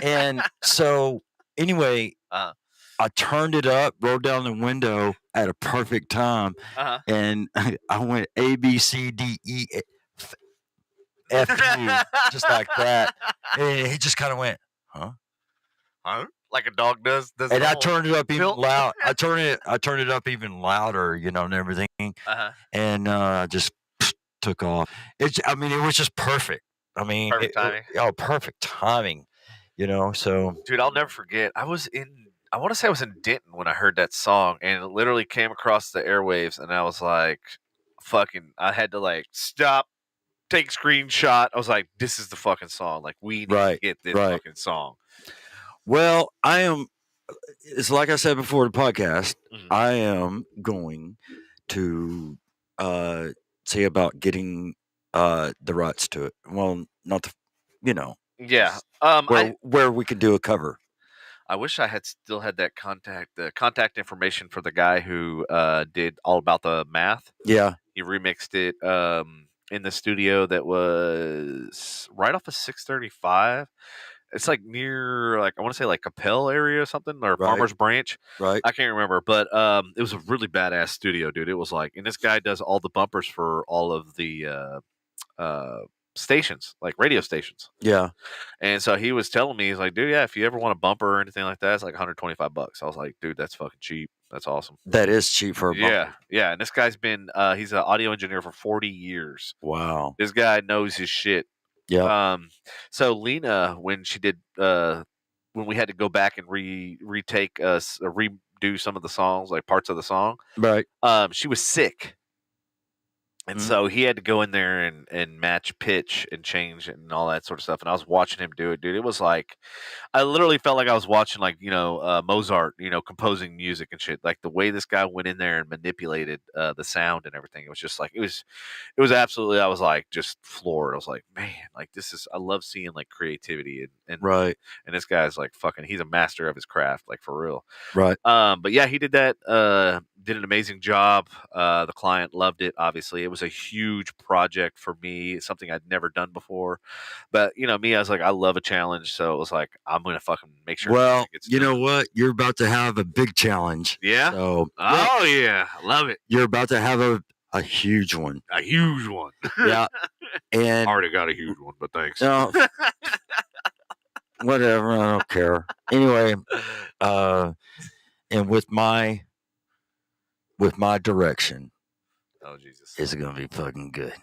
And so, anyway, I turned it up, rolled down the window at a perfect time, and I went ABCDEFU, just like that. And he just kind of went, huh? Like a dog does. And I turned it up even loud. I turned it up even louder, and everything. And just took off. It was just perfect. Perfect timing. Perfect timing. So. Dude, I'll never forget. I want to say I was in Denton when I heard that song, and it literally came across the airwaves, and I was like, I had to stop, take screenshot. I was like, this is the fucking song. Like, we need to get this fucking song. Well, it's like I said before the podcast, I am going to see about getting the rights to it. Well, not Yeah. Where we could do a cover. I wish I had still had that contact information for the guy who did All About the Math. Yeah. He remixed it in the studio that was right off of 635. It's near, I want to say Capel area or something, or Farmers Branch. Right. I can't remember, but it was a really badass studio, dude. It was and this guy does all the bumpers for all of the stations, like radio stations. Yeah. And so he was telling me, he's like, dude, yeah, if you ever want a bumper or anything like that, it's like $125. I was like, dude, that's fucking cheap. That's awesome. That is cheap for a bumper. Yeah. And this guy's been, he's an audio engineer for 40 years. Wow. This guy knows his shit. Yeah. So Lena, when she did, when we had to go back and redo some of the songs, like parts of the song, right? She was sick. And so he had to go in there and match pitch and change and all that sort of stuff. And I was watching him do it, dude. It was I literally felt like I was watching Mozart, composing music and shit. Like the way this guy went in there and manipulated the sound and everything. It was just it was absolutely, I was just floored. I was like, man, I love seeing creativity and right. And this guy's he's a master of his craft, for real. Right. But yeah, he did that, did an amazing job. The client loved it. Obviously, it was a huge project for me, something I'd never done before. But me, I was I love a challenge, so it was I'm gonna fucking make sure. Well, you know what? You're about to have a big challenge. Yeah. So. Oh yeah, I love it. You're about to have a huge one. A huge one. Yeah. And already got a huge one, but thanks. No. Whatever. I don't care. Anyway, and with my direction, oh Jesus, it's gonna be fucking good.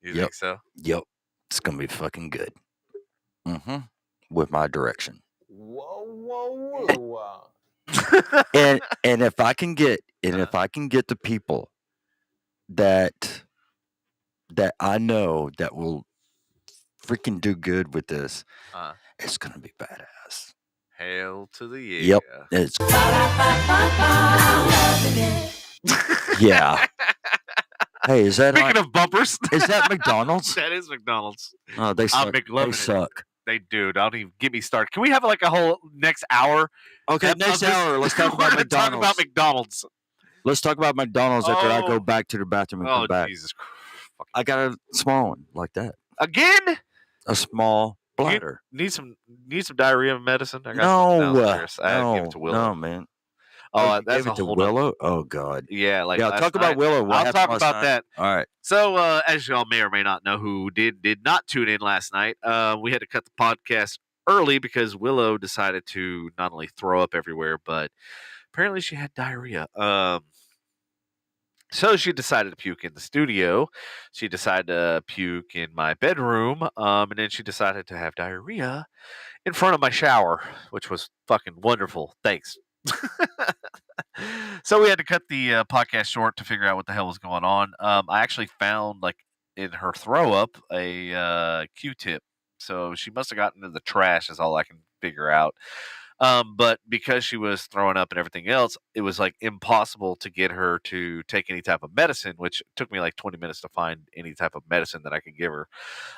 You Yep. think so? Yep. It's gonna be fucking good. With my direction. Whoa. And if I can get the people that I know that will freaking do good with this, it's gonna be badass. Hail to the yeah. Yep. It's yeah. Hey, is that Speaking of bumpers, is that McDonald's? that is McDonald's. Oh, they suck. They McLovin' it. suck. They do. Don't even get me started. Can we have like a whole next hour? Okay, next hour, let's talk about We're gonna talk McDonald's. about McDonald's. Let's talk about McDonald's after I Oh. go back to the bathroom and come back. Jesus Christ. I got a small one like that. Again? A small bladder. Need some diarrhea medicine? I got No, some downstairs. I had to give it to Willow. no, man. Oh, you that's gave a it to whole Willow. Oh God. Yeah, like Yeah, last talk about night. Willow. What I'll happened talk last about night? that. All right. So, as y'all may or may not know, who did not tune in last night, we had to cut the podcast early because Willow decided to not only throw up everywhere, but apparently she had diarrhea. So she decided to puke in the studio. She decided to puke in my bedroom, and then she decided to have diarrhea in front of my shower, which was fucking wonderful. Thanks. So we had to cut the podcast short to figure out what the hell was going on. I actually found, like, in her throw up, a Q-tip. So she must have gotten in the trash, is all I can figure out. But because she was throwing up and everything else, it was like impossible to get her to take any type of medicine, which took me like 20 minutes to find any type of medicine that I could give her.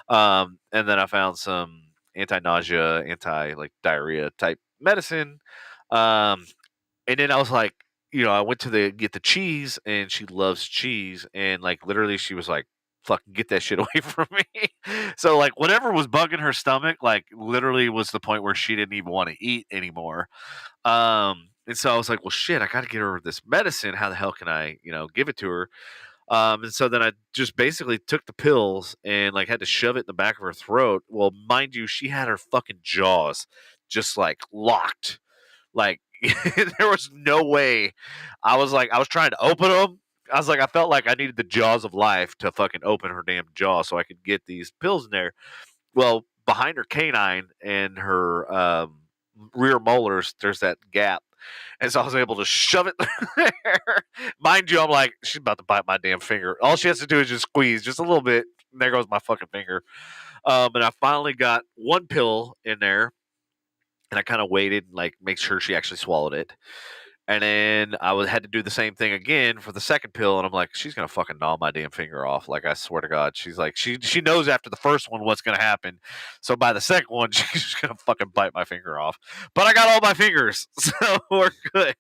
And then I found some anti-nausea, like diarrhea type medicine. And then I was like, I went to get the cheese, and she loves cheese, and like literally she was like, fucking get that shit away from me. So like whatever was bugging her stomach, like literally was the point where she didn't even want to eat anymore. And so I was like, well shit, I gotta get her this medicine. How the hell can I, give it to her? And so then I just basically took the pills and like had to shove it in the back of her throat. Well, mind you, she had her fucking jaws just like locked. Like there was no way. I was trying to open them. I felt like I needed the jaws of life to fucking open her damn jaw so I could get these pills in there. Well, behind her canine and her rear molars, there's that gap. And so I was able to shove it there. Mind you, I'm like, she's about to bite my damn finger. All she has to do is just squeeze just a little bit. And there goes my fucking finger. And I finally got one pill in there. And I kind of waited, like, make sure she actually swallowed it. And then had to do the same thing again for the second pill, and I'm like, she's gonna fucking gnaw my damn finger off. Like, I swear to God, she's like, she knows after the first one what's gonna happen. So by the second one, she's gonna fucking bite my finger off. But I got all my fingers, so we're good.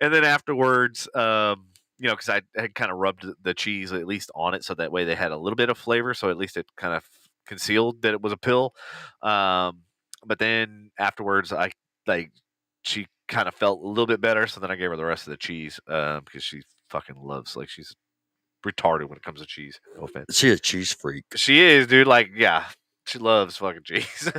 And then afterwards, because I had kind of rubbed the cheese at least on it, so that way they had a little bit of flavor. So at least it kind of concealed that it was a pill. But then afterwards, she kind of felt a little bit better, so then I gave her the rest of the cheese because she fucking loves, like, she's retarded when it comes to cheese. No offense. She a cheese freak. She is, dude. Like, yeah, she loves fucking cheese,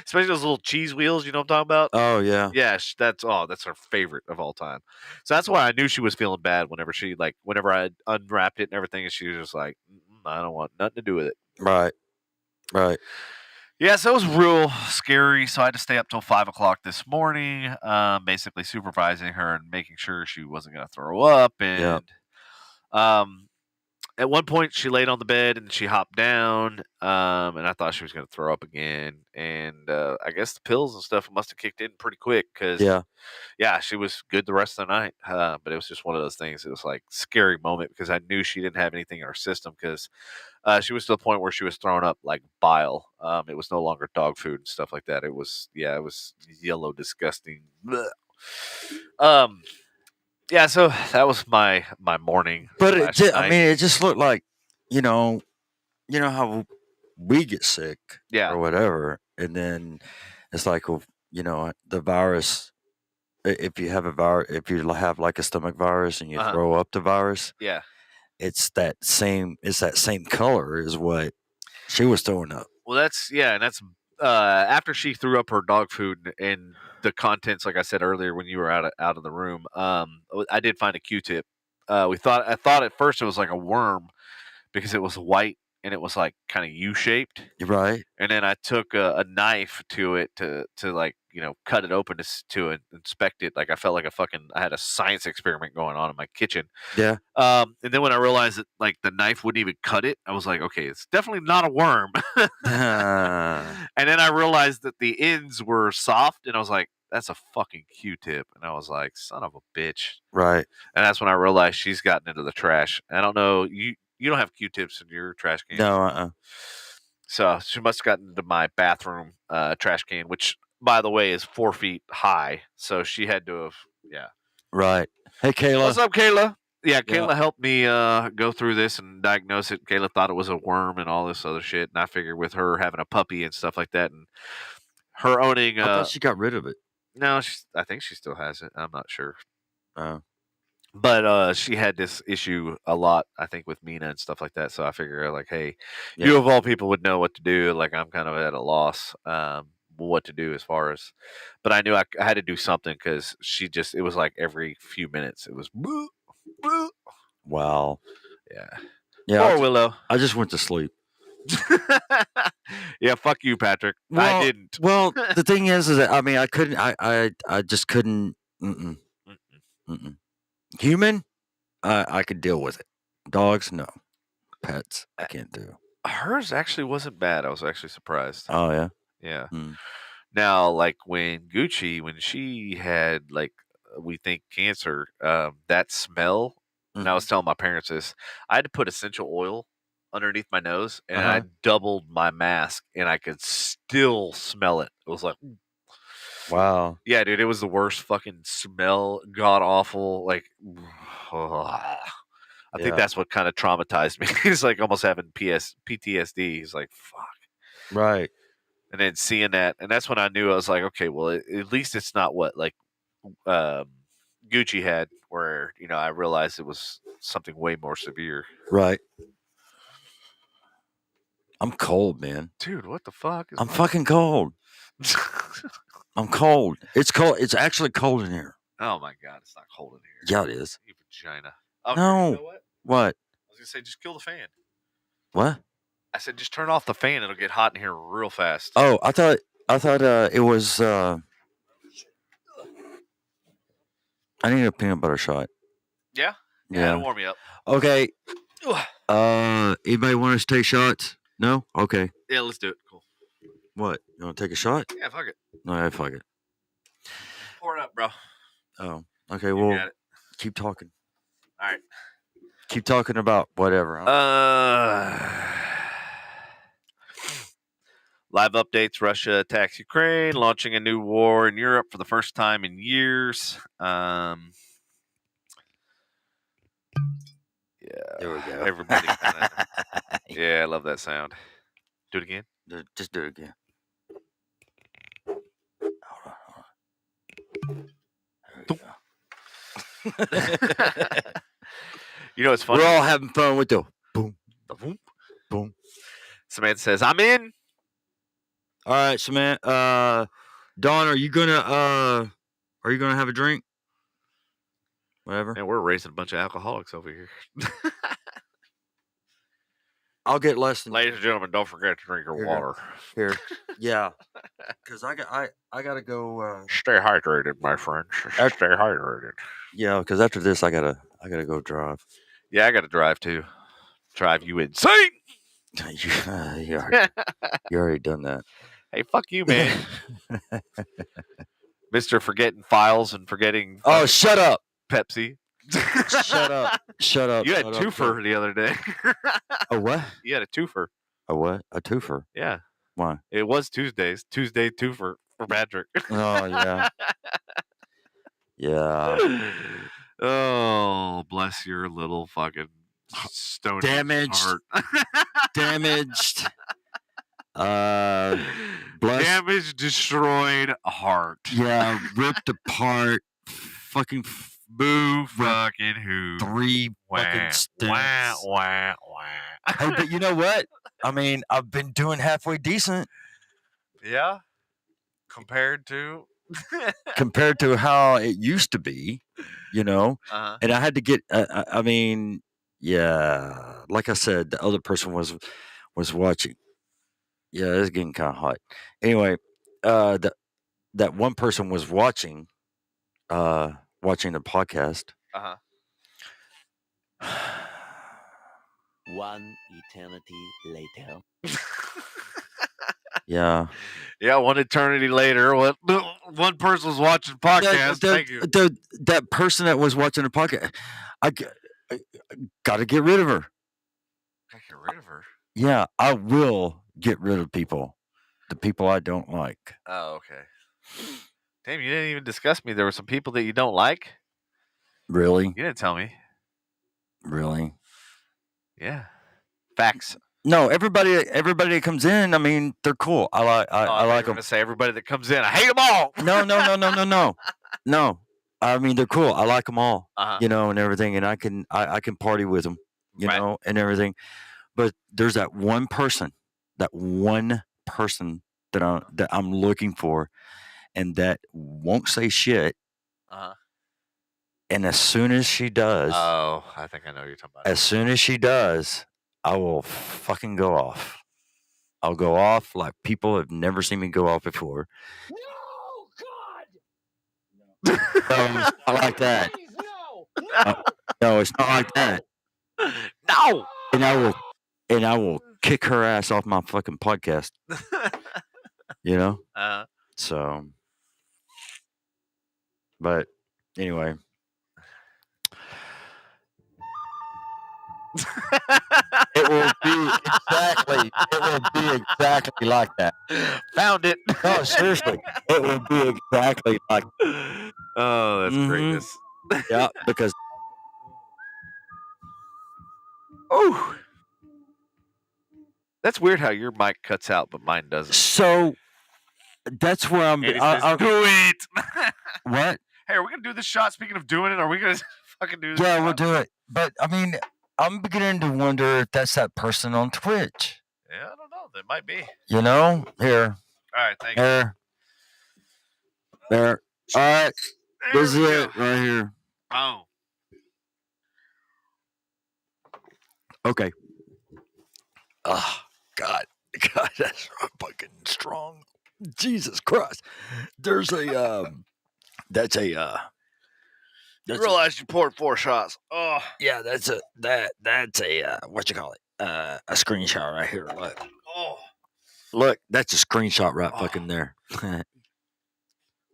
especially those little cheese wheels. You know what I'm talking about? Oh yeah. Yeah, that's her favorite of all time. So that's why I knew she was feeling bad whenever I unwrapped it and everything, and she was just like, I don't want nothing to do with it. Right. Yeah, so it was real scary. So I had to stay up till 5 o'clock this morning, basically supervising her and making sure she wasn't going to throw up. And at one point, she laid on the bed and she hopped down, and I thought she was going to throw up again. And I guess the pills and stuff must have kicked in pretty quick because, she was good the rest of the night. But it was just one of those things. It was like scary moment because I knew she didn't have anything in her system because she was to the point where she was throwing up like bile. It was no longer dog food and stuff like that. It was yellow, disgusting. Blech. Yeah, so that was my morning. But it just looked like, you know how we get sick, or whatever, and then it's like, the virus. If you have if you have like a stomach virus and you throw up the virus, it's that same color as what she was throwing up. Well, that's after she threw up her dog food and the contents, like I said earlier when you were out of the room. I did find a Q-tip. I thought at first it was like a worm, because it was white and it was like kind of U-shaped. Right. And then I took a knife to it to like, cut it open to inspect it. Like I felt like I had a science experiment going on in my kitchen. Yeah. And then when I realized that like the knife wouldn't even cut it, I was like, okay, it's definitely not a worm. And then I realized that the ends were soft, and I was like, that's a fucking Q-tip. And I was like, son of a bitch. Right. And that's when I realized she's gotten into the trash. I don't know, you don't have Q-tips in your trash can. No. So she must have gotten into my bathroom trash can, which, by the way, is 4 feet high. So she had to have, yeah. Right. Hey, Kayla. What's up, Kayla? Yeah, Yeah. Kayla helped me go through this and diagnose it. Kayla thought it was a worm and all this other shit. And I figured with her having a puppy and stuff like that, and her owning, I thought she got rid of it. no, I think she still has it. I'm not sure. Oh. But she had this issue a lot, I think, with Mina and stuff like that. So I figured, like, hey, Yeah. you of all people would know what to do. Like, I'm kind of at a loss what to do as far as. But I knew I had to do something because it was like every few minutes. It was, boo, boo. Wow. Yeah. Yeah. Poor Willow. I just went to sleep. Yeah, fuck you, Patrick. Well, I didn't. Well, the thing is that I mean, I couldn't. I just couldn't. Mm-mm. Mm-mm. Human, I could deal with it. Dogs, no. Pets, I can't do. Hers actually wasn't bad. I was actually surprised. Oh yeah. Yeah. Hmm. Now, like when she had like we think cancer, that smell. And I was telling my parents this. I had to put essential oil underneath my nose, and I doubled my mask, and I could still smell it. It was like, Wow. yeah, dude, it was the worst fucking smell, god awful. Like, I think that's what kind of traumatized me. It's like almost having PTSD. He's like, fuck. Right. And then seeing that, and that's when I knew. I was like, okay, well, at least it's not what like Gucci had, where I realized it was something way more severe. Right. I'm cold, man. Dude, what the fuck? I'm fucking cold. I'm cold. It's cold. It's actually cold in here. Oh my god, it's not cold in here. Yeah, it is. You vagina. Okay, No. you know what? What? I was gonna say, just kill the fan. What? I said, just turn off the fan. It'll get hot in here real fast. Oh, I thought it was. I need a peanut butter shot. Yeah? Yeah. It'll warm me up. Okay. Anybody want us to take shots? No? Okay. Yeah, let's do it. Cool. What? You want to take a shot? Yeah, fuck it. No, fuck it. Pour it up, bro. Oh, okay. You Well, got it. keep talking. All right. Keep talking about whatever. Live updates: Russia attacks Ukraine, launching a new war in Europe for the first time in years. Yeah. There we go. Everybody kinda, yeah, I love that sound. Do it again. Just do it again. Hold on. There we go. It's funny. We're all having fun with the boom, Boom. boom. Samantha says, "I'm in." All right, Samantha. Dawn, are you gonna have a drink? Whatever. And we're raising a bunch of alcoholics over here. I'll get less than Ladies and gentlemen, don't forget to drink your Here. water. here. Yeah, because I gotta go. Stay hydrated, my friends. Stay hydrated. Yeah, because after this, I gotta go drive. Yeah, I got to drive too. Drive you insane. you already done that. Hey, fuck you, man. Mr. Forgetting files and forgetting. Oh, shut up! Pepsi. Shut up! Shut up! You had shut up, twofer the other day. A what? You had a twofer. A what? A twofer? Yeah. Why? It was Tuesdays. Tuesday twofer for Patrick. Oh yeah. Yeah. Oh, bless your little fucking stone Damaged. heart. Damaged. Bless. Damaged, destroyed heart. Yeah, ripped apart. Fucking Boo fucking who. 3 fucking stints. Hey, but you know what? I mean, I've been doing halfway decent Yeah. Compared to. compared to how it used to be, Uh-huh. and I had to get. I mean, Yeah, like I said, the other person was watching. Yeah, it's getting kind of hot. Anyway, that one person was watching watching the podcast. Uh-huh. One eternity later. Yeah. Yeah, one eternity later, one person was watching the podcast. Thank you. That person that was watching the podcast, I got to get rid of her. Get rid of her. Yeah, I will get rid of people. The people I don't like. Oh, okay. Damn, you didn't even discuss me. There were some people that you don't like. Really? You didn't tell me. Really? Yeah. Facts. No, everybody that comes in, I mean, they're cool. I like them. To say everybody that comes in, I hate them all. No. I mean, they're cool. I like them all, Uh-huh. you know, and everything, and I can party with them, you Right. know, and everything. But there's that one person that I'm looking for, and that won't say shit. Uh-huh. And as soon as she does, Oh, I think I know what you're talking about. as soon as she does, I will fucking go off. I'll go off like people have never seen me go off before. No, God! No, it's not like that. Please, no! No, it's not like that. No. And I will kick her ass off my fucking podcast. You know? So, but anyway. It will be exactly like that. Found it. No, seriously. It will be exactly like that. Oh, that's greatness. Yeah, because Oh, that's weird how your mic cuts out, but mine doesn't. so that's where I'm. And it says, do it. What? Hey, are we gonna do this shot? Speaking of doing it, are we gonna fucking do this? Yeah, shot? we'll do it. But I mean, I'm beginning to wonder if that's that person on Twitch. Yeah, I don't know. That might be. You know, here, All right, thank you. there. All right, There this is we it go. right here. Oh. Okay. Oh, God, that's fucking strong. Jesus Christ. There's a that's a You realize you poured 4 shots. Oh. yeah, that's a what you call it? A screenshot right here. Look, that's a screenshot right fucking there.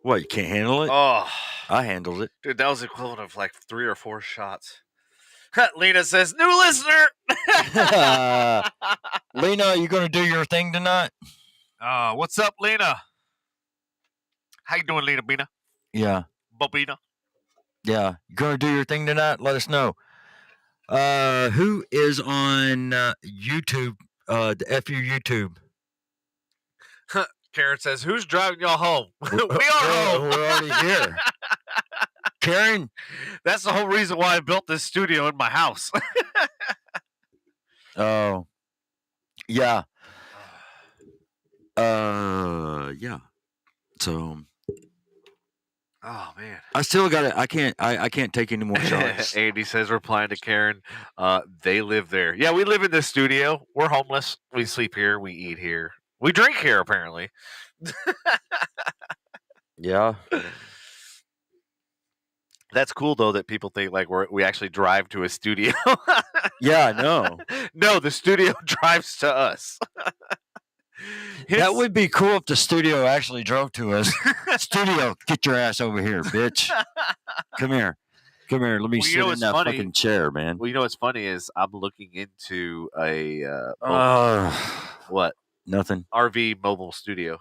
What, you can't handle it? Oh. I handled it. Dude, that was the equivalent of like 3 or 4 shots. Lena says, new listener. Lena, you gonna do your thing tonight? What's up, Lena? How you doing, Lena Bina? Yeah. Bobina? Yeah. You gonna do your thing tonight? Let us know. Who is on YouTube? The FU YouTube. Karen says, who's driving y'all home? We are home. We're already here. Karen? That's the whole reason why I built this studio in my house. Oh. Yeah. Yeah. So Oh man. I still got it. I can't take any more shots. Andy says, replying to Karen, they live there. Yeah, we live in this studio. We're homeless. We sleep here. We eat here. We drink here, apparently. Yeah. That's cool, though, that people think like we actually drive to a studio. Yeah, I know. No, the studio drives to us. That would be cool if the studio actually drove to us. Studio, get your ass over here, bitch. Come here. Let me Well, you sit know in what's that funny? fucking chair, man. Well, you know what's funny is I'm looking into a what Nothing. RV mobile studio.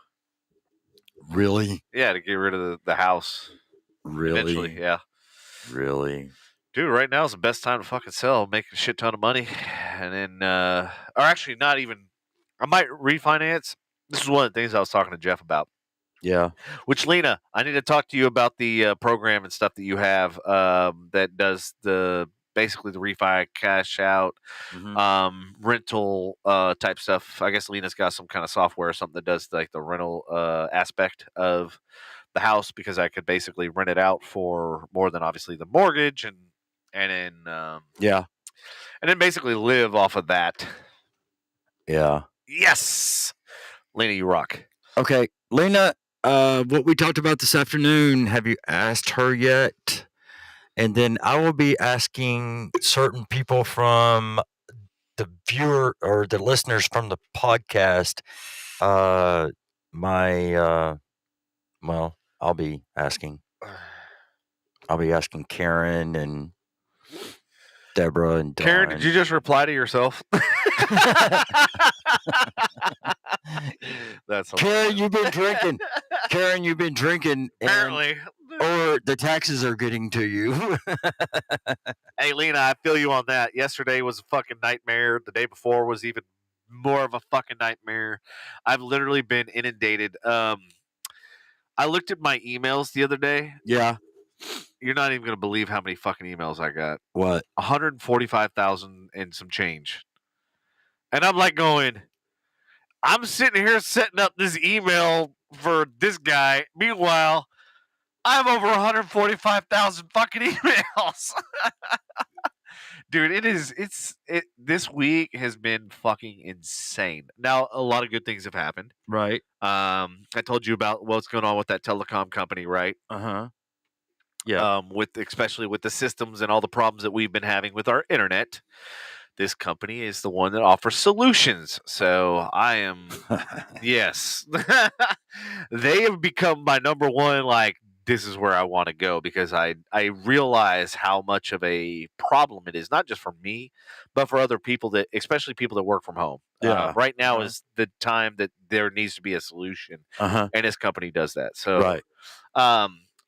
Really? Yeah, to get rid of the house. Really? Eventually, yeah. Really? Dude, right now is the best time to fucking sell, make a shit ton of money, and then, or actually not even. I might refinance. This is one of the things I was talking to Jeff about. Yeah. Which, Lena, I need to talk to you about the program and stuff that you have that does basically the refi, cash out, rental type stuff. I guess Lena's got some kind of software or something that does like the rental aspect of the house, because I could basically rent it out for more than obviously the mortgage and then Yeah. and then basically live off of that. Yeah. Yes, Lena, you rock. Okay, Lena. What we talked about this afternoon. Have you asked her yet? And then I will be asking certain people from the viewer or the listeners from the podcast. Well, I'll be asking Karen and Deborah and Dawn. Karen, did you just reply to yourself? That's Karen, you've been drinking. Karen, you've been drinking. Apparently. Or the taxes are getting to you. Hey, Lena, I feel you on that. Yesterday was a fucking nightmare. The day before was even more of a fucking nightmare. I've literally been inundated. I looked at my emails the other day. Yeah. You're not even going to believe how many fucking emails I got. What? 145,000 and some change. And I'm like going, I'm sitting here setting up this email for this guy. Meanwhile, I have over 145,000 fucking emails. Dude, this week has been fucking insane. Now, a lot of good things have happened. Right. I told you about what's going on with that telecom company, right? Uh-huh. Yeah. Especially with the systems and all the problems that we've been having with our internet. This company is the one that offers solutions. So I am, yes. They have become my number one, like, this is where I want to go, because I realize how much of a problem it is, not just for me, but for other people, that, especially people that work from home. Yeah. Right now is the time that there needs to be a solution, and this company does that. So, right.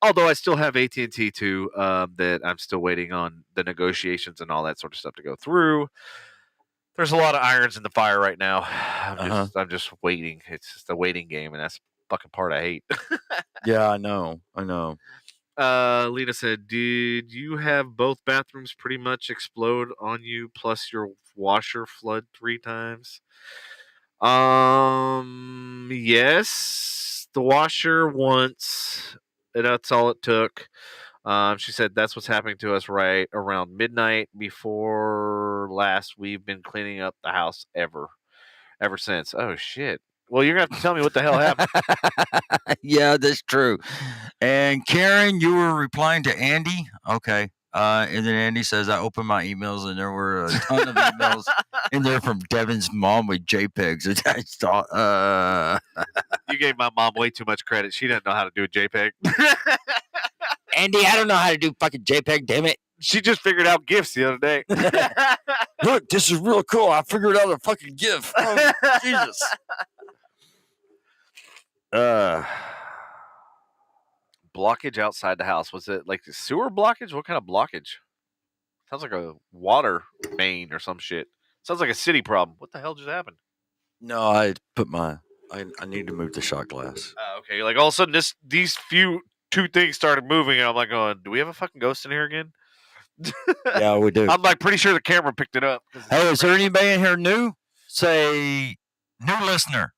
Although I still have AT&T too, that I'm still waiting on the negotiations and all that sort of stuff to go through. There's a lot of irons in the fire right now. I'm just waiting. It's just a waiting game, and that's the fucking part I hate. Yeah, I know. Lena said, did you have both bathrooms pretty much explode on you, plus your washer flood 3 times? Yes. The washer once, and that's all it took. She said that's what's happening to us right around midnight. Before last, we've been cleaning up the house ever since. Oh, shit. Well, you're going to have to tell me what the hell happened. Yeah, that's true. And Karen, you were replying to Andy? Okay. And then Andy says, I opened my emails and there were a ton of emails in there from Devin's mom with JPEGs attached. You gave my mom way too much credit. She didn't know how to do a JPEG. Andy, I don't know how to do fucking JPEG, damn it. She just figured out GIFs the other day. Look, this is real cool. I figured out a fucking GIF. Oh, Jesus. Blockage outside the house. Was it like a sewer blockage? What kind of blockage? Sounds like a water main or some shit. Sounds like a city problem. What the hell just happened? No, I put my... I need to move the shot glass. Okay, like all of a sudden these two things started moving, and I'm like, going, do we have a fucking ghost in here again? Yeah, we do. I'm like pretty sure the camera picked it up. Hey, is there anybody in here new? Say new listener.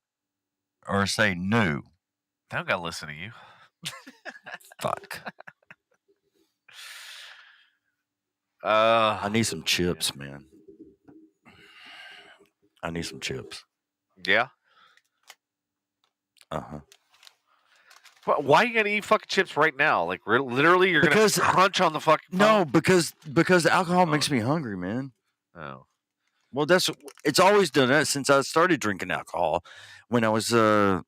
Or say new. I don't gotta listen to you. Fuck. I need some chips, man. I need some chips. Yeah. Uh-huh. Why are you gonna eat fucking chips right now? Like literally, you're gonna crunch on the fucking phone? No, because alcohol makes me hungry, man. Oh. Well, it's always done that since I started drinking alcohol when I was 15.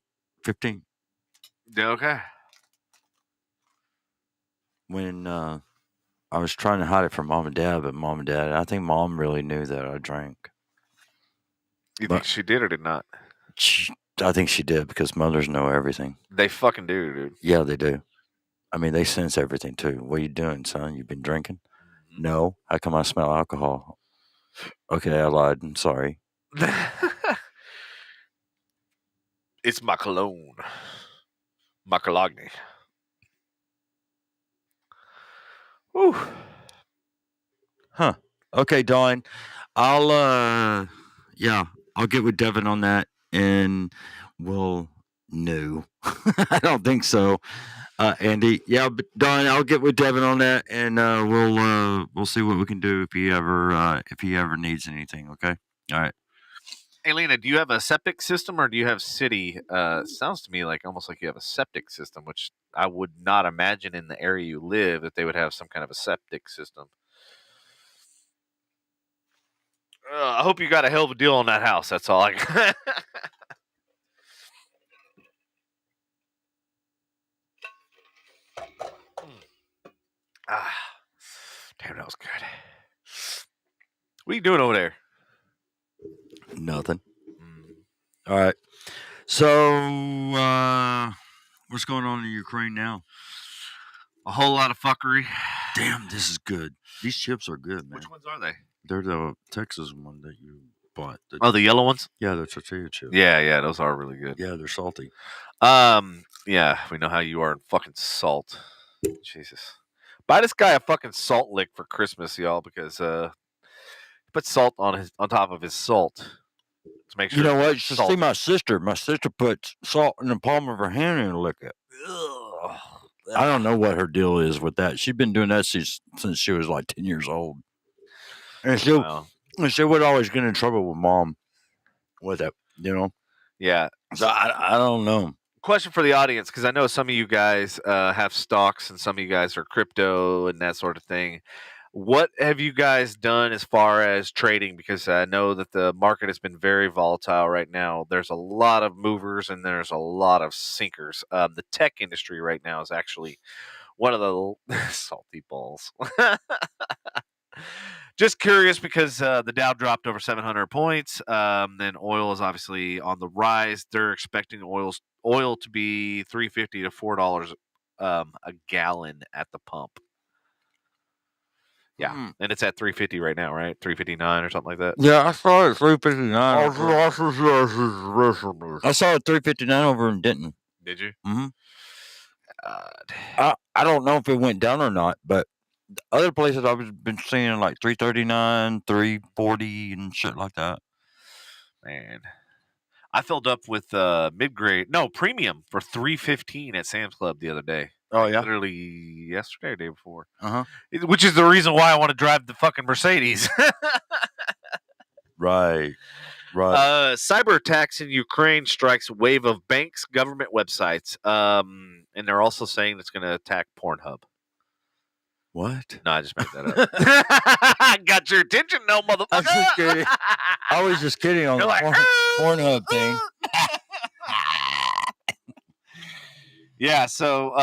Okay. When I was trying to hide it from mom and dad, but I think mom really knew that I drank. You think she did or did not? I think she did, because mothers know everything. They fucking do, dude. Yeah, they do. I mean, they sense everything too. What are you doing, son? You been drinking? Mm-hmm. No. How come I smell alcohol? Okay, I lied. I'm sorry. It's my cologne. My cologne. Whew. Huh. Okay, Dawn. I'll get with Devin on that, and we'll No, I don't think so. Andy, yeah, but Don, I'll get with Devin on that, and we'll see what we can do if he ever needs anything. Okay, all right. Hey, Lena, do you have a septic system or do you have city? Sounds to me like almost like you have a septic system, which I would not imagine in the area you live that they would have some kind of a septic system. I hope you got a hell of a deal on that house. That's all I. Damn, that was good. What are you doing over there? Nothing. All right. So, what's going on in Ukraine now? A whole lot of fuckery. Damn, this is good. These chips are good, man. Which ones are they? They're the Texas one that you bought. Oh, the yellow ones? Yeah, they're tortilla chips. Yeah, those are really good. Yeah, they're salty. Yeah, we know how you are in fucking salt. Jesus. Buy this guy a fucking salt lick for Christmas, y'all, because put salt on top of his salt to make sure. You know what? You should see my sister. My sister puts salt in the palm of her hand and lick it. Ugh. I don't know what her deal is with that. She's been doing that since she was like 10 years old. And she would always get in trouble with mom with it, you know? Yeah. So I don't know. Question for the audience, because I know some of you guys have stocks and some of you guys are crypto and that sort of thing. What have you guys done as far as trading? Because I know that the market has been very volatile right now. There's a lot of movers and there's a lot of sinkers. The tech industry right now is actually one of the salty balls. Just curious because the Dow dropped over 700 points. Then oil is obviously on the rise. They're expecting oil to be $3.50 to $4 a gallon at the pump. Yeah, and it's at $3.50 right now, right? $3.59 or something like that. Yeah, I saw it $3.59. I saw it $3.59 over in Denton. Did you? Mm-hmm. I don't know if it went down or not, but other places I've been seeing like $3.39, $3.40, and shit like that. Man, I filled up with premium for $3.15 at Sam's Club the other day. Oh yeah, literally yesterday or day before. Uh-huh. Which is the reason why I want to drive the fucking Mercedes. Right. Cyber attacks in Ukraine strikes wave of banks, government websites, and they're also saying it's going to attack Pornhub. What? No, I just made that up. Got your attention, no motherfucker. I was just kidding. I was just kidding on the Pornhub thing. Yeah, so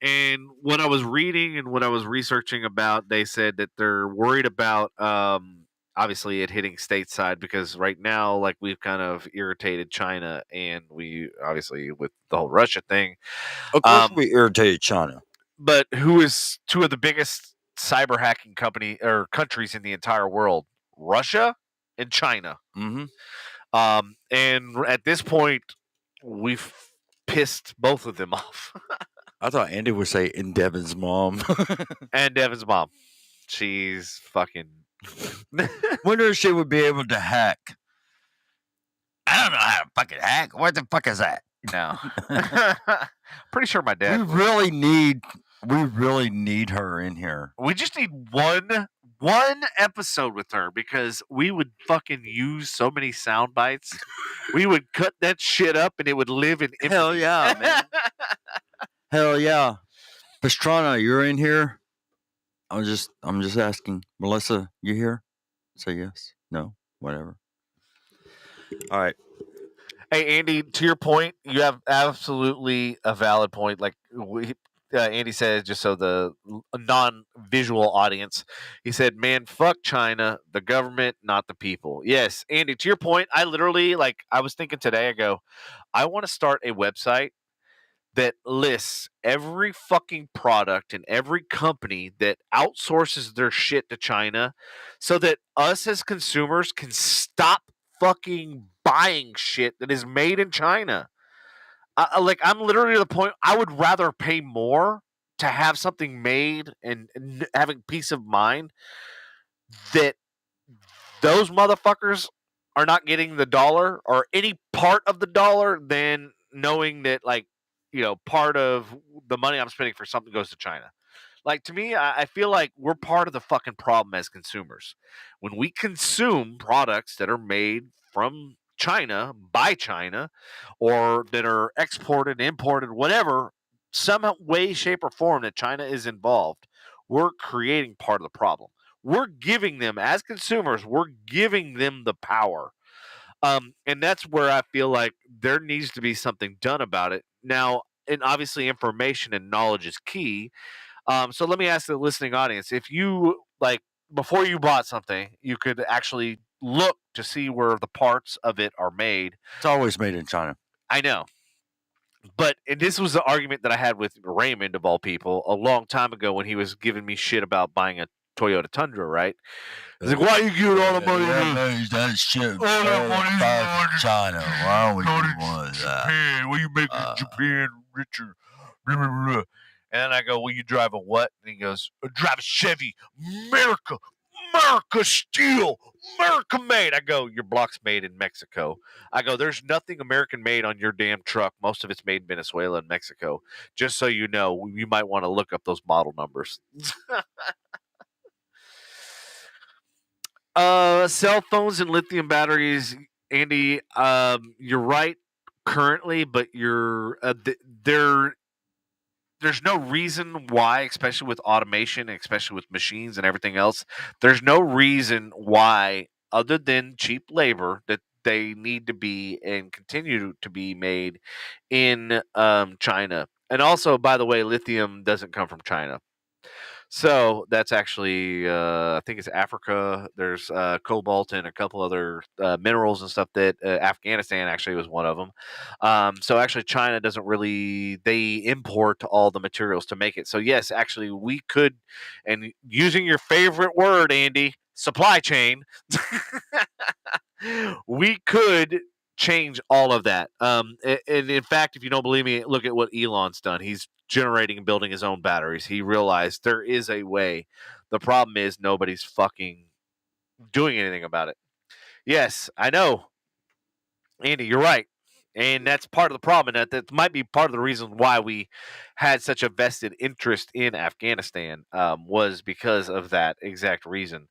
and what I was reading and what I was researching about, they said that they're worried about obviously it hitting stateside because right now, like, we've kind of irritated China, and we obviously with the whole Russia thing. Of course, we irritated China. But who is two of the biggest cyber hacking countries in the entire world? Russia and China. Mm-hmm. And at this point, we've pissed both of them off. I thought Andy would say, "And Devin's mom." And Devin's mom. She's fucking. Wonder if she would be able to hack. I don't know how to fucking hack. What the fuck is that? No. Pretty sure my dad. We really need her in here. We just need one episode with her because we would fucking use so many sound bites. We would cut that shit up and it would live in infamy. Hell yeah, man. Hell yeah. Pastrana, you're in here? I'm just asking. Melissa, you here? Say yes. No. Whatever. All right. Hey, Andy, to your point, you have absolutely a valid point. Like Andy said, just so the non-visual audience, he said, man, fuck China, the government, not the people. Yes, Andy, to your point, I literally, I was thinking today, I go, I want to start a website that lists every fucking product and every company that outsources their shit to China so that us as consumers can stop fucking buying shit that is made in China. I'm literally to the point I would rather pay more to have something made and having peace of mind that those motherfuckers are not getting the dollar or any part of the dollar than knowing that, like, part of the money I'm spending for something goes to China. Like, to me, I feel like we're part of the fucking problem as consumers. When we consume products that are made from China, by China, or that are exported, imported, whatever, some way, shape, or form that China is involved, we're creating part of the problem. We're giving them, as consumers, we're giving them the power. And that's where I feel like there needs to be something done about it. Now, and obviously information and knowledge is key. So let me ask the listening audience, if you, like, before you bought something, you could actually look to see where the parts of it are made. It's always made in China. I know. And this was the argument that I had with Raymond, of all people, a long time ago when he was giving me shit about buying a Toyota Tundra, right? He's like, why you giving all the money to that shit all that money back to China? Why don't we go do to one of that? Japan? Well, you make Japan richer. Blah, blah, blah. And then I go, well, you drive a what? And he goes, I drive a Chevy. America steel. America made. I go, your block's made in Mexico. I go, there's nothing American made on your damn truck. Most of it's made in Venezuela and Mexico. Just so you know, you might want to look up those model numbers. Cell phones and lithium batteries, Andy, you're right currently, but there's no reason why, especially with automation, especially with machines and everything else, there's no reason why, other than cheap labor, that they need to be and continue to be made in China. And also, by the way, lithium doesn't come from China. So that's actually, I think it's Africa. There's cobalt and a couple other minerals and stuff that Afghanistan actually was one of them. So actually, China doesn't really, they import all the materials to make it. So yes, actually, we could, and using your favorite word, Andy, supply chain, we could change all of that. And in fact, if you don't believe me, look at what Elon's done. He's generating and building his own batteries. He realized there is a way. The problem is nobody's fucking doing anything about it. Yes, I know, Andy, you're right. And that's part of the problem. And that might be part of the reason why we had such a vested interest in Afghanistan, was because of that exact reason.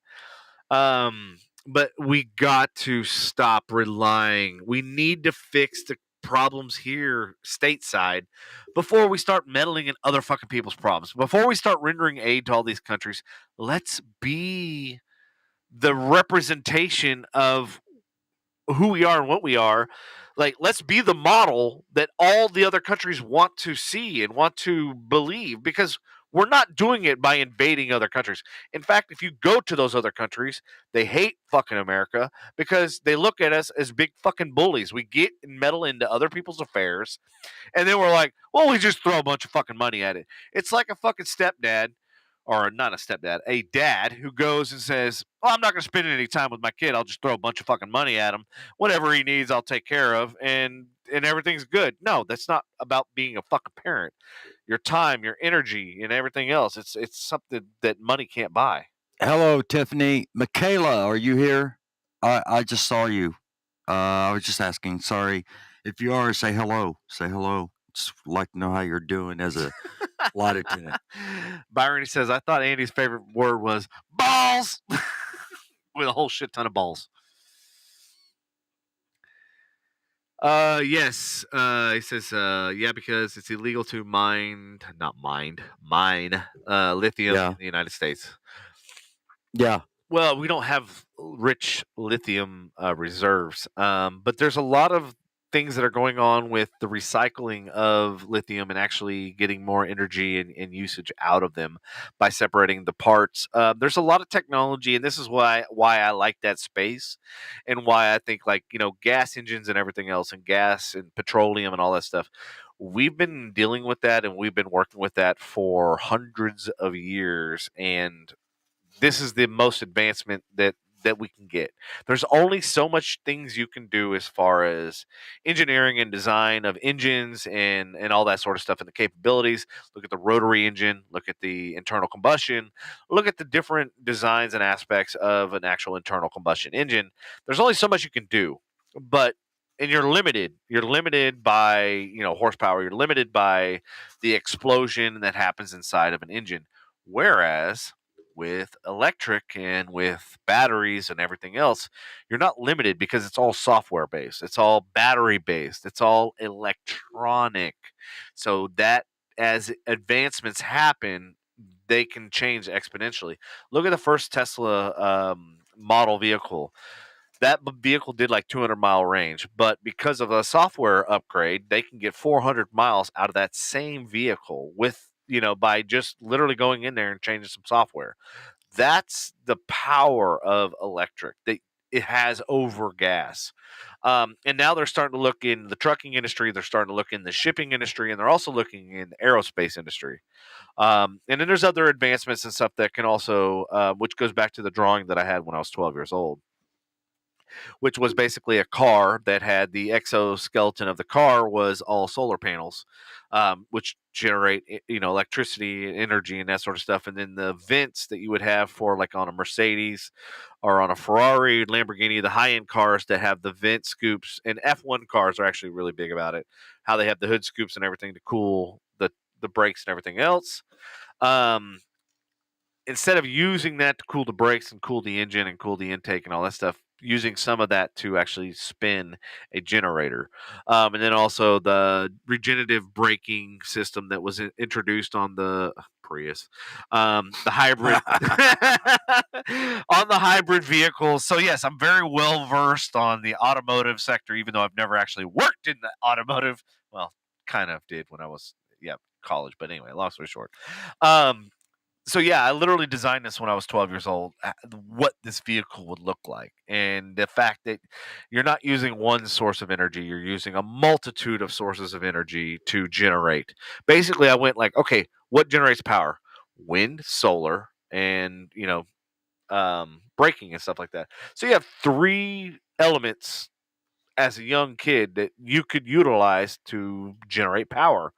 But we got to stop relying. We need to fix the problems here stateside before we start meddling in other fucking people's problems. Before we start rendering aid to all these countries, let's be the representation of who we are and what we are. Like, let's be the model that all the other countries want to see and want to believe, because we're not doing it by invading other countries. In fact, if you go to those other countries, they hate fucking America because they look at us as big fucking bullies. We get and meddle into other people's affairs, and then we're like, well, we just throw a bunch of fucking money at it. It's like a fucking stepdad, or not a stepdad, a dad who goes and says, well, I'm not going to spend any time with my kid. I'll just throw a bunch of fucking money at him. Whatever he needs, I'll take care of, and everything's good. No, that's not about being a fucking parent. Your time, your energy, and everything else. It's something that money can't buy. Hello, Tiffany. Michaela, are you here? I just saw you. I was just asking. Sorry. If you are, say hello. Say hello. Just like to know how you're doing as a flight attendant. Byron says, I thought Andy's favorite word was balls, with a whole shit ton of balls. Yes. He says, yeah, because it's illegal to mine lithium in the United States. Yeah. Well, we don't have rich lithium reserves, but there's a lot of things that are going on with the recycling of lithium and actually getting more energy and usage out of them by separating the parts. There's a lot of technology, and this is why I like that space, and why I think, like, gas engines and everything else, and gas and petroleum and all that stuff. We've been dealing with that, and we've been working with that for hundreds of years, and this is the most advancement that we can get. There's only so much things you can do as far as engineering and design of engines and all that sort of stuff, and the capabilities. Look at the rotary engine, look at the internal combustion, look at the different designs and aspects of an actual internal combustion engine. There's only so much you can do, but you're limited. You're limited by horsepower. You're limited by the explosion that happens inside of an engine. Whereas with electric and with batteries and everything else, you're not limited because it's all software based. It's all battery based. It's all electronic. So that as advancements happen, they can change exponentially. Look at the first Tesla model vehicle. That vehicle did like 200-mile range, but because of a software upgrade, they can get 400 miles out of that same vehicle with, by just literally going in there and changing some software. That's the power of electric that it has over gas. And now they're starting to look in the trucking industry. They're starting to look in the shipping industry, and they're also looking in the aerospace industry. And then there's other advancements and stuff that can also, which goes back to the drawing that I had when I was 12 years old, which was basically a car that had the exoskeleton of the car was all solar panels, which generate electricity and energy and that sort of stuff. And then the vents that you would have for like on a Mercedes or on a Ferrari, Lamborghini, the high-end cars that have the vent scoops, and F1 cars are actually really big about it, how they have the hood scoops and everything to cool the brakes and everything else. Instead of using that to cool the brakes and cool the engine and cool the intake and all that stuff, using some of that to actually spin a generator. And then also the regenerative braking system that was introduced on the Prius, the hybrid, on the hybrid vehicles. So yes, I'm very well versed on the automotive sector, even though I've never actually worked in the automotive. Well, kind of did when I was, college. But anyway, long story short. So yeah, I literally designed this when I was 12 years old, what this vehicle would look like. And the fact that you're not using one source of energy, you're using a multitude of sources of energy to generate. Basically, I went like, okay, what generates power? Wind, solar, and, braking and stuff like that. So you have three elements as a young kid that you could utilize to generate power,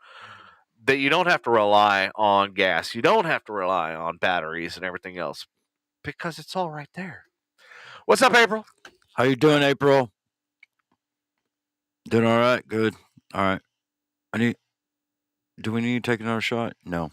that you don't have to rely on gas. You don't have to rely on batteries and everything else because it's all right there. What's up, April? How you doing, April? Doing all right? Good. All right. Do we need to take another shot? No.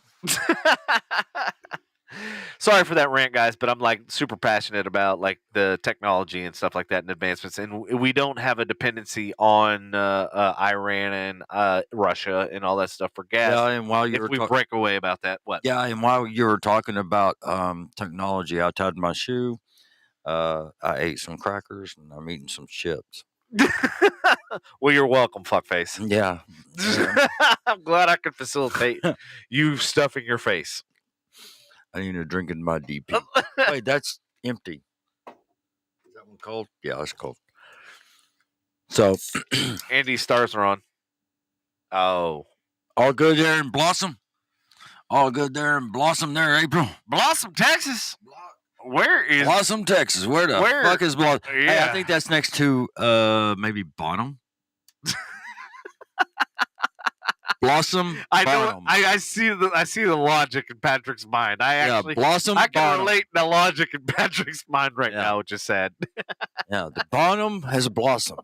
Sorry for that rant, guys, but I'm like super passionate about like the technology and stuff like that and advancements, and we don't have a dependency on Iran and Russia and all that stuff for gas. Yeah, and while you if we break away about that, what? Yeah, and while you were talking about technology, I tied my shoe. I ate some crackers and I'm eating some chips. Well, you're welcome, fuckface. Yeah. I'm glad I could facilitate you stuffing your face. I need a drink in my DP. Wait, that's empty. Is that one cold? Yeah, that's cold. So, Andy's stars are on. Oh. All good there in Blossom? All good there in Blossom there, April? Blossom, Texas? Where is Blossom, Texas? Where the fuck is Blossom? Yeah. Hey, I think that's next to maybe Bonham. Blossom. I know. Bonham. I see the logic in Patrick's mind. Blossom. I can Bonham. relate the logic in Patrick's mind right now, which is sad. Yeah, the Bonham has blossomed.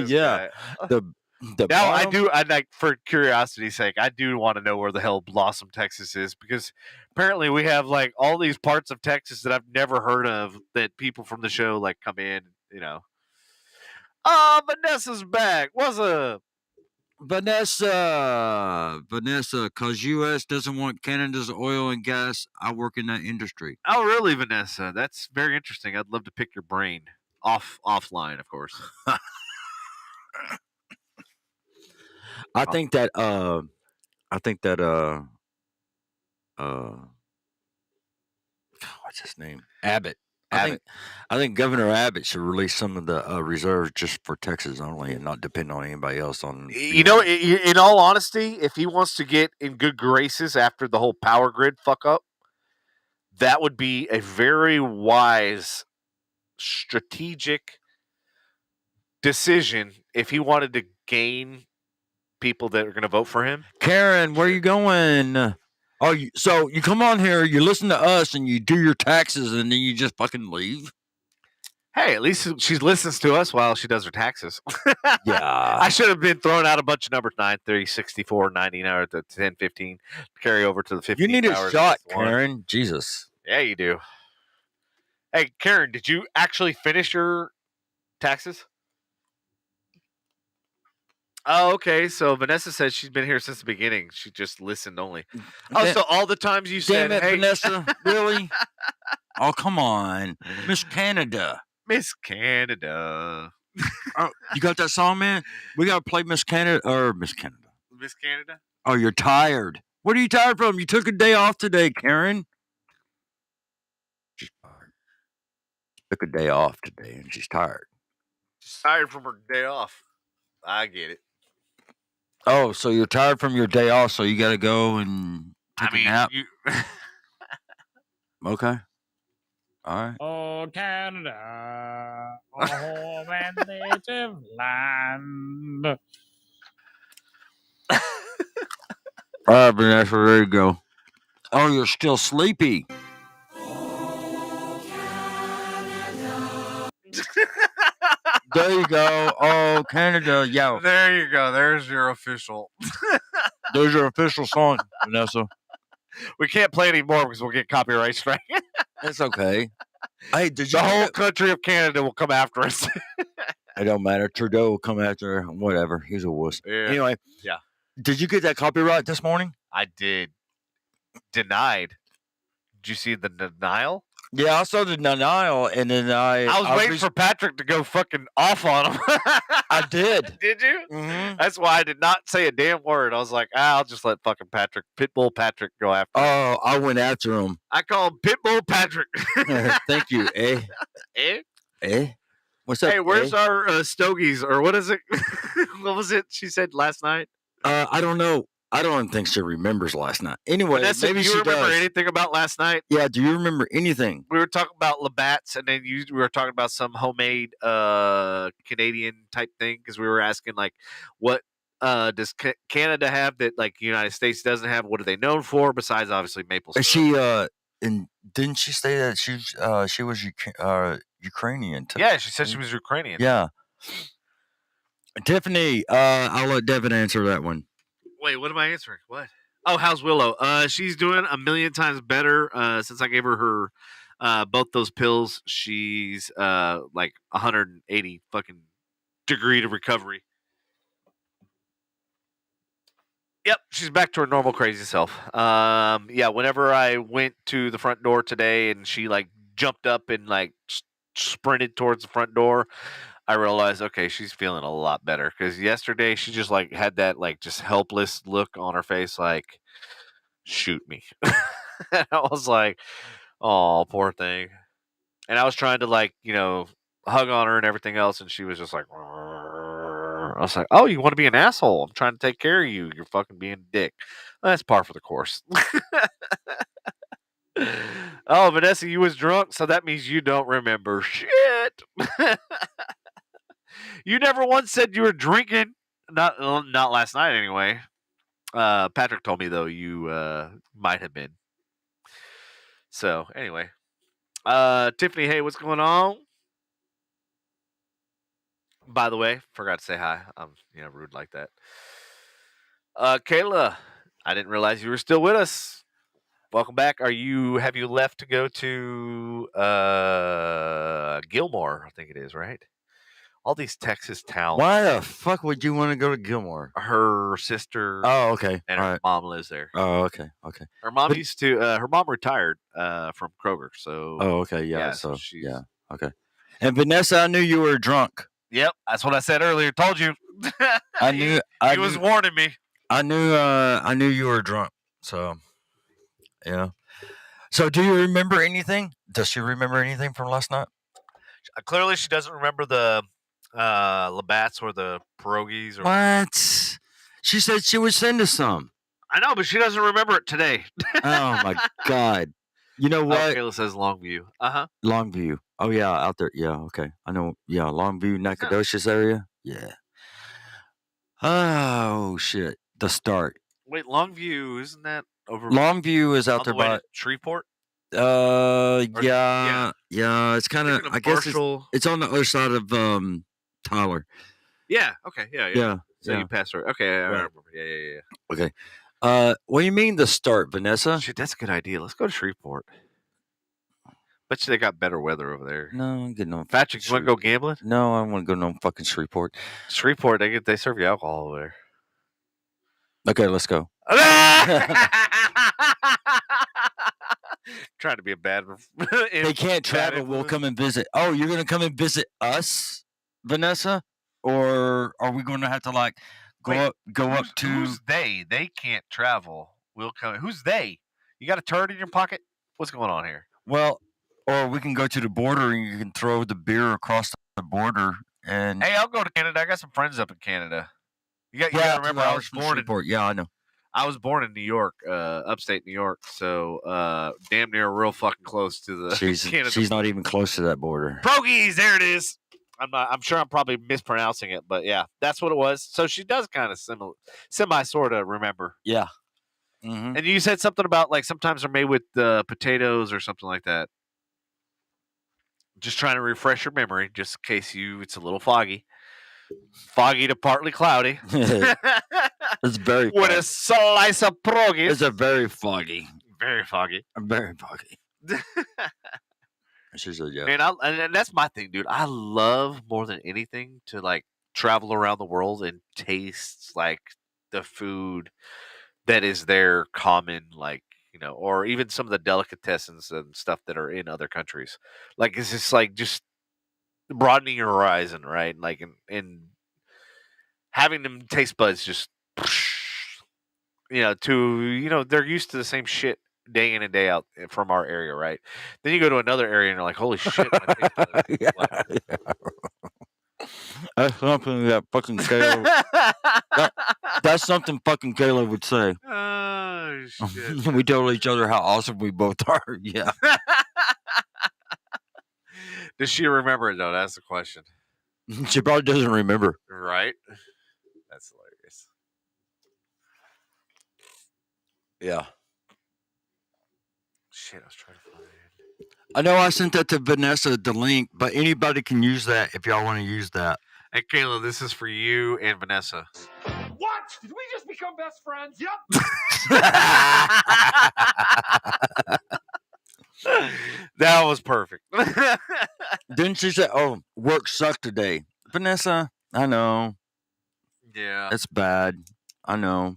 Yeah. The now Bonham, I like, for curiosity's sake, I do want to know where the hell Blossom, Texas is, because apparently we have like all these parts of Texas that I've never heard of that people from the show like come in, Oh, Vanessa's back. What's up? Vanessa, because U.S. doesn't want Canada's oil and gas. I work in that industry. Oh, really, Vanessa? That's very interesting. I'd love to pick your brain offline, of course. I think that what's his name? Abbott. I think Governor Abbott should release some of the reserves just for Texas only and not depend on anybody else. In all honesty, if he wants to get in good graces after the whole power grid fuck up, that would be a very wise, strategic decision if he wanted to gain people that are going to vote for him. Karen, where are you going? Oh, so you come on here, you listen to us, and you do your taxes, and then you just fucking leave? Hey, at least she listens to us while she does her taxes. Yeah. I should have been throwing out a bunch of numbers 9, 30, 64, 99, or the 10, 15 to carry over to the 15. You need a hours shot, plus one. Karen. Jesus. Yeah, you do. Hey, Karen, did you actually finish your taxes? Oh, okay. So Vanessa said she's been here since the beginning. She just listened only. Oh, so all the times you said, Damn it, hey, Vanessa. Really? Oh, come on. Miss Canada. Miss Canada. Oh, you got that song, man? We got to play Miss Canada or Miss Canada. Miss Canada? Oh, you're tired. What are you tired from? You took a day off today, Karen. She's tired. Took a day off today and she's tired. She's tired from her day off. I get it. Oh, so you're tired from your day off, so you got to go and take a nap? Okay. All right. Oh, Canada, oh, home and native land. All right, Vanessa, there you go. Oh, you're still sleepy. There you go. Oh, Canada. Yeah. There you go. There's your official. There's your official song, Vanessa. We can't play anymore because we'll get copyright strike. It's okay. Hey, did you? The whole country of Canada will come after us. It don't matter. Trudeau will come after her. Whatever. He's a wuss. Yeah. Anyway. Yeah. Did you get that copyright this morning? I did. Denied. Did you see the denial? Yeah, I saw the denial, and then I was waiting for Patrick to go fucking off on him. I did. Did you? Mm-hmm. That's why I did not say a damn word. I was like, I'll just let fucking Pitbull Patrick go after him. Oh, I went after him. I call him Pitbull Patrick. Thank you. Eh? What's up? Hey, where's our stogies, or what is it? What was it she said last night? I don't know. I don't think she remembers last night. Anyway, Vanessa, maybe do you she remember does. anything about last night? Yeah, do you remember anything? We were talking about Labatt's, and then we were talking about some homemade Canadian type thing, because we were asking, like, what does Canada have that, like, the United States doesn't have? What are they known for, besides, obviously, maple syrup? She, and didn't she say that she was Ukrainian too? Yeah, she said she was Ukrainian. Yeah. Tiffany, I'll let Devin answer that one. Wait, what am I answering? What? Oh, how's Willow? She's doing a million times better since I gave her both those pills. She's like 180 fucking degree to recovery. Yep, she's back to her normal crazy self. Yeah, whenever I went to the front door today and she like jumped up and like sprinted towards the front door, I realized, okay, she's feeling a lot better, because yesterday she just like had that like just helpless look on her face, like, shoot me. And I was like, oh, poor thing. And I was trying to like, hug on her and everything else, and she was just like, I was like, oh, you want to be an asshole? I'm trying to take care of you. You're fucking being a dick. That's par for the course. Oh, Vanessa, you was drunk, so that means you don't remember shit. You never once said you were drinking. Not last night, anyway. Patrick told me, though, you might have been. So, anyway. Tiffany, hey, what's going on? By the way, forgot to say hi. I'm rude like that. Kayla, I didn't realize you were still with us. Welcome back. Have you left to go to Gilmore? I think it is, right? All these Texas towns. Why the fuck would you want to go to Gilmore? Her sister. Oh, okay. And her mom lives there. Oh, okay. Okay. Her mom her mom retired from Kroger. So. Oh, okay. Yeah. So yeah. Okay. And Vanessa, I knew you were drunk. Yep. That's what I said earlier. Told you. I knew. He was warning me. I knew you were drunk. So. Yeah. So, do you remember anything? Does she remember anything from last night? Clearly, she doesn't remember the Labatt's or the pierogies. Or What? She said she would send us some. I know, but she doesn't remember it today. Oh my God! You know what? Kayla says Longview. Longview. Oh yeah, out there. Yeah. Okay. I know. Yeah, Longview, Nacogdoches area. Yeah. Oh shit! The start. Wait, Longview, isn't that over? Longview is out there by by Shreveport. Yeah. It's kind of. I guess it's on the other side of Tyler. Yeah. Okay. Yeah. Yeah. So you passed her. Okay. I Right. remember. Yeah. Okay. What do you mean the start, Vanessa? Shit, that's a good idea. Let's go to Shreveport. Bet you they got better weather over there. No, I'm getting on. Patrick, you want to go gambling? No, I want to go no fucking Shreveport. Shreveport, they serve you alcohol over there. Okay, let's go. Trying to be a bad. They can't travel. We'll come and visit. Oh, you're gonna come and visit us, Vanessa, or are we going to have to like go up to? Who's they? They can't travel. We'll come. Who's they? You got a turd in your pocket? What's going on here? Well, or we can go to the border and you can throw the beer across the border. And hey, I'll go to Canada. I got some friends up in Canada. You got to remember, I was born in Shreveport. Yeah, I know. I was born in New York, upstate New York, so damn near real fucking close to the Canada. She's not even close to that border. Progies, there it is. I'm sure I'm probably mispronouncing it, but yeah, that's what it was. So she does kind of semi sort of remember. Yeah. Mm-hmm. And you said something about like sometimes they're made with potatoes or something like that. Just trying to refresh your memory, just in case it's a little foggy to partly cloudy. It's very foggy. With a slice of pierogies. It's a very foggy. Very foggy. Very foggy. She said, yeah. Man, and that's my thing, dude. I love more than anything to like travel around the world and taste like the food that is there common, like, you know, or even some of the delicatessens and stuff that are in other countries. Like, it's just like just broadening your horizon, right? Like, and having them taste buds just, you know, they're used to the same shit day in and day out from our area, right? Then you go to another area and you're like, holy shit. My taste buds. Yeah. That's something that fucking Caleb. That's something fucking Caleb would say. Oh shit! We told each other how awesome we both are. Yeah. Does she remember it though? That's the question. She probably doesn't remember. Right? That's hilarious. Yeah. Shit, I was trying to find it. I know I sent that to Vanessa, the link, but anybody can use that if y'all want to use that. Hey, Kayla, this is for you and Vanessa. What? Did we just become best friends? Yep. That was perfect. Didn't she say, oh, work sucked today? Vanessa, I know. Yeah. That's bad. I know.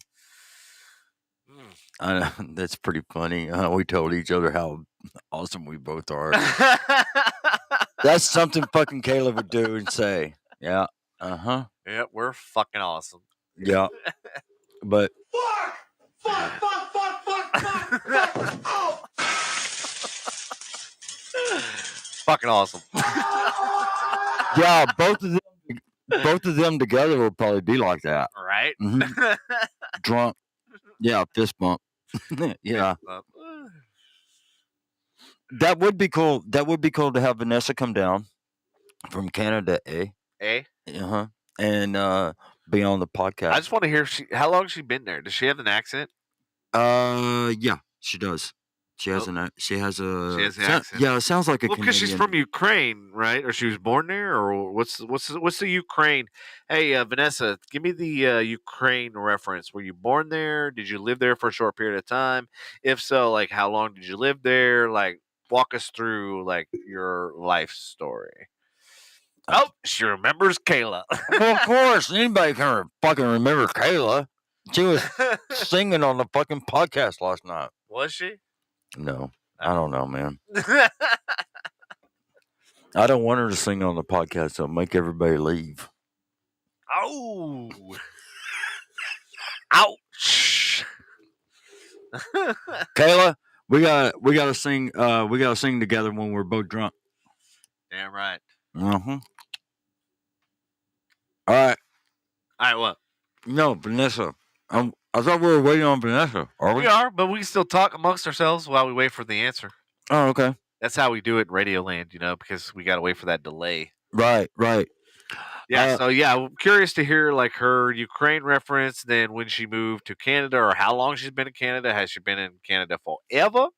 I know. That's pretty funny. We told each other how awesome we both are. That's something fucking Caleb would do and say. Yeah. Uh-huh. Yeah, we're fucking awesome. Yeah. But Fuck! Oh! Fucking awesome. yeah, both of them together will probably be like that. Right? Mm-hmm. Drunk. Yeah, fist bump. Yeah. That would be cool. That would be cool to have Vanessa come down from Canada, eh? Uh-huh. And be on the podcast. I just want to hear how long has she been there? Does she have an accent? Yeah, she does. She has an accent. Yeah, it sounds like a Canadian. Because she's from Ukraine, right? Or she was born there, or what's the Ukraine? Hey, Vanessa, give me the Ukraine reference. Were you born there? Did you live there for a short period of time? If so, like, how long did you live there? Like, walk us through like your life story. Oh, she remembers Kayla. Well, of course, anybody can fucking remember Kayla. She was singing on the fucking podcast last night. Was she? No, I don't know, man. I don't want her to sing on the podcast. So make everybody leave. Oh, ouch! Kayla, we gotta sing. We gotta sing together when we're both drunk. Damn right. Uh-huh. All right. All right. What? No, Vanessa. I thought we were waiting on Vanessa. Are we? We are, but we can still talk amongst ourselves while we wait for the answer. Oh, okay. That's how we do it in Radioland, because we got to wait for that delay. Right. Yeah. So yeah, I'm curious to hear like her Ukraine reference. Then when she moved to Canada, or how long she's been in Canada. Has she been in Canada forever?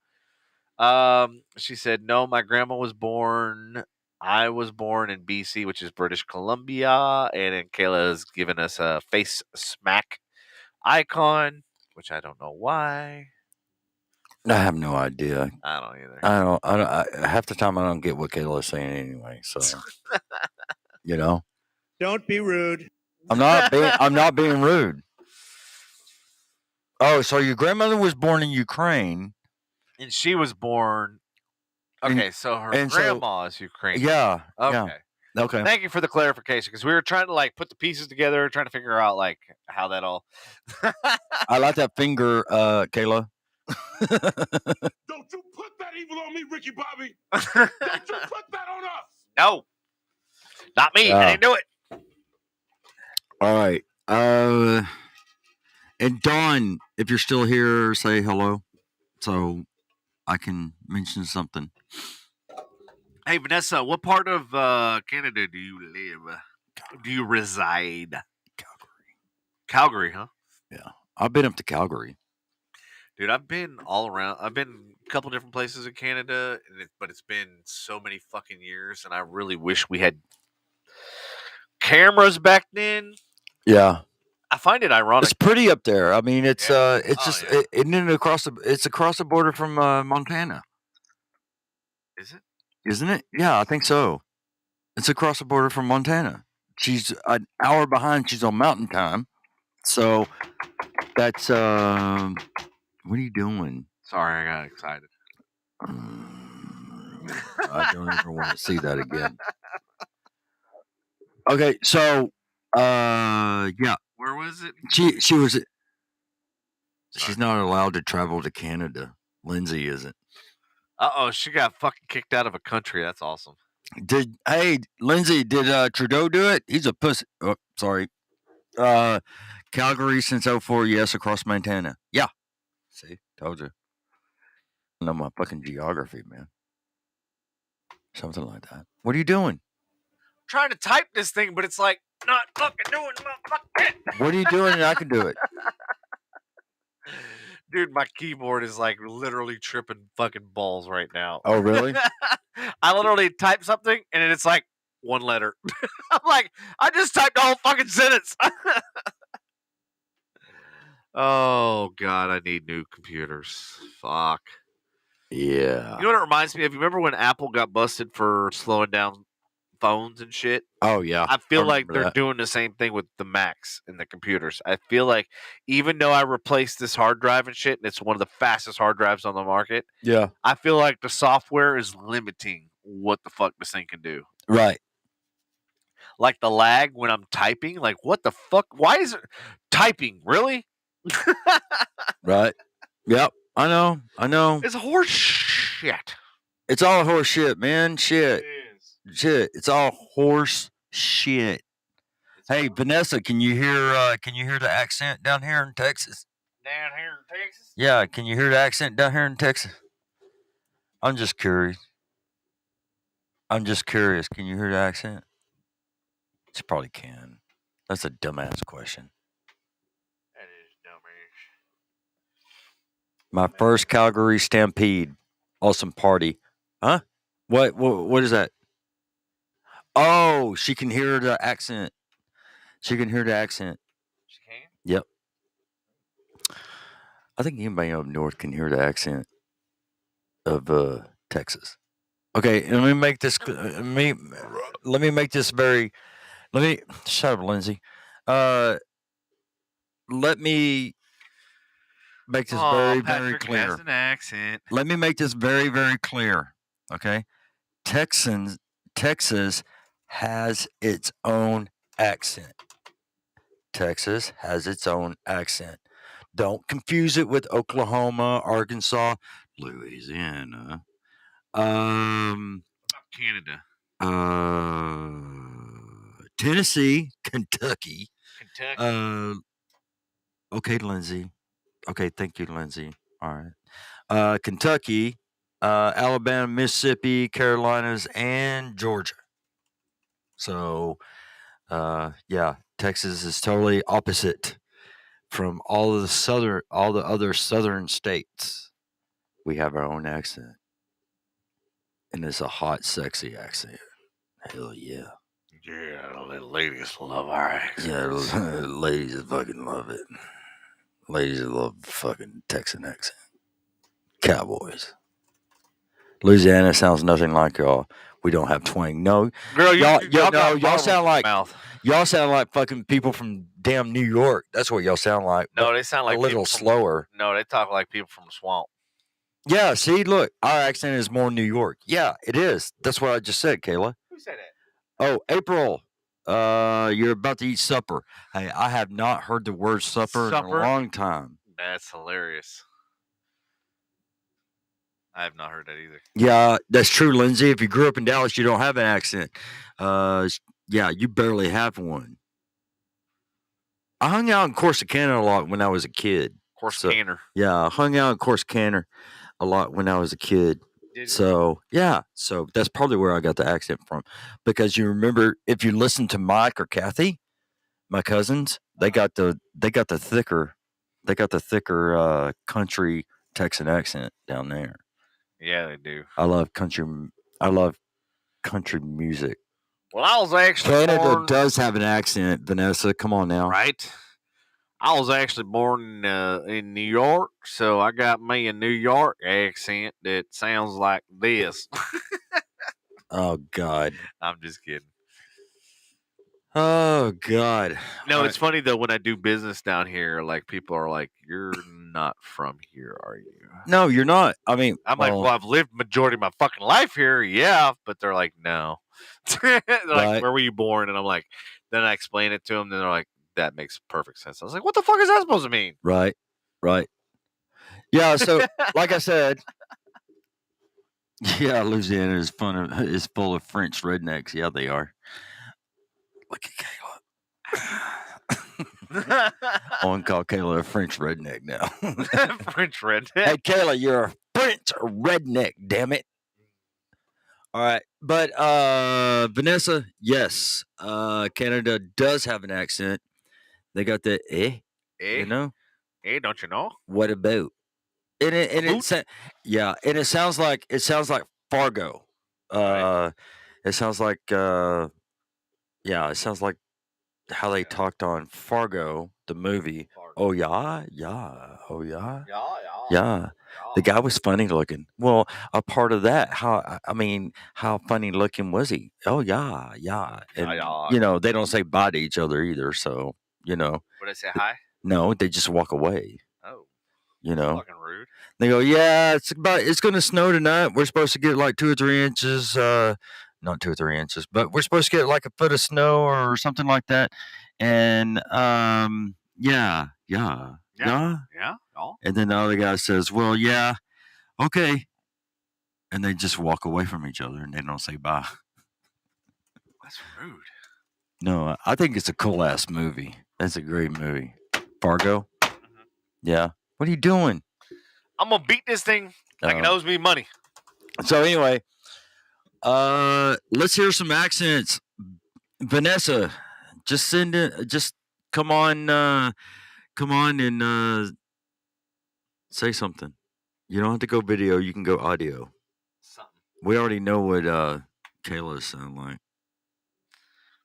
She said, no, my grandma was born. I was born in BC, which is British Columbia. And then Kayla has given us a face smack icon, which I don't know why. I have no idea. I don't either. Half the time I don't get what Kayla's saying anyway. So, Don't be rude. I'm not being rude. Oh, so your grandmother was born in Ukraine. And she was born. Okay, so her grandma is Ukrainian. Yeah. Okay. Yeah. Okay. Thank you for the clarification, because we were trying to put the pieces together, trying to figure out how that all. I like that finger, Kayla. Don't you put that evil on me, Ricky Bobby. Don't you put that on us. No, not me. I didn't do it. All right. And Dawn, if you're still here, say hello, so I can mention something. Hey, Vanessa, what part of Canada do you live? Do you reside? Calgary, huh? Yeah, I've been up to Calgary. Dude, I've been all around. I've been a couple different places in Canada, but it's been so many fucking years, and I really wish we had cameras back then. Yeah, I find it ironic. it's pretty up there. I mean, it's Yeah. just isn't it across the border from Montana? Is it? Isn't it? Yeah, I think so. It's across the border from Montana. She's an hour behind. She's on Mountain Time, so that's what are you doing? Sorry, I got excited. I don't ever want to see that again. Okay, so yeah. Where was it? She was. She's not allowed to travel to Canada. Lindsay isn't. She got fucking kicked out of a country. That's awesome. Lindsay, did Trudeau do it? He's a pussy. Oh, sorry. Calgary since 04, yes, across Montana. Yeah. See, told you. I know my fucking geography, man. Something like that. What are you doing? Trying to type this thing, but it's not fucking doing my What are you doing and I can do it? Dude, my keyboard is literally tripping fucking balls right now. Oh, really? I literally type something and it's one letter. I'm I just typed the whole fucking sentence. Oh, God, I need new computers. Fuck. Yeah. You know what it reminds me of? You remember when Apple got busted for slowing down phones and shit? Oh, yeah. I feel like remember they're that. doing the same thing with the Macs and the computers. I feel like even though I replaced this hard drive and shit, and it's one of the fastest hard drives on the market, Yeah. I feel like the software is limiting what the fuck this thing can do. Right. Like the lag when I'm typing, what the fuck? Why is it typing? Really? Right. Yep. I know. It's horse shit. It's all horse shit, man. Shit. It is. Shit. It's all horse shit. Hey, Vanessa, can you hear the accent down here in Texas? Down here in Texas? Yeah, can you hear the accent down here in Texas? I'm just curious. Can you hear the accent? She probably can. That's a dumbass question. That is dumbass. My first Calgary Stampede. Awesome party. Huh? What is that? Oh, she can hear the accent. She can hear the accent. She can? Yep. I think anybody up north can hear the accent of Texas. Okay, let me make this. Let me make this very. Shut up, Lindsay. Let me make this very Patrick clear. has an accent. Let me make this very, very clear. Okay, Texas has its own accent. Texas has its own accent. Don't confuse it with Oklahoma, Arkansas, Louisiana. Canada. Tennessee, Kentucky. Kentucky. Okay, Lindsay. Okay, thank you, Lindsay. All right. Kentucky, Alabama, Mississippi, Carolinas, and Georgia. So, yeah, Texas is totally opposite from all the other southern states. We have our own accent. and it's a hot, sexy accent. Hell yeah. Yeah, the ladies love our accents. Yeah, ladies fucking love it. Ladies love fucking Texan accent. Cowboys. Louisiana sounds nothing like y'all. We don't have twang. No, Girl, y'all got y'all sound like mouth. y'all sound like fucking people from damn New York. That's what y'all sound like. No, but they sound a like little people from- slower. No, they talk like people from the swamp. Yeah, see, look, our accent is more New York. Yeah, it is. That's what I just said, Kayla. Who said that? Oh, April, you're about to eat supper. Hey, I have not heard the word supper in a Supper? long time. That's hilarious. I have not heard that either. Yeah, that's true, Lindsay. If you grew up in Dallas, you don't have an accent. Yeah, you barely have one. I hung out in Corsicana a lot when I was a kid. Corsicana. Yeah, I hung out in Corsicana a lot when I was a kid. So yeah, so that's probably where I got the accent from. Because you remember, if you listen to Mike or Kathy, my cousins, they got the thicker country Texan accent down there. Yeah, they do. I love country music. Well, I was actually Canada born, does have an accent, Vanessa. Come on now. right? I was actually born in New York, so I got me a New York accent that sounds like this. Oh God. I'm just kidding. Oh God. No, All it's funny though when I do business down here, like people are like, "You're not from here, are you?" No, you're not. I mean, I'm like, "Well, I've lived majority of my fucking life here, yeah," but they're like, "No." They're like, Right. "Where were you born?" And I'm like, then I explain it to them, and they're like, "That makes perfect sense." I was like, "What the fuck is that supposed to mean?" Right. Yeah. So, like I said, yeah, Louisiana is full of French rednecks. Yeah, they are. Look at Kayla. I want to call Kayla a French redneck now. French redneck. Hey, Kayla, you're a French redneck. Damn it. All right, but Vanessa, yes, Canada does have an accent. They got the Eh? you know. Don't you know? What about? And it sounds like Fargo. Right. It sounds like it sounds like how they talked on Fargo, the movie. Fargo. Oh yeah, oh yeah, Yeah. yeah. The guy was funny looking. Well, a part of that, how funny looking was he? Oh yeah, and Yeah. they don't say bye to each other either. So Would I say hi? no, they just walk away. Oh, You know, fucking rude. they go, yeah, it's going to snow tonight. We're supposed to get like 2 or 3 inches. Not 2 or 3 inches, but we're supposed to get like a foot of snow or something like that. And yeah. Oh, And then the other guy says, well, yeah, okay. And they just walk away from each other and they don't say bye. that's rude. No, I think it's a cool ass movie. That's a great movie. Fargo. Yeah. What are you doing? I'm gonna beat this thing like it owes me money. So anyway, let's hear some accents. Vanessa, just come on and say something. You don't have to go video, you can go audio. Something. We already know what Kayla sound like.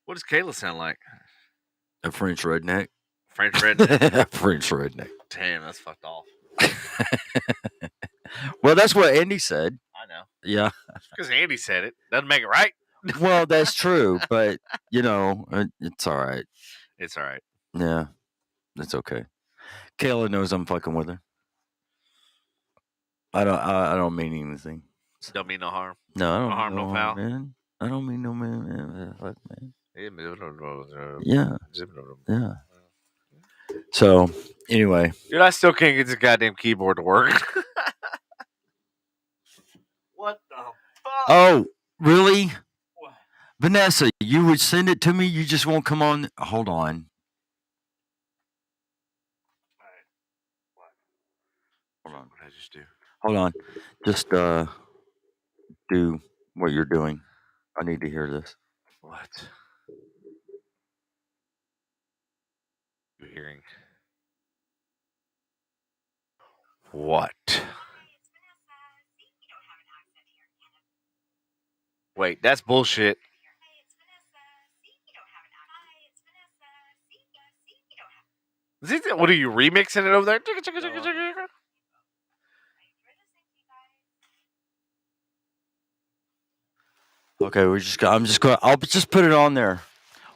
What does Kayla sound like? A French redneck. French redneck. French redneck. Damn, that's fucked off. Well, that's what Andy said. I know. Yeah. Because Andy said it. Doesn't make it right. Well, that's true, but it's all right. It's all right. Yeah, it's okay. Kayla knows I'm fucking with her. I don't mean anything. Don't mean no harm. No, I don't No harm, mean no foul. man. I don't mean no man. Fuck, man. Yeah. Yeah. So anyway, Dude, I still can't get this goddamn keyboard to work. What the fuck? oh really, Vanessa? You would send it to me. You just won't come on. Hold on. Hold on. What did I just do? Hold on. Just do what you're doing. I need to hear this. What? You're hearing. What? Wait, that's bullshit. What are you remixing it over there? Okay, I'll just put it on there.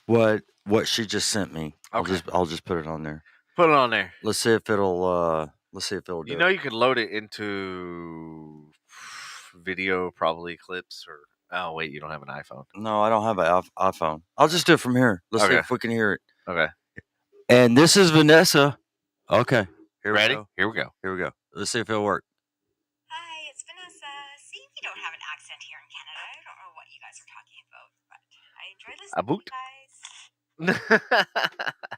What she just sent me. Okay. I'll just put it on there. Put it on there. Let's see if it'll do You know, you can load it into video, probably clips, or oh wait, you don't have an iPhone. No, I don't have an iPhone. I'll just do it from here. Let's see Okay. if we can hear it. Okay. And this is Vanessa. Okay. Ready? We go. Here we go. Here we go. Let's see if it'll work. Hi, it's Vanessa. See, we don't have an accent here in Canada. I don't know what you guys are talking about, but I enjoy listening to you guys.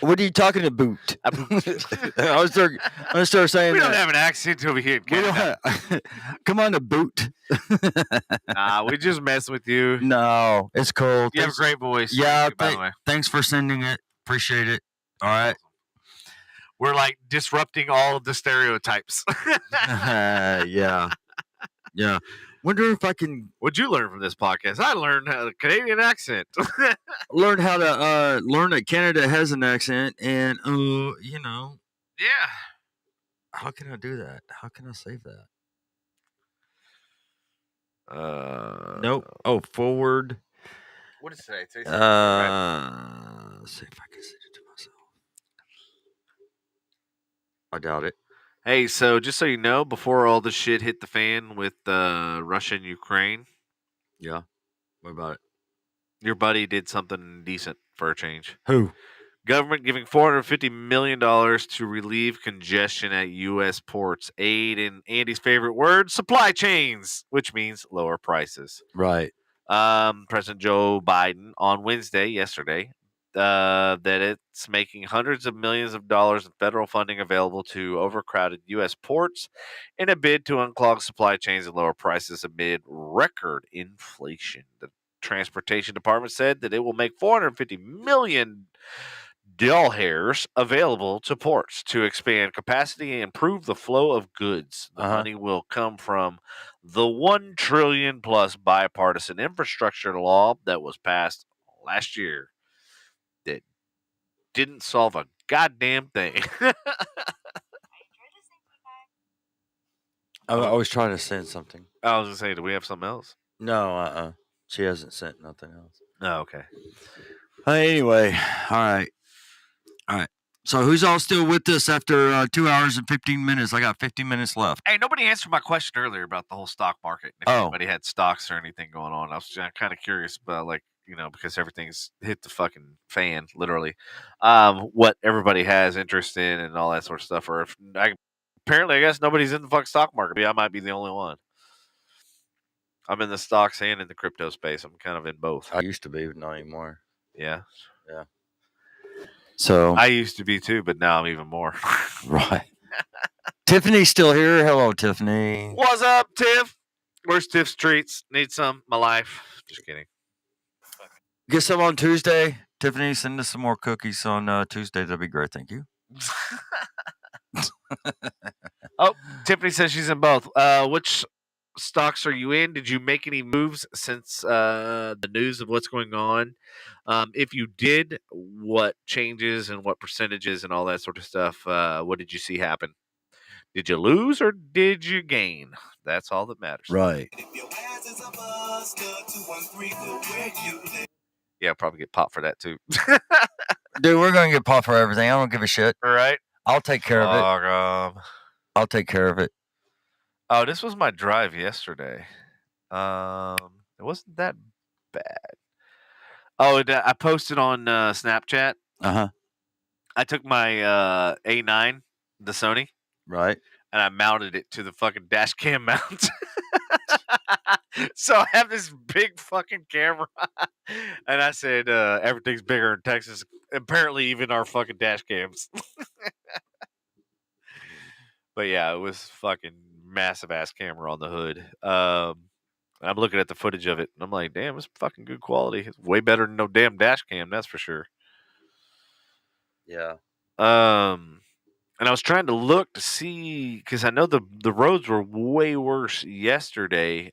What are you talking about? I was gonna start saying we that. don't have an accent over here in Canada. Come on, the boot. Nah, we just mess with you. No, it's cool. You have a great voice. Yeah, by the way. Thanks for sending it. Appreciate it. All right. We're like disrupting all of the stereotypes. Yeah. Wonder if I can. What'd you learn from this podcast? I learned a Canadian accent. Learn how to learn that Canada has an accent, and Yeah. how can I do that? How can I save that? Nope. Oh, forward. What is today? Let's see if I can send it to myself. I doubt it. Hey, so just so you know, before all the shit hit the fan with Russia and Ukraine, Yeah. What about it? your buddy did something decent for a change. Who? Government giving $450 million to relieve congestion at U.S. ports. Aid in Andy's favorite word, supply chains, which means lower prices. Right. President Joe Biden on yesterday, that it's making hundreds of millions of dollars in federal funding available to overcrowded U.S. ports in a bid to unclog supply chains and lower prices amid record inflation. The Transportation Department said that it will make $450 million available to ports to expand capacity and improve the flow of goods. The money will come from the $1 trillion plus bipartisan infrastructure law that was passed last year that didn't solve a goddamn thing. I was trying to send something. I was gonna say, do we have something else? No, she hasn't sent nothing else. Oh, okay. Anyway, all right. So who's all still with us after 2 hours and 15 minutes? I got 15 minutes left. Hey, nobody answered my question earlier about the whole stock market. If anybody had stocks or anything going on, I was kind of curious about, like, because everything's hit the fucking fan, literally. What everybody has interest in and all that sort of stuff. Or if apparently, I guess nobody's in the fucking stock market. I might be the only one. I'm in the stocks and in the crypto space. I'm kind of in both. I used to be, but not anymore. Yeah. So I used to be too, but now I'm even more. Right. Tiffany's still here. Hello, Tiffany. What's up, Tiff? Where's Tiff's treats? Need some? My life. Just kidding. Get some on Tuesday. Tiffany, send us some more cookies on Tuesday. That'd be great. Thank you. Oh, Tiffany says she's in both. Which stocks are you in? Did you make any moves since the news of what's going on? If you did, what changes and what percentages and all that sort of stuff? What did you see happen? Did you lose or did you gain? That's all that matters. Right. Yeah, I'll probably get popped for that too. Dude, we're going to get popped for everything. I don't give a shit. All right. I'll take care of it. I'll take care of it. Oh, this was my drive yesterday. It wasn't that bad. Oh, I posted on Snapchat. I took my A9, the Sony, right, and I mounted it to the fucking dash cam mount. So I have this big fucking camera, and I said everything's bigger in Texas. Apparently, even our fucking dash cams. But yeah, it was fucking massive ass camera on the hood. I'm looking at the footage of it, and I'm like, damn, it's fucking good quality. It's way better than no damn dash cam, that's for sure. Yeah. And I was trying to look to see, because I know the roads were way worse yesterday.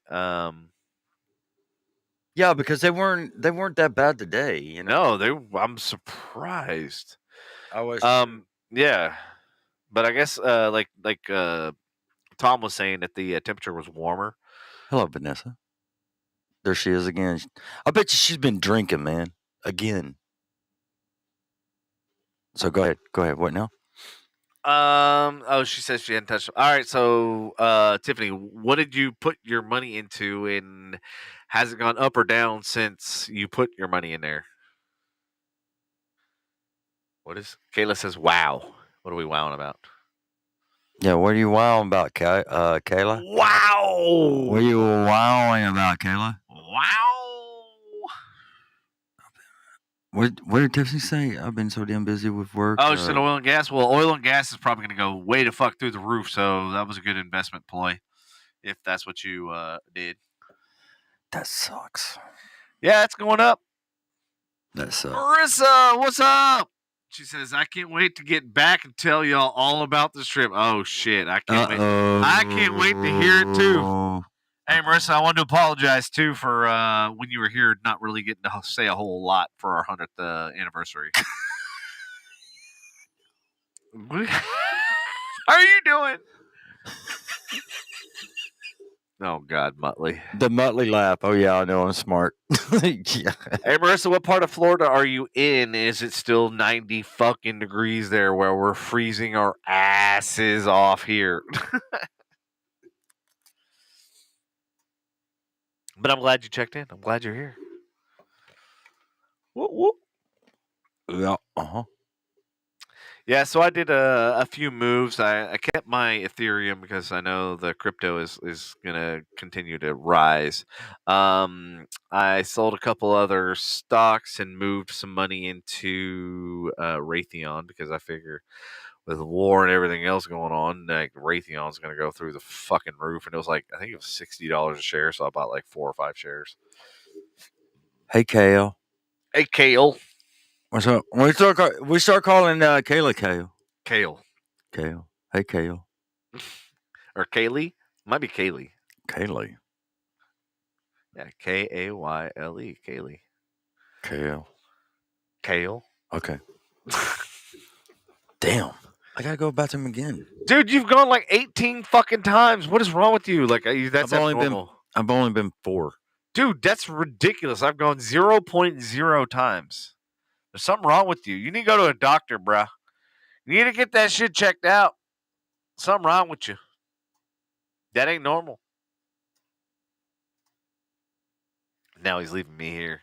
Yeah, because they weren't that bad today. You know. No, I'm surprised. I was. Yeah, but I guess like Tom was saying that the temperature was warmer. Hello, Vanessa. There she is again. I bet you she's been drinking, man. Again. So go ahead. Go ahead. What now? Oh, she says she hadn't touched. All right, so Tiffany, what did you put your money into, and has it gone up or down since you put your money in there? What is Kayla says? Wow. What are we wowing about? Yeah, what are you wowing about, Kayla? Wow. What are you wowing about, Kayla? Wow. What did Tiffany say? I've been so damn busy with work. Oh, she said oil and gas. Well, oil and gas is probably going to go way to fuck through the roof. So that was a good investment ploy, if that's what you did. That sucks. Yeah, it's going up. That sucks. Marissa, what's up? She says, I can't wait to get back and tell y'all all about this trip. Oh, shit. I can't wait. I can't wait to hear it, too. Hey, Marissa, I wanted to apologize, too, for when you were here not really getting to say a whole lot for our 100th anniversary. What are you doing? Oh, God, Muttley. The Muttley laugh. Oh, yeah, I know. I'm smart. Yeah. Hey, Marissa, what part of Florida are you in? Is it still 90 fucking degrees there where we're freezing our asses off here? But I'm glad you checked in. I'm glad you're here. Whoop, whoop. Yeah. Uh-huh. Yeah, so I did a few moves. I kept my Ethereum because I know the crypto is going to continue to rise. I sold a couple other stocks and moved some money into Raytheon because I figure with war and everything else going on, like Raytheon's going to go through the fucking roof. And it was like, I think it was $60 a share, so I bought like 4 or 5 shares. Hey, Kale. Hey, Kale. What's up? We start calling Kayla Kale. Kale. Kale. Hey, Kale. Or Kaylee? Might be Kaylee. Kaylee. Yeah, Kayle. Kaylee. Kale. Kale. Okay. Damn. I gotta go to the bathroom again. Dude, you've gone like 18 fucking times. What is wrong with you? Like, that's abnormal. I've only been 4. Dude, that's ridiculous. I've gone 0.0 times. There's something wrong with you. You need to go to a doctor, bruh. You need to get that shit checked out. Something wrong with you. That ain't normal. Now he's leaving me here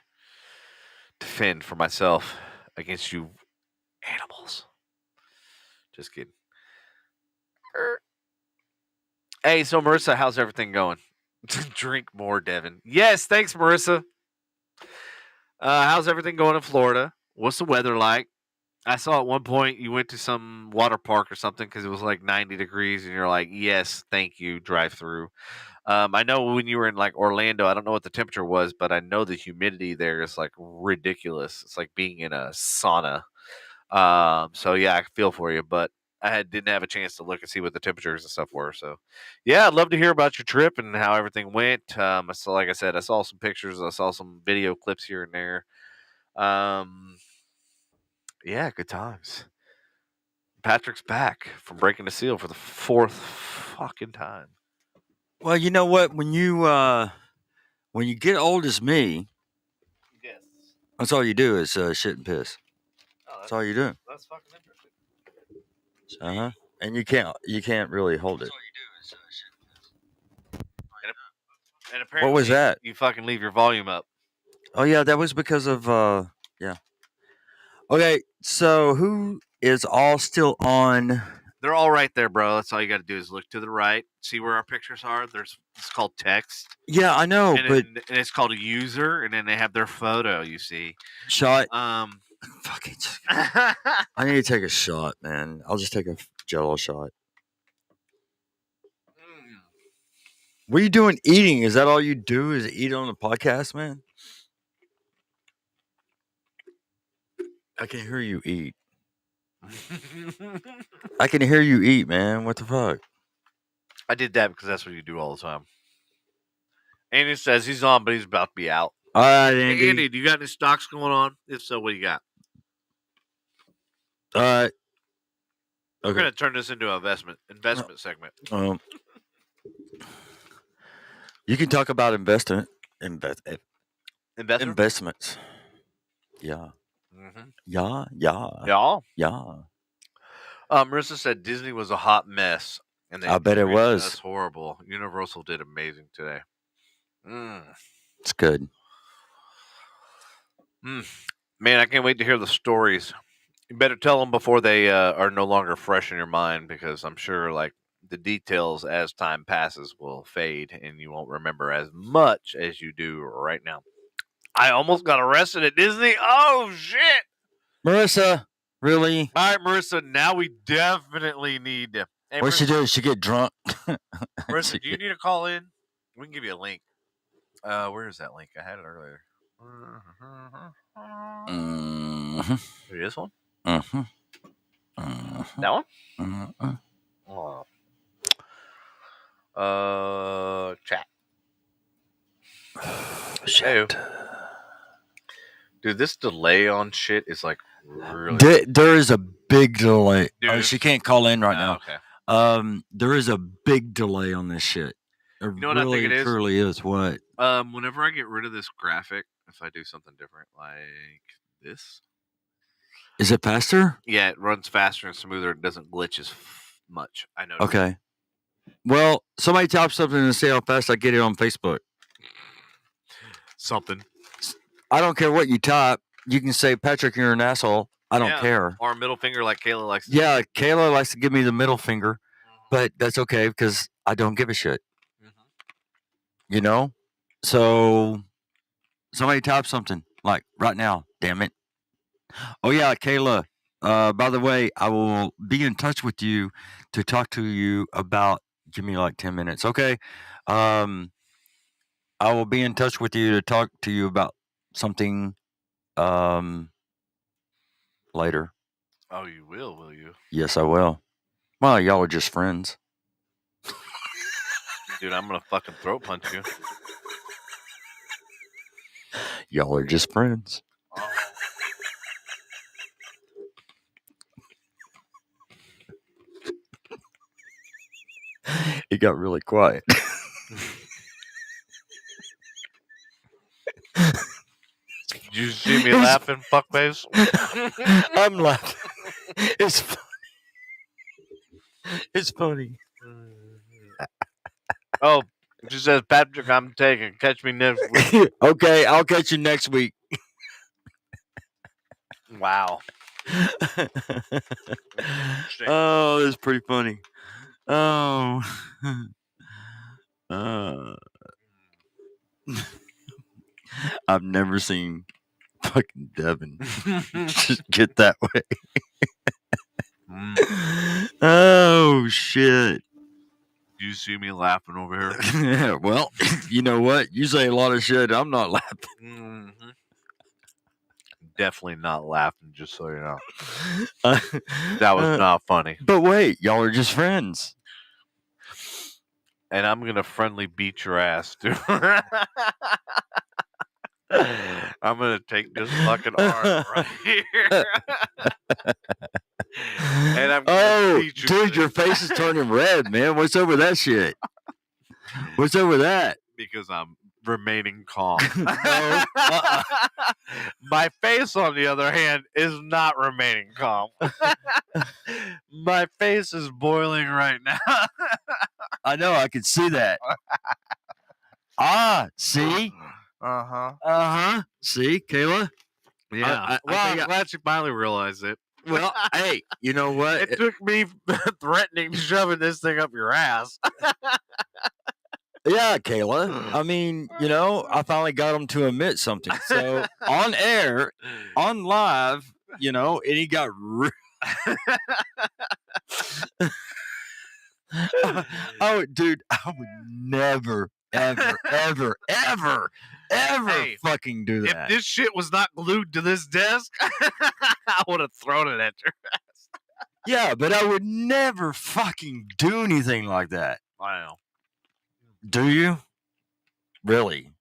to fend for myself against you animals. Just kidding. Hey, so Marissa, how's everything going? Drink more, Devin. Yes, thanks, Marissa. How's everything going in Florida? What's the weather like? I saw at one point you went to some water park or something because it was like 90 degrees, and you're like, yes, thank you, drive through. I know when you were in like Orlando, I don't know what the temperature was, but I know the humidity there is like ridiculous. It's like being in a sauna. So yeah, I feel for you, but I didn't have a chance to look and see what the temperatures and stuff were. So yeah, I'd love to hear about your trip and how everything went. So like I said, I saw some pictures, I saw some video clips here and there. Yeah, good times. Patrick's back from breaking the seal for the 4th fucking time. Well, you know what? When you get old as me, Yes. that's all you do is shit and piss. Oh, That's all you do. That's fucking interesting. Uh huh. And you can't really hold it. And apparently, What was that? You fucking leave your volume up. Oh yeah, that was because of yeah. Okay, so who is all still on? They're all right there, bro. That's all you got to do is look to the right, see where our pictures are. It's called text. Yeah, I know, but and it's called a user, and then they have their photo. You see, shot. Fucking. I need to take a shot, man. I'll just take a Jello shot. What are you doing eating? Is that all you do is eat on the podcast, man? I can hear you eat. I can hear you eat, man. What the fuck? I did that because that's what you do all the time. And he says he's on, but he's about to be out. All right, Hey, Andy. Andy, do you got any stocks going on? If so, what do you got? All right. We're Okay. going to turn this into an investment segment. You can talk about Investor? investments. Yeah. Mm-hmm. Yeah. Marissa said Disney was a hot mess, and they I bet it treated was. us horrible. Universal did amazing today. It's good. Man, I can't wait to hear the stories. You better tell them before they are no longer fresh in your mind, because I'm sure like the details as time passes will fade and you won't remember as much as you do right now. I almost got arrested at Disney. Oh, shit. Marissa, really? All right, Marissa, now we definitely need to. Hey, What she do? She get drunk? Marissa, do you need to call in? We can give you a link. Where is that link? I had it earlier. Maybe this one? That one? Chat. Shit. Dude, this delay on shit is like really. There is a big delay. Dude. She can't call in right now. Okay. There is a big delay on this shit. There You know what I think it is? Truly is. What? Whenever I get rid of this graphic, if I do something different like this. Is it faster? Yeah, it runs faster and smoother. It doesn't glitch as much. I know. Okay. Well, somebody type something and say how fast I get it on Facebook. Something. I don't care what you type. You can say, Patrick, you're an asshole. I don't care. Or a middle finger like Kayla likes to. Yeah, Kayla likes to give me the middle finger, but that's okay because I don't give a shit. You know? So somebody type something like right now. Damn it. Oh, yeah, Kayla. By the way, I will be in touch with you to talk to you about. Give me like 10 minutes. Okay. I will be in touch with you to talk to you about something later. Oh, you will you? Yes, I will. Well, y'all are just friends. Dude, I'm going to fucking throat punch you. Y'all are just friends. Oh. It got really quiet. Did you see me laughing, fuckface? I'm laughing. It's funny. It's funny. Oh, she says, Patrick, I'm taking. Catch me next week. Okay, I'll catch you next week. Wow. Oh, that's pretty funny. Oh. I've never seen fucking Devin just get that way. Oh, shit. You see me laughing over here? Yeah, well, you know what? You say a lot of shit. I'm not laughing. Mm-hmm. Definitely not laughing, just so you know. That was not funny. But wait, y'all are just friends. And I'm going to friendly beat your ass, dude. I'm going to take this fucking arm right here. And I'm gonna beat you dude, your face is turning red, man. What's over that shit? What's over that? Because I'm remaining calm. No. My face, on the other hand, is not remaining calm. My face is boiling right now. I know, I can see that. See? Uh-huh. See, Kayla? Yeah. I'm glad you finally realized it. Well, hey, you know what? It took me threatening shoving this thing up your ass. Yeah, Kayla. I mean, you know, I finally got him to admit something. So on air, on live, you know, and he got oh, dude, I would never, ever fucking do that. If this shit was not glued to this desk, I would have thrown it at your ass. Yeah, but I would never fucking do anything like that. I know. Do you? Really?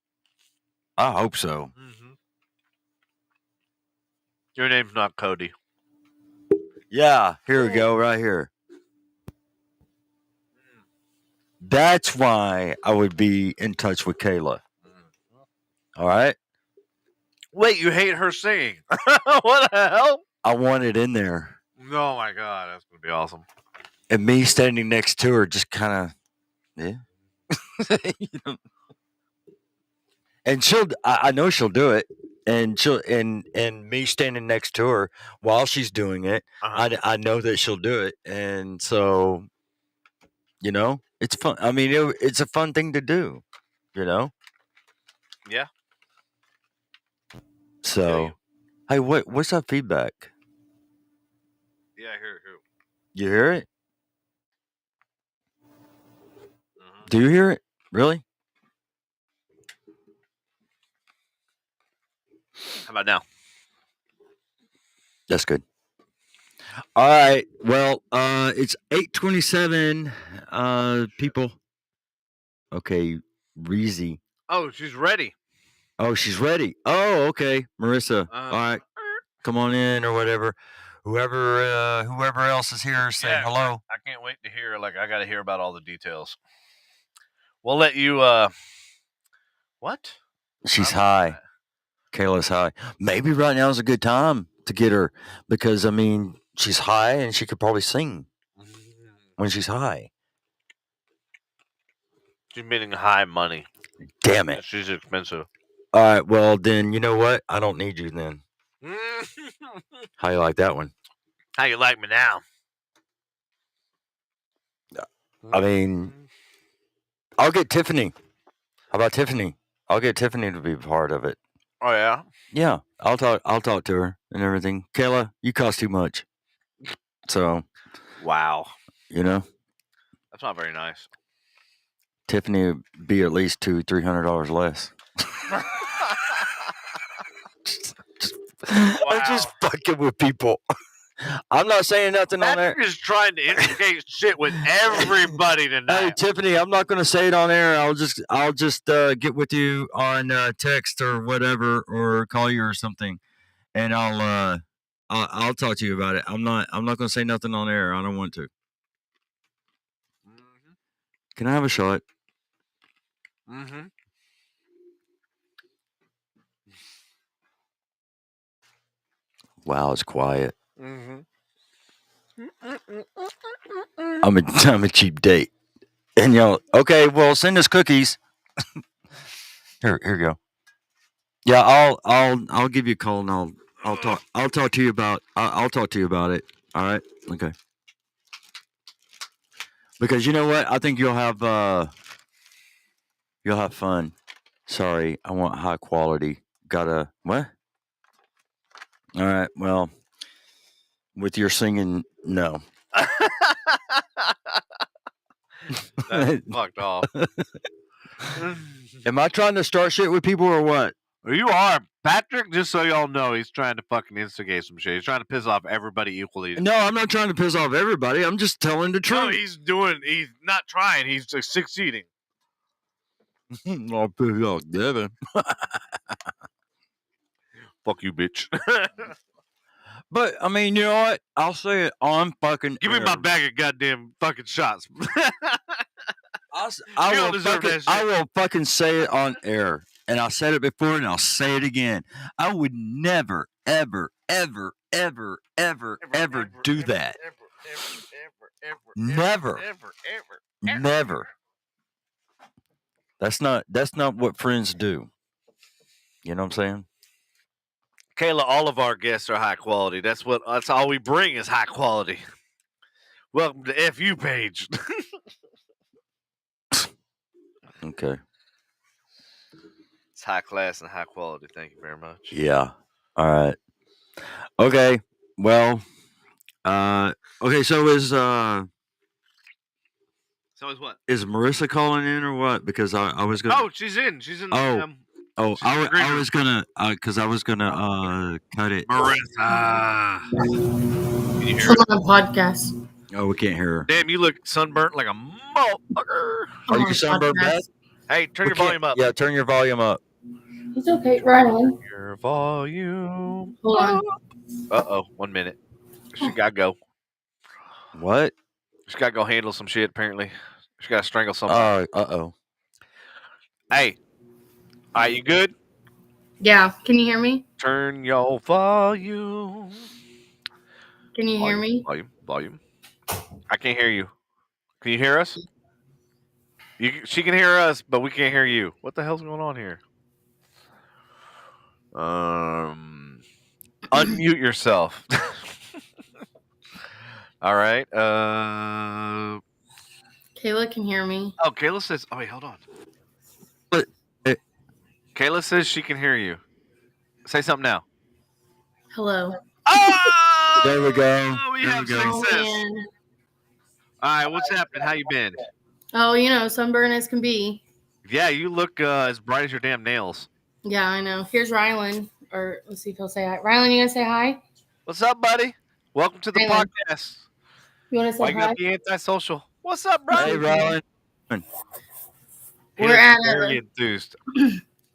I hope so. Mm-hmm. Your name's not Cody. Yeah, here we go, right here. That's why I would be in touch with Kayla. All right? Wait, you hate her singing? What the hell? I want it in there. Oh my god, that's gonna be awesome. And me standing next to her just kind of, yeah. You know? And I know she'll do it. And and me standing next to her while she's doing it, I know that she'll do it. And so, you know, it's fun. I mean, it's a fun thing to do, you know? Yeah. So, hey, what's that feedback? Yeah, I hear it. You hear it? Do you hear it? Really? How about now? That's good. All right. Well, it's 8:27. People. Okay, Reezy. Oh, she's ready. Oh, she's ready. Oh, okay, Marissa. All right, come on in or whatever. Whoever else is here, say hello. I can't wait to hear. Like, I got to hear about all the details. We'll let you. What? She's high. Kayla's high. Maybe right now is a good time to get her because I mean she's high and she could probably sing when she's high. She's meaning high money. Damn it. She's expensive. All right. Well, then you know what? I don't need you then. How you like that one? How you like me now? I mean, I'll get Tiffany. How about Tiffany? I'll get Tiffany to be part of it. Oh yeah. Yeah, I'll talk to her and everything. Kayla, you cost too much. So, wow. You know, that's not very nice. Tiffany would be at least $200-$300 less. I'm just fucking with people. I'm not saying nothing on there. Patrick is trying to indicate shit with everybody tonight. Hey Tiffany, I'm not going to say it on air. I'll just get with you on text or whatever, or call you or something, and I'll talk to you about it. I'm not going to say nothing on air. I don't want to. Mm-hmm. Can I have a shot? Mm-hmm. Wow, it's quiet. Mm-hmm. I'm a cheap date, and y'all. Okay, well, send us cookies. Here you go. Yeah, I'll give you a call and I'll talk to you about I'll talk to you about it. All right, okay. Because you know what, I think you'll have fun. Sorry, I want high quality. Gotta what? All right, well, with your singing, no. That's fucked off. Am I trying to start shit with people or what? You are. Patrick, just so y'all know, he's trying to fucking instigate some shit. He's trying to piss off everybody equally. No, I'm not trying to piss off everybody. I'm just telling the truth. No, he's not trying. He's just succeeding. I'll piss off Devin. Fuck you, bitch. But, I mean, you know what? I'll say it on fucking Give me my bag of goddamn fucking shots. I will fucking say it on air. And I said it before and I'll say it again. I would never, ever, ever, ever, ever, ever do that. Never. Never. That's not what friends do. You know what I'm saying? Kayla, all of our guests are high quality. That's all we bring is high quality. Welcome to FU page. Okay. It's high class and high quality. Thank you very much. Yeah. All right. Okay. Well. Okay. So is So is what? Is Marissa calling in or what? Because I was gonna. Oh, she's in. She's in. I was gonna because I was gonna cut it. Marissa. Can you hear She's on a podcast. Oh, we can't hear her. Damn, you look sunburnt like a motherfucker. Are you sunburned bad? Hey, turn your volume up. Yeah, turn your volume up. It's okay, Rylan. Your volume. Hold on. 1 minute. She gotta go. What? She gotta go handle some shit. Apparently, she gotta strangle someone. Uh-oh. Hey, are you good? Yeah, can you hear me? Turn your volume. Can you hear me? Volume. I can't hear you. Can you hear us? She can hear us, but we can't hear you. What the hell's going on here? Unmute yourself. All right. Kayla can hear me. Oh, Kayla says. Oh wait, hold on. But Kayla says she can hear you. Say something now. Hello. Oh, there we go. We There have we go. success. Man. All right, what's happening? How you been? Oh, you know, sunburn as can be. Yeah, you look as bright as your damn nails. Yeah, I know. Here's Rylan. Or let's see if he'll say hi. Rylan, you gonna say hi? What's up, buddy? Welcome to the Rylan. podcast. You wanna say Why you hi? gotta be antisocial? What's up, bro? Hey, Rylan. He We're looks at very enthused.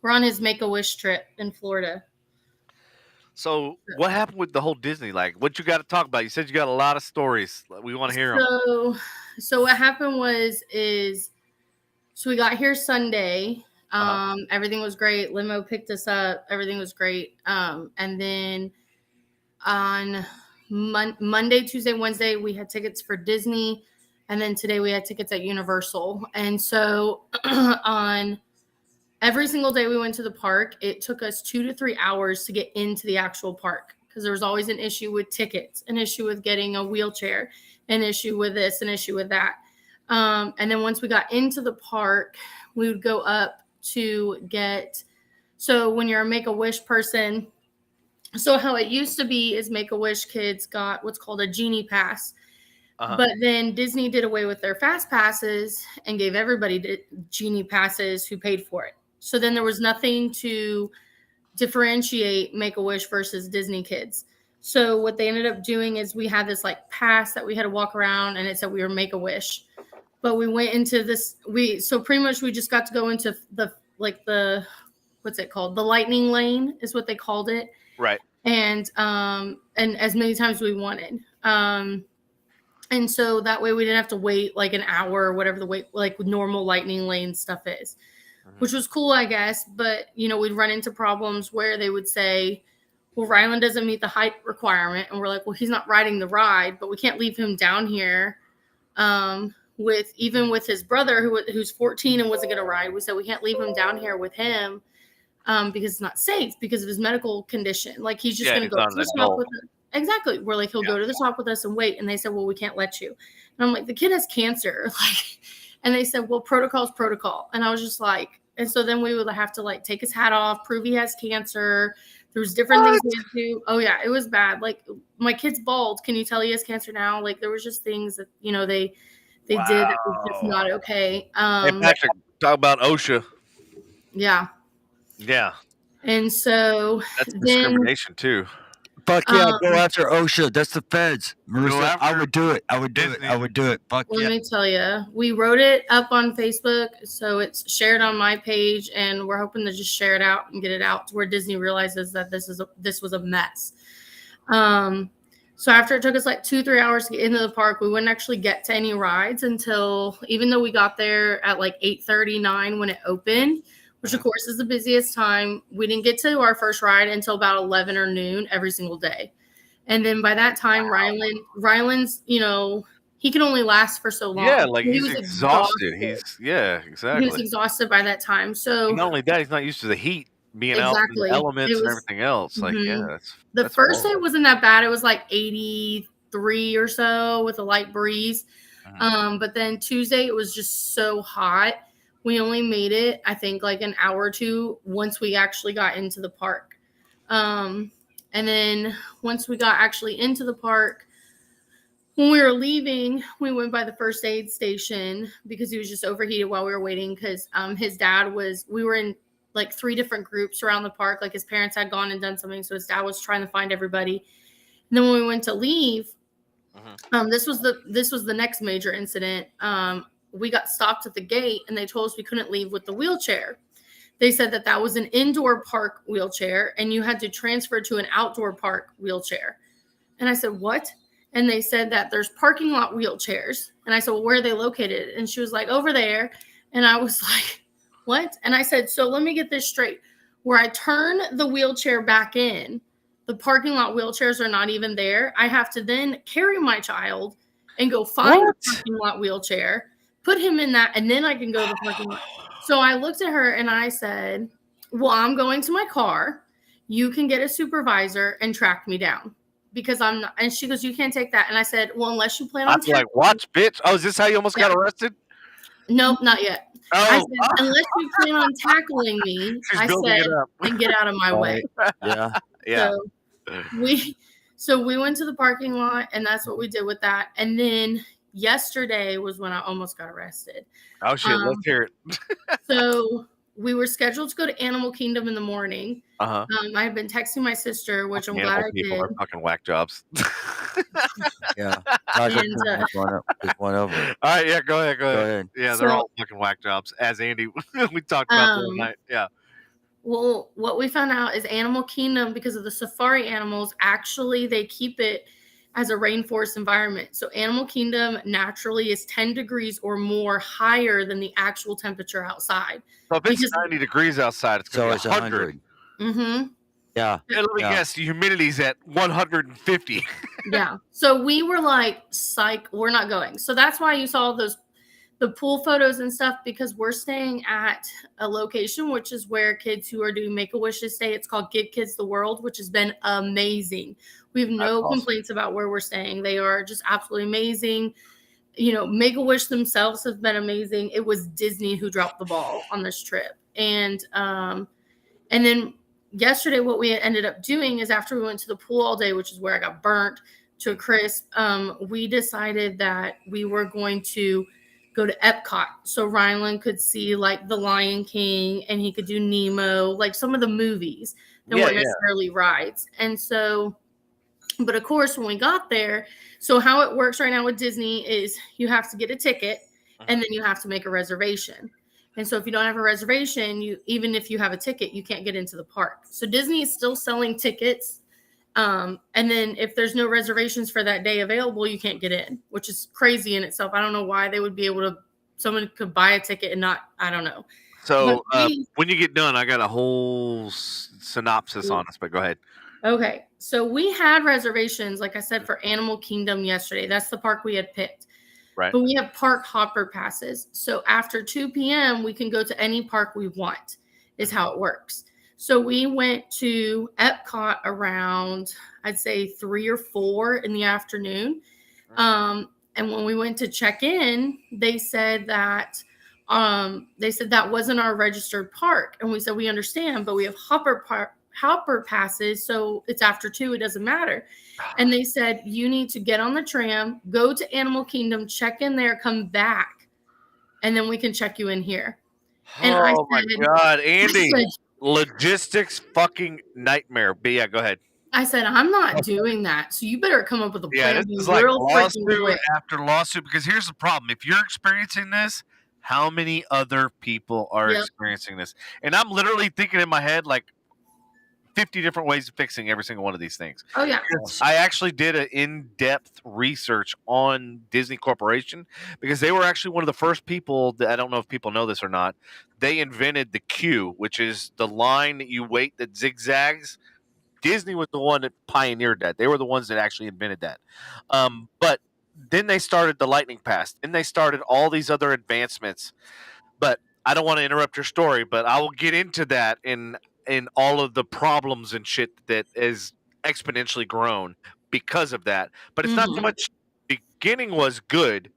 We're on his Make-A-Wish trip in Florida. So, what happened with the whole Disney? Like, what you got to talk about? You said you got a lot of stories. We want to hear them. So what happened so we got here Sunday. Everything was great. Limo picked us up. Everything was great. And then on Monday, Tuesday, Wednesday, we had tickets for Disney. And then today we had tickets at Universal. And so on every single day we went to the park, it took us 2 to 3 hours to get into the actual park because there was always an issue with tickets, an issue with getting a wheelchair, an issue with this, an issue with that. And then once we got into the park, we would go up to so when you're a Make-A-Wish person, so how it used to be is Make-A-Wish kids got what's called a Genie Pass. But then Disney did away with their fast passes and gave everybody Genie Passes who paid for it. So then there was nothing to differentiate Make-A-Wish versus Disney kids. So what they ended up doing is we had this like pass that we had to walk around and it said we were Make-A-Wish. But we went into this, so pretty much we just got to go into the what's it called? The lightning lane is what they called it. Right. And as many times as we wanted. And so that way we didn't have to wait like an hour or whatever the wait, like normal lightning lane stuff is, which was cool, I guess. But, you know, we'd run into problems where they would say, well, Rylan doesn't meet the height requirement. And we're like, well, he's not riding the ride, but we can't leave him down here with his brother who's 14 and wasn't going to ride. We said, we can't leave him down here with him because it's not safe because of his medical condition. Like he's just going to go to the shop with us. Exactly. We're like, he'll go to the shop with us and wait. And they said, well, we can't let you. And I'm like, the kid has cancer. And they said, well, protocol's protocol. And I was just like, and so then we would have to like take his hat off, prove he has cancer. There was different things we had to do. Oh yeah, it was bad. Like my kid's bald. Can you tell he has cancer now? Like there was just things that, you know, they did that was just not okay. Hey, Patrick, talk about OSHA. Yeah. Yeah. And so that's discrimination too. Fuck yeah, go after OSHA. That's the feds. Marissa, I would do it. I would do Disney. it. I would do it. Fuck Let yeah. me tell you, we wrote it up on Facebook, so it's shared on my page, and we're hoping to just share it out and get it out to where Disney realizes that this was a mess. So after it took us like 2-3 hours to get into the park, we wouldn't actually get to any rides until, even though we got there at like 8:39 when it opened, which of course is the busiest time, we didn't get to our first ride until about 11 or noon every single day. And then by that time, Rylan's, you know, he can only last for so long. Yeah, like he's exhausted. Exactly. He was exhausted by that time. So not only that, he's not used to the heat being out in the elements and everything else. Like, the first day wasn't that bad. It was like 83 or so with a light breeze. But then Tuesday, it was just so hot. We only made it, I think, like an hour or two once we actually got into the park. And then once we got actually into the park, when we were leaving, we went by the first aid station because he was just overheated while we were waiting because his dad we were in like 3 different groups around the park. Like his parents had gone and done something. So his dad was trying to find everybody. And then when we went to leave, this was the next major incident. We got stopped at the gate and they told us we couldn't leave with the wheelchair. they said that was an indoor park wheelchair and you had to transfer to an outdoor park wheelchair. And I said, what? And they said that there's parking lot wheelchairs. And I said, well, where are they located? And she was like, over there. And I was like, what? And I said, so let me get this straight. Where I turn the wheelchair back in, the parking lot wheelchairs are not even there. I have to then carry my child and go find a parking lot wheelchair, put him in that, and then I can go to the parking lot. So I looked at her and I said, well, I'm going to my car. You can get a supervisor and track me down because I'm not. And she goes, you can't take that. And I said, well, unless you plan on I'm like, watch, bitch. Oh, is this how you almost got arrested? Nope, not yet. Oh, I said, unless you plan on tackling me, I said, and get out of my way. Yeah. Yeah. So we went to the parking lot, and that's what we did with that. And then yesterday was when I almost got arrested. Oh shit, let's hear it. So we were scheduled to go to Animal Kingdom in the morning. Uh-huh. I had been texting my sister, which I'm glad I did. People are fucking whack jobs. Yeah. Just one over. All right, yeah, go ahead. Yeah, they're all fucking whack jobs. As Andy, we talked about the other night. Yeah. Well, what we found out is Animal Kingdom, because of the safari animals, actually they keep it as a rainforest environment. So Animal Kingdom naturally is 10 degrees or more higher than the actual temperature outside. So if it's 90 degrees outside, it's going to be 100. Mm-hmm. Yeah. And let me guess, the humidity's at 150. Yeah. So we were like, psych, we're not going. So that's why you saw the pool photos and stuff, because we're staying at a location, which is where kids who are doing Make-A-Wishes stay. It's called Give Kids the World, which has been amazing. We have no complaints about where we're staying. They are just absolutely amazing. You know, Make-A-Wish themselves have been amazing. It was Disney who dropped the ball on this trip. And then yesterday, what we ended up doing is after we went to the pool all day, which is where I got burnt to a crisp, we decided that we were going to go to Epcot. So Rylan could see like The Lion King and he could do Nemo, like some of the movies that weren't necessarily rides. And so, but of course, when we got there, so how it works right now with Disney is you have to get a ticket and then you have to make a reservation. And so if you don't have a reservation, even if you have a ticket, you can't get into the park. So Disney is still selling tickets. And then if there's no reservations for that day available, you can't get in, which is crazy in itself. I don't know why they would be able to, someone could buy a ticket and not, I don't know. So when you get done, I got a whole synopsis on this, but go ahead. Okay. So we had reservations, like I said, for Animal Kingdom yesterday. That's the park we had picked. Right. But we have park hopper passes. So after 2 p.m., we can go to any park we want, is how it works. So we went to Epcot around, I'd say 3 or 4 in the afternoon. And when we went to check in, they said that wasn't our registered park. And we said, we understand, but we have hopper passes. So it's after 2, it doesn't matter. And they said, you need to get on the tram, go to Animal Kingdom, check in there, come back, and then we can check you in here. And my God, Andy. Logistics fucking nightmare. But yeah, go ahead. I said, I'm not doing that. So you better come up with a plan. Yeah, this is like lawsuit after lawsuit, because here's the problem. If you're experiencing this, how many other people are experiencing this? And I'm literally thinking in my head, like, 50 different ways of fixing every single one of these things. Oh, yeah. I actually did an in-depth research on Disney Corporation because they were actually one of the first people that, I don't know if people know this or not, they invented the queue, which is the line that you wait that zigzags. Disney was the one that pioneered that. They were the ones that actually invented that. But then they started the Lightning Pass. Then they started all these other advancements. But I don't want to interrupt your story, but I will get into that in all of the problems and shit that is exponentially grown because of that. But it's not so much beginning was good,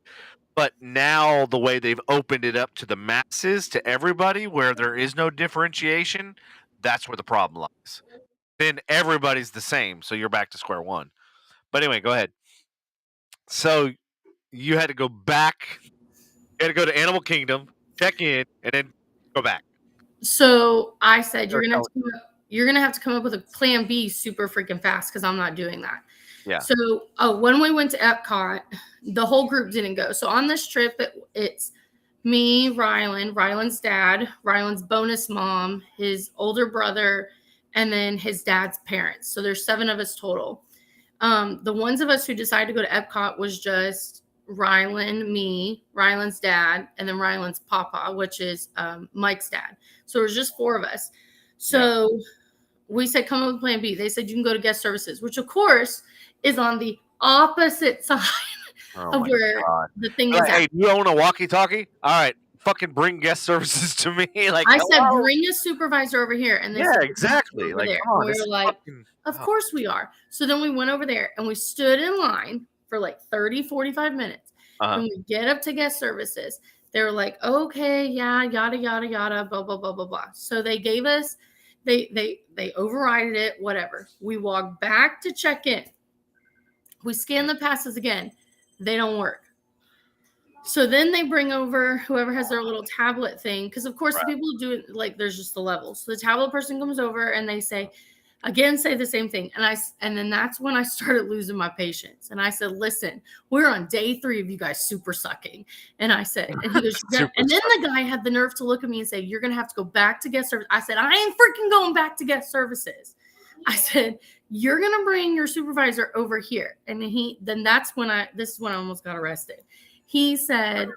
but now the way they've opened it up to the masses, to everybody, where there is no differentiation, that's where the problem lies. Then everybody's the same, so you're back to square one. But anyway, go ahead. So you had to go back. You had to go to Animal Kingdom, check in, and then go back. So I said, you're gonna have to come up with a plan B super freaking fast, because I'm not doing that. Yeah. So when we went to Epcot, the whole group didn't go. So on this trip, it's me, Rylan's dad, Rylan's bonus mom, his older brother, and then his dad's parents. So there's 7 of us total. The ones of us who decided to go to Epcot was just Rylan, me, Rylan's dad, and then Rylan's papa, which is Mike's dad. So it was just 4 of us. So we said, come up with plan B. They said, you can go to guest services, which of course is on the opposite side of where the thing is. Hey, you own a walkie-talkie? All right, fucking bring guest services to me. Like I said, bring a supervisor over here. And exactly. Like, there. come on, We were like, of course we are. So then we went over there and we stood in line for like 30, 45 minutes. And we get up to guest services. They were like, okay, yeah, yada, yada, yada, blah, blah, blah, blah, blah. So they gave us, they overrided it, whatever. We walked back to check in. We scan the passes again. They don't work. So then they bring over whoever has their little tablet thing. Because, of course, the people who do it, like, there's just the levels. So the tablet person comes over and they say the same thing. And then that's when I started losing my patience. And I said, listen, we're on day 3 of you guys super sucking. And I said, and he goes, and then the guy had the nerve to look at me and say, you're going to have to go back to guest service. I said, I ain't freaking going back to guest services. I said, you're going to bring your supervisor over here. And this is when I almost got arrested. He said,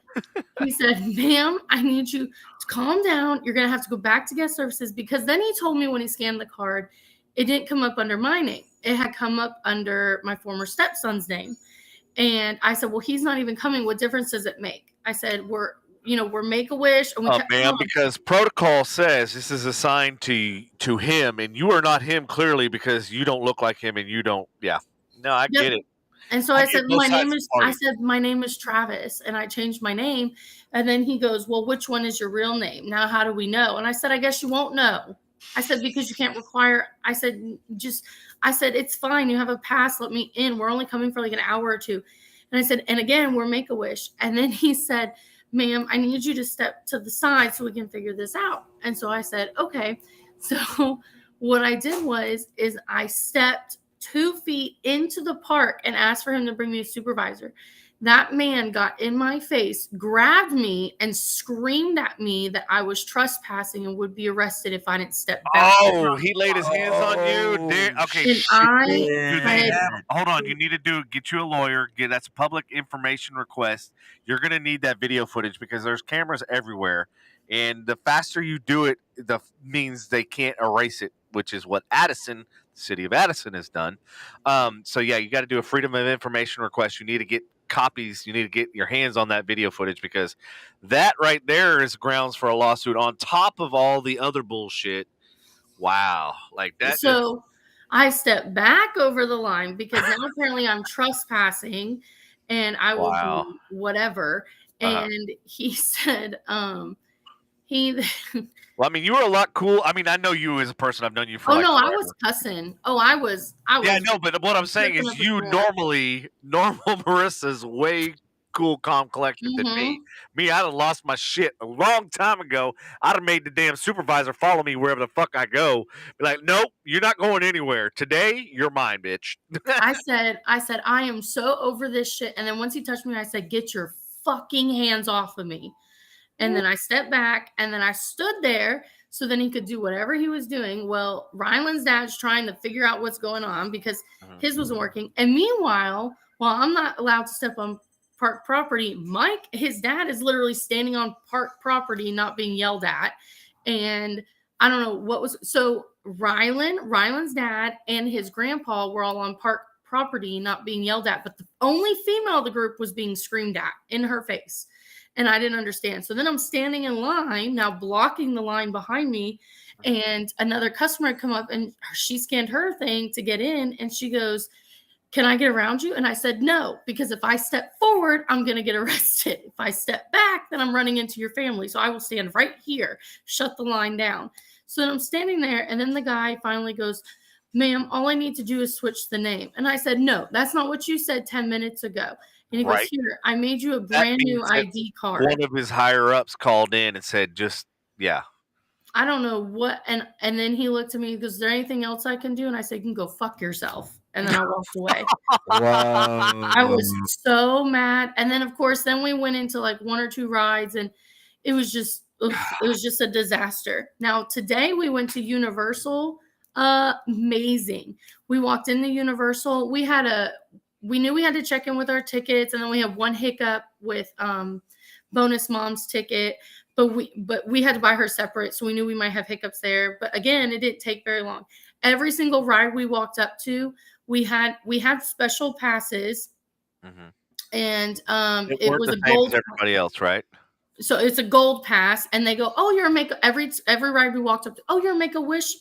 ma'am, I need you to calm down. You're going to have to go back to guest services, because then he told me when he scanned the card, it didn't come up under my name. It had come up under my former stepson's name. And I said, well, he's not even coming. What difference does it make? I said, we're Make-A-Wish. And ma'am, because protocol says this is assigned to him, and you are not him clearly because you don't look like him, and you don't. Yeah, no, I get it. And so I said, my name is Travis, and I changed my name. And then he goes, well, which one is your real name? Now, how do we know? And I said, I guess you won't know. I said, because you can't require. I said, it's fine. You have a pass. Let me in. We're only coming for like an hour or 2. And I said, and again, we're Make-A-Wish. And then he said, ma'am, I need you to step to the side so we can figure this out. And so I said, okay. So what I did is I stepped 2 feet into the park and asked for him to bring me a supervisor. That man got in my face, grabbed me, and screamed at me that I was trespassing and would be arrested if I didn't step back. Oh, he laid his hands on you. Okay, hold on. You need to get you a lawyer. That's a public information request. You're going to need that video footage because there's cameras everywhere, and the faster you do it, means they can't erase it, which is what the city of Addison has done. So yeah, you got to do a freedom of information request. You need to get copies. You need to get your hands on that video footage, because that right there is grounds for a lawsuit on top of all the other bullshit. Wow. Like that. So I stepped back over the line because now apparently I'm trespassing and I will do whatever. And he said, well, I mean, you were a lot cool. I mean, I know you as a person. I've known you for I was cussing. I was. Yeah, no, but what I'm saying is normal Marissa's way cool, calm, collected than me. Me, I'd have lost my shit a long time ago. I'd have made the damn supervisor follow me wherever the fuck I go. Be like, nope, you're not going anywhere. Today, you're mine, bitch. I said, I am so over this shit. And then once he touched me, I said, get your fucking hands off of me. And then I stepped back and then I stood there so then he could do whatever he was doing. Well, Ryland's dad's trying to figure out what's going on because his wasn't working. And meanwhile, while I'm not allowed to step on park property, Mike, his dad, is literally standing on park property, not being yelled at. And I don't know what was. So Ryland's dad and his grandpa were all on park property, not being yelled at. But the only female of the group was being screamed at in her face. And I didn't understand. So then I'm standing in line, now blocking the line behind me. And another customer had come up and she scanned her thing to get in. And she goes, can I get around you? And I said, no, because if I step forward, I'm going to get arrested. If I step back, then I'm running into your family. So I will stand right here, shut the line down. So then I'm standing there. And then the guy finally goes, ma'am, all I need to do is switch the name. And I said, no, that's not what you said 10 minutes ago. And he goes, here, I made you a brand new ID card. One of his higher ups called in and said, I don't know what. And then he looked at me and goes, is there anything else I can do? And I said, you can go fuck yourself. And then I walked away. Wow. I was so mad. And then, of course, then we went into like 1 or 2 rides. And It was just a disaster. Now today we went to Universal. Amazing. We walked into Universal. We knew we had to check in with our tickets, and then we had one hiccup with bonus mom's ticket, but we had to buy her separate, so we knew we might have hiccups there. But again, it didn't take very long. Every single ride we walked up to, we had special passes, and it was the a same gold. as everybody else, right? So it's a gold pass, and they go, "Oh, you're a every ride we walked up to. Oh, you're a Make-A-Wish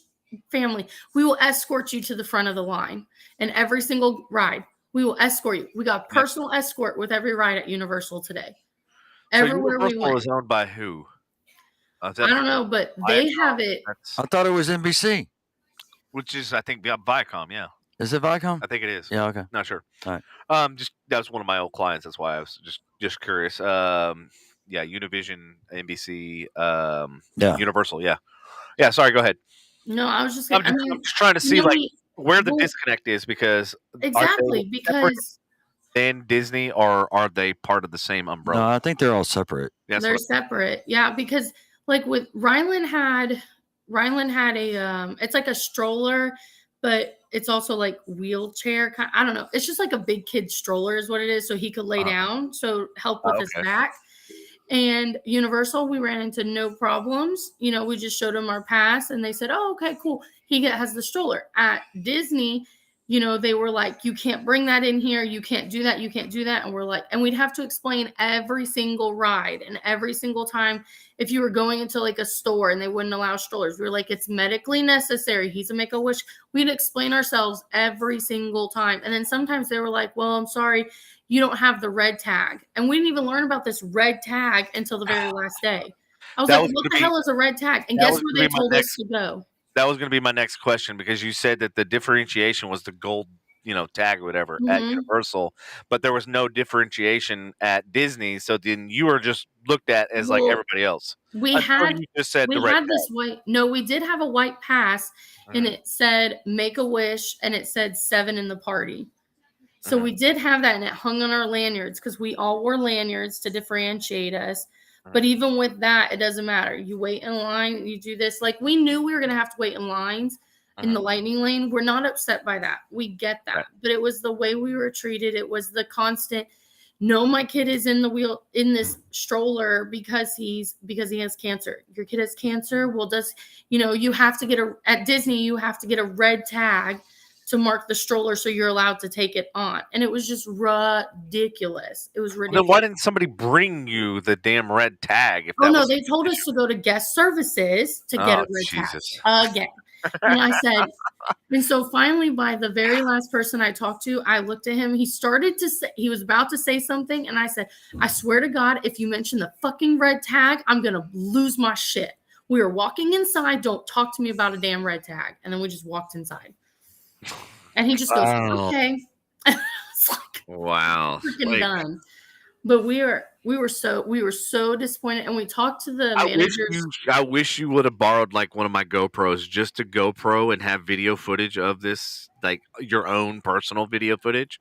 family. We will escort you to the front of the line, and every single ride we will escort you. We got personal escort with every ride at Universal today. Everywhere we Universal went. is owned by who? I don't know, but they have it. I thought it was NBC. Which is, I think, Viacom. Yeah, Is it Viacom? I think it is. Yeah. Okay. Not sure. All right. Just that was one of my old clients. That's why I was just curious. Yeah, Univision, NBC, Yeah. Universal. Yeah. Sorry, go ahead. No, I was just. I'm just trying to see where the well, disconnect is, because exactly because and Disney, or are they part of the same umbrella? No, I think they're all separate. they're separate. Yeah, because like with Rylan had a it's like a stroller, but it's also like wheelchair. I don't know. It's just like a big kid stroller is what it is, so he could lay down, so help with his back. And Universal, we ran into no problems. You know, we just showed them our pass, and they said, "Oh, okay, cool." He has the stroller. At Disney, you know, they were like, "You can't bring that in here. You can't do that. You can't do that." And we're like, and we'd have to explain every single ride and every single time if you were going into like a store and they wouldn't allow strollers. We were like, "It's medically necessary. He's a Make-A-Wish." We'd explain ourselves every single time. And then sometimes they were like, "Well, I'm sorry, you don't have the red tag." And we didn't even learn about this red tag until the very last day. I was like, "What the hell is a red tag?" And guess where they told us to go? That was going to be my next question, because you said that the differentiation was the gold, tag or whatever at Universal, but there was no differentiation at Disney. So then you were just looked at as like everybody else. We did have a white pass, and it said Make-A-Wish, and it said 7 in the party. So we did have that, and it hung on our lanyards because we all wore lanyards to differentiate us. But even with that, it doesn't matter. You wait in line, you do this. Like, we knew we were going to have to wait in lines in the lightning lane. We're not upset by that. We get that. Right. But it was the way we were treated. It was the constant, "No, my kid is in this stroller because he has cancer." Your kid has cancer? Well, you have to at Disney, you have to get a red tag to mark the stroller so you're allowed to take it on. And it was just ridiculous. It was ridiculous. Then why didn't somebody bring you the damn red tag? They told us to go to guest services to get a red tag again. And I said, and so finally, by the very last person I talked to, I looked at him. He was about to say something. And I said, "I swear to God, if you mention the fucking red tag, I'm going to lose my shit. We were walking inside. Don't talk to me about a damn red tag." And then we just walked inside. And he just goes, "Okay." It's like, wow, freaking done. But we were so disappointed, and we talked to the managers. I wish you would have borrowed like one of my GoPros, just to GoPro and have video footage of this, like your own personal video footage.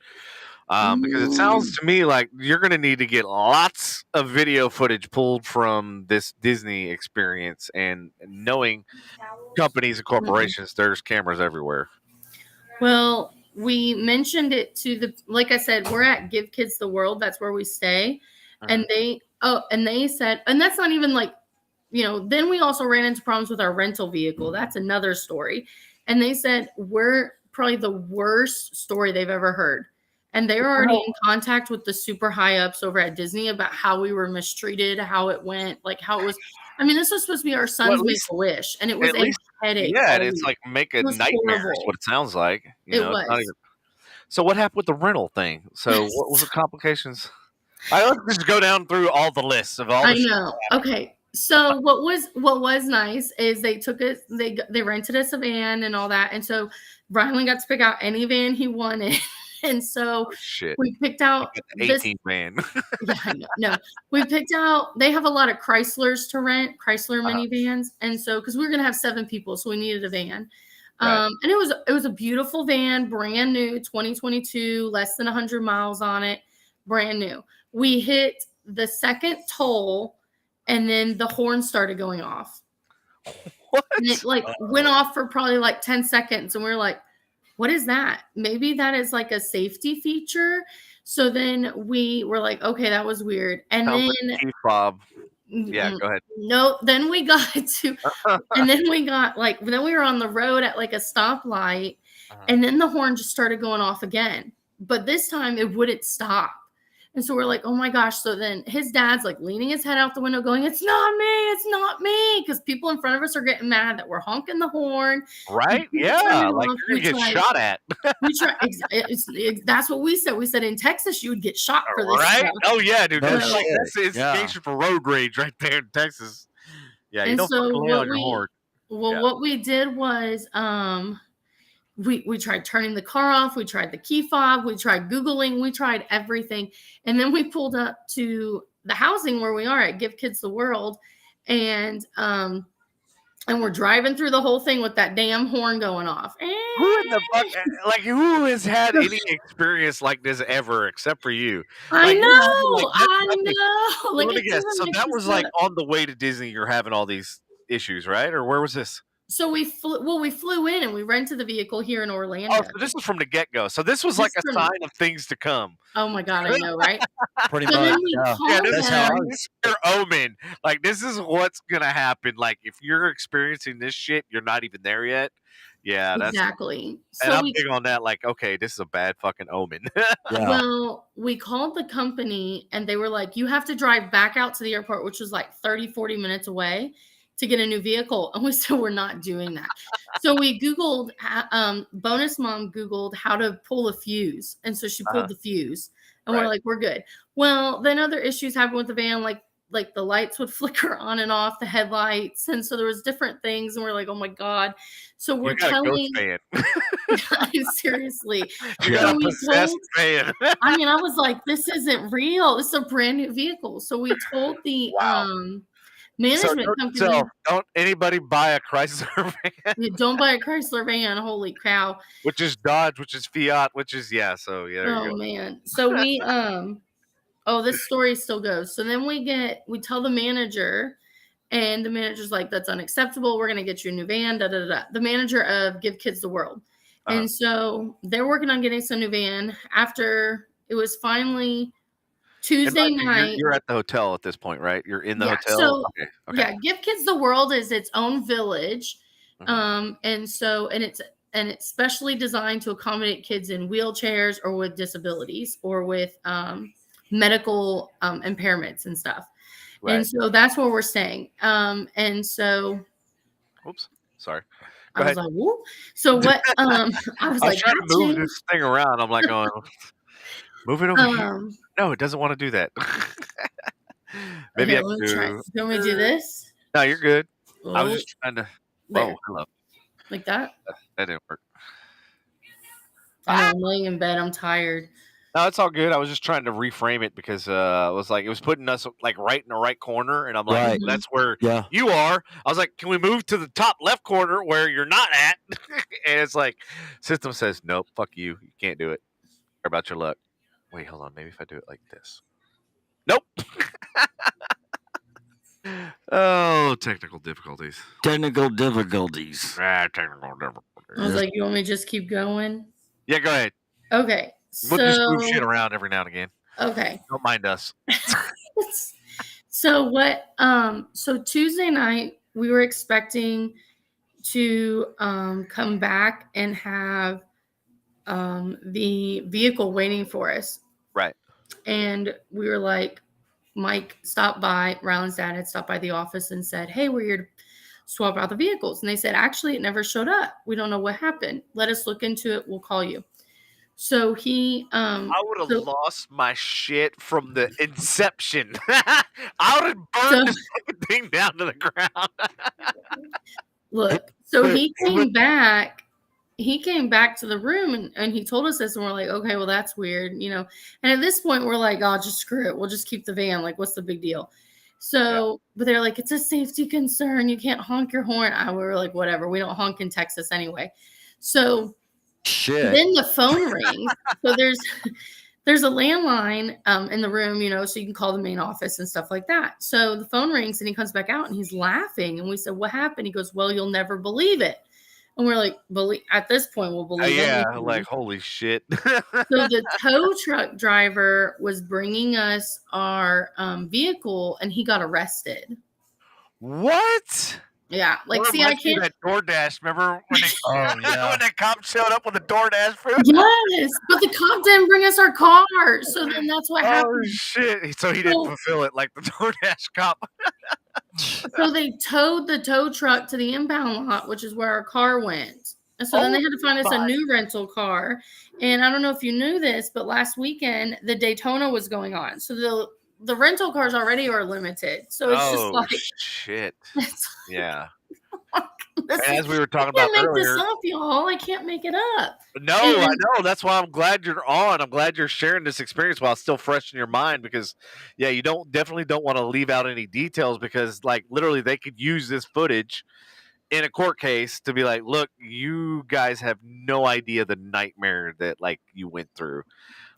Because it sounds to me like you're going to need to get lots of video footage pulled from this Disney experience, and knowing companies and corporations, there's cameras everywhere. Well, we mentioned it to like I said, we're at Give Kids the World. That's where we stay. And they said, and that's not even like, then we also ran into problems with our rental vehicle. That's another story. And they said, we're probably the worst story they've ever heard. And they were already in contact with the super high ups over at Disney about how we were mistreated, how it went, like how it was. I mean, this was supposed to be our son's Make-A-Wish, and it was a headache. Yeah, and it's like make a nightmare is what it sounds like. It was. So what happened with the rental thing? So what was the complications? Let's just go down through all the lists of all. I know. Okay. So what was nice is they took us. They rented us a van and all that, and so Rylan got to pick out any van he wanted. And so we picked out this 18 van. Yeah, I know. No, we picked out. They have a lot of Chryslers to rent, Chrysler minivans, and so because we were gonna have 7 people, so we needed a van. And it was a beautiful van, brand new, 2022, less than 100 miles on it, brand new. We hit the second toll, and then the horn started going off. What? And it like went off for probably like 10 seconds. And we were like, what is that? Maybe that is like a safety feature. So then we were like, okay, that was weird. And Sounds then like Chief Bob. Yeah, go ahead. no, then we got to, and then we got like, then we were on the road at like a stoplight, and then the horn just started going off again. But this time it wouldn't stop. And so we're like, oh my gosh. So then his dad's like leaning his head out the window going, it's not me. It's not me. Because people in front of us are getting mad that we're honking the horn. Right? Yeah. Like you're going to get shot at. We try, that's what we said. We said in Texas, you would get shot for this. Right? Stuff. Oh, yeah, dude. No That's like that's the instigation for road rage right there in Texas. Yeah, you don't fucking lay on your horn. Well, what we did was we tried turning the car off. We tried the key fob. We tried Googling. We tried everything. And then we pulled up to the housing where we are at Give Kids the World. And we're driving through the whole thing with that damn horn going off. Who in the fuck, like, who has had any experience like this ever except for you? I Like, know. I know. Let Like, me guess. So that was like on the way to Disney, you're having all these issues, right? Or where was this? So we flew in and we rented the vehicle here in Orlando. Oh, so this was from the get-go. So this was like a sign of things to come. Oh my God, I know, right? Pretty So much. then we Yeah. called This is them. your omen. Like, this is what's gonna happen. Like, if you're experiencing this shit, you're not even there yet. Yeah, that's Exactly. And So I'm big on that. Like, okay, this is a bad fucking omen. Yeah. well, we called the company and they were like, you have to drive back out to the airport, which was like 30, 40 minutes away to get a new vehicle. And we said, we're not doing that. So we Googled, Bonus Mom Googled how to pull a fuse. And so she pulled the fuse and we're like, we're good. Well, then other issues happened with the van, like the lights would flicker on and off, the headlights. And so there was different things. And we're like, oh my God. So we're telling, seriously. You got a possessed fan. I mean, I was like, this isn't real. This is a brand new vehicle. So we told the management company. So don't anybody buy a Chrysler van. You don't buy a Chrysler van. Holy cow. Which is Dodge, which is Fiat, which is so yeah. There you go. Man. So we this story still goes. So then we tell the manager, and the manager's like, that's unacceptable. We're gonna get you a new van. The manager of Give Kids the World. And so they're working on getting some new van after it was finally Tuesday night. You're at the hotel at this point, right? You're in the hotel. So, okay. Yeah, Give Kids the World is its own village. And it's specially designed to accommodate kids in wheelchairs or with disabilities or with medical impairments and stuff. Right. And so that's where we're staying. And so oops, sorry. I was like, whoop. So what I was like trying to move this thing around. I'm like going, move it over here. No, it doesn't want to do that. Maybe I can do. You want me to do this? No, you're good. Oh, I was just trying to. Oh, hello. Like that? That didn't work. I'm laying in bed. I'm tired. No, it's all good. I was just trying to reframe it because it was putting us like right in the right corner, and I'm like, that's where you are. I was like, can we move to the top left corner where you're not at? And it's like, system says, nope, fuck you. You can't do it. Sorry about your luck. Wait, hold on. Maybe if I do it like this. Nope. Oh, technical difficulties. Technical difficulties. Technical difficulties. I was like, you want me to just keep going? Yeah, go ahead. Okay. We'll just move shit around every now and again. Okay. Don't mind us. So so Tuesday night we were expecting to come back and have the vehicle waiting for us. Right. And we were like, Mike stopped by, Ryland's dad had stopped by the office and said, hey, we're here to swap out the vehicles. And they said, actually, it never showed up. We don't know what happened. Let us look into it. We'll call you. So he I would have lost my shit from the inception. I would have burned this fucking thing down to the ground. Look, so he came back to the room and he told us this, and we're like, okay, well, that's weird, you know. And at this point we're like, oh, just screw it, we'll just keep the van, like, what's the big deal? So but they're like, it's a safety concern, you can't honk your horn. We were like, whatever, we don't honk in Texas anyway. So shit. Then the phone rings. So there's there's a landline in the room, so you can call the main office and stuff like that. So the phone rings and he comes back out and he's laughing. And we said, what happened? He goes, well, you'll never believe it. And we're like, at this point, we'll believe it. Yeah, like, holy shit. So the tow truck driver was bringing us our vehicle and he got arrested. What? Yeah, like, What see, I reminds me of can't. that DoorDash. Remember when when that cop showed up with the DoorDash food? Yes, but the cop didn't bring us our car. So then that's what Oh happened. shit! So he didn't fulfill it like the DoorDash cop. So they towed the tow truck to the impound lot, which is where our car went. And so then they had to find us a new rental car. And I don't know if you knew this, but last weekend the Daytona was going on. So the rental cars already are limited. So it's just like shit. Yeah. As we were talking I about can't make earlier, this up, y'all. I can't make it up. No, I know. That's why I'm glad you're on. I'm glad you're sharing this experience while it's still fresh in your mind because, yeah, you definitely don't want to leave out any details because, like, literally they could use this footage in a court case to be like, look, you guys have no idea the nightmare that, like, you went through.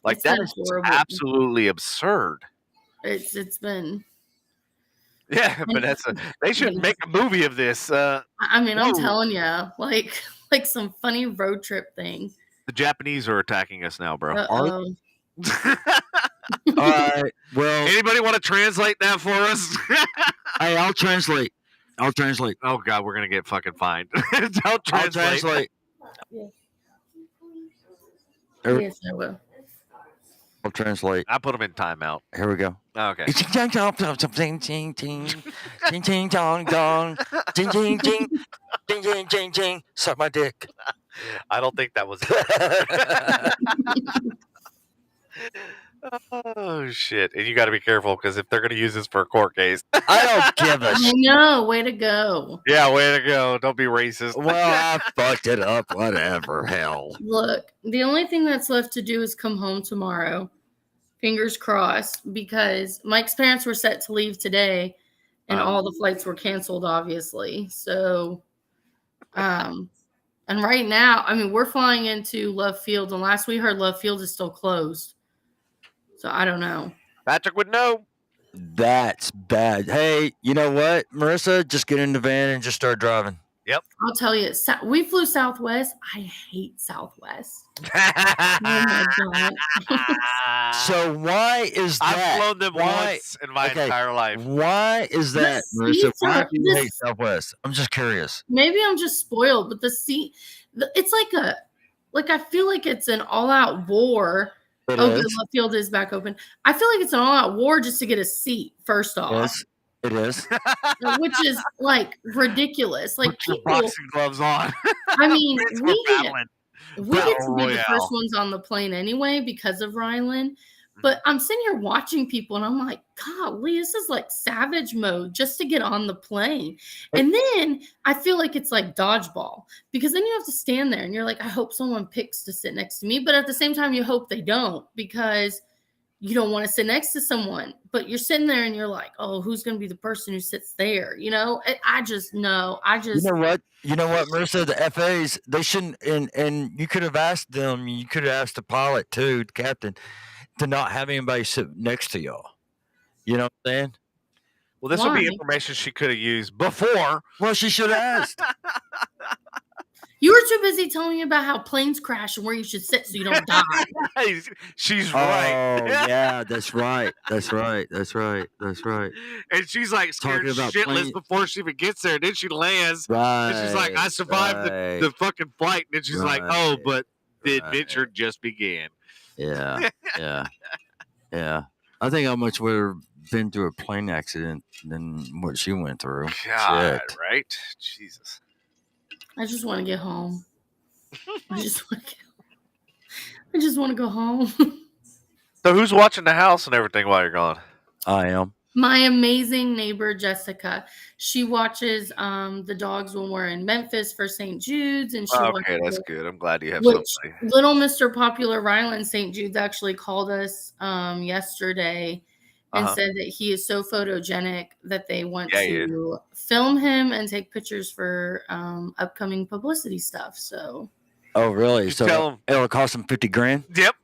Like, It's that been is horrible. absolutely absurd. It's been. Yeah, but they should make a movie of this. I'm telling you, like some funny road trip thing. The Japanese are attacking us now, bro. Uh-oh. All right. Well, anybody want to translate that for us? Hey, I'll translate. Oh God, we're gonna get fucking fined. I'll translate. Yes, I will. I'll translate. I put them in timeout. Here we go. Okay. Suck my dick. I don't think that was it. Oh shit! And you got to be careful because if they're going to use this for a court case, I don't give a shit. No, way to go. Yeah, way to go! Don't be racist. Well, I fucked it up. Whatever. Hell. Look, the only thing that's left to do is come home tomorrow. Fingers crossed, because Mike's parents were set to leave today, and all the flights were canceled, obviously. So, and right now, we're flying into Love Field, and last we heard, Love Field is still closed. So I don't know. Patrick would know. That's bad. Hey, you know what, Marissa? Just get in the van and just start driving. Yep. I'll tell you, we flew Southwest. I hate Southwest. Oh my God. So why is that? I've flown them once in my entire life. Why is that, Marissa? Why do you hate Southwest? I'm just curious. Maybe I'm just spoiled, but the seat, it's like I feel like it's an all-out war. Good, Love Field is back open. I feel like it's an all-out war just to get a seat, first off. Yes, it is. Which is, like, ridiculous. Like, put your boxing gloves on. we get to be Royale. the first ones on the plane anyway because of Ryland. But I'm sitting here watching people and I'm like, golly, this is like savage mode just to get on the plane. And then I feel like it's like dodgeball because then you have to stand there and you're like, I hope someone picks to sit next to me. But at the same time, you hope they don't because you don't want to sit next to someone. But you're sitting there and you're like, oh, who's going to be the person who sits there? I just know. You know what? You know what, Marissa? The FAs, they shouldn't, and you could have asked them, you could have asked the pilot too, the captain, to not have anybody sit next to y'all. You know what I'm saying? Well, this would be information she could have used before. Well, she should have asked. You were too busy telling me about how planes crash and where you should sit so you don't die. She's right. Oh, yeah, that's right. That's right. And she's like scared shitless before she even gets there. And then she lands. Right. And she's like, I survived the fucking flight. And then she's like, oh, but the adventure just began. Yeah. I think how much would have been through a plane accident than what she went through. God, right? Jesus. I just want to get home. I just want to go home. So who's watching the house and everything while you're gone? I am. My amazing neighbor, Jessica. She watches the dogs when we're in Memphis for St. Jude's. And okay, that's good. I'm glad you have somebody. Little Mr. Popular Ryland St. Jude's actually called us yesterday and said that he is so photogenic that they want to film him and take pictures for upcoming publicity stuff. So. Oh, really? You so it'll cost him $50,000? Yep.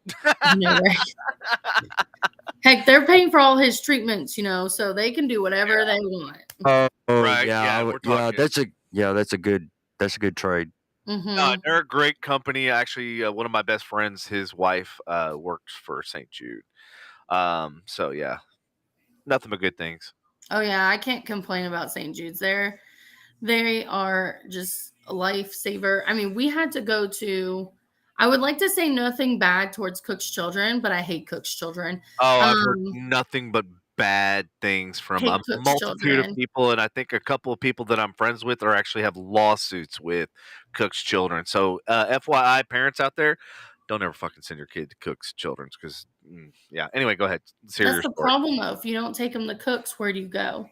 No, right? Heck, they're paying for all his treatments, so they can do whatever they want. Oh, Right, yeah, yeah, we're talking. that's a good trade. Mm-hmm. They're a great company. Actually, one of my best friends, his wife, works for St. Jude. So yeah, nothing but good things. Oh yeah, I can't complain about St. Jude's. They are just a lifesaver. I mean, we had to go to. I would like to say nothing bad towards Cook's children, but I hate Cook's children. Oh, I've heard nothing but bad things from Hate a Cook's multitude of children. people, and I think a couple of people that I'm friends with are actually have lawsuits with Cook's children. So, FYI, parents out there, don't ever fucking send your kid to Cook's children's because, yeah. Anyway, go ahead. Let's hear That's your the story. problem, though. If you don't take them to Cook's, where do you go?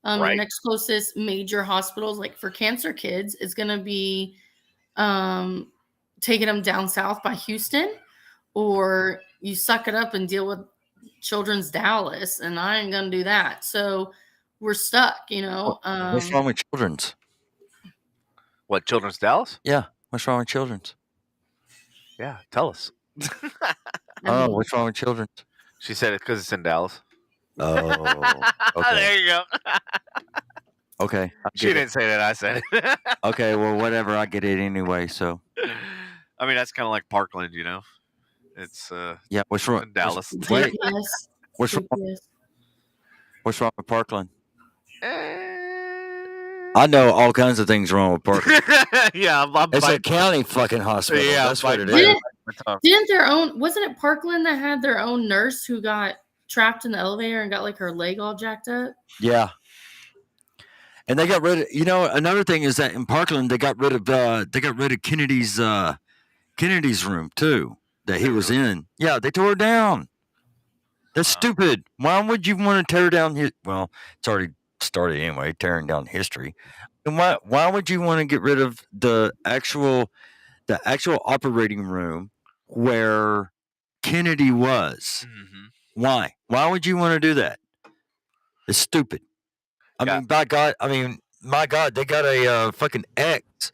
Your Right. next closest major hospitals, like for cancer kids, is going to be taking them down south by Houston, or you suck it up and deal with Children's Dallas, and I ain't going to do that. So we're stuck, What's wrong with Children's? What, Children's Dallas? Yeah, what's wrong with Children's? Yeah, tell us. Oh, what's wrong with Children's? She said it because it's in Dallas. Oh, okay. There you go. Okay. She didn't say that. I said it. Okay, well, whatever. I get it anyway. So. I mean, that's kind of like Parkland, It's yeah. What's wrong? in Dallas. Wait. GPS. What's wrong? GPS. What's wrong with Parkland? I know all kinds of things wrong with Parkland. Yeah, It's a county fucking hospital. Yeah, That's what it is. Wasn't it Parkland that had their own nurse who got trapped in the elevator and got like her leg all jacked up? Yeah. And they got rid of, another thing is that in Parkland they got rid of Kennedy's room too that he was in. Yeah, they tore it down. That's stupid. Why would you want to tear down well, it's already started anyway, tearing down history. And why would you want to get rid of the actual operating room where Kennedy was? Mm-hmm. Why? Why would you want to do that? It's stupid. I mean, my God, they got a fucking X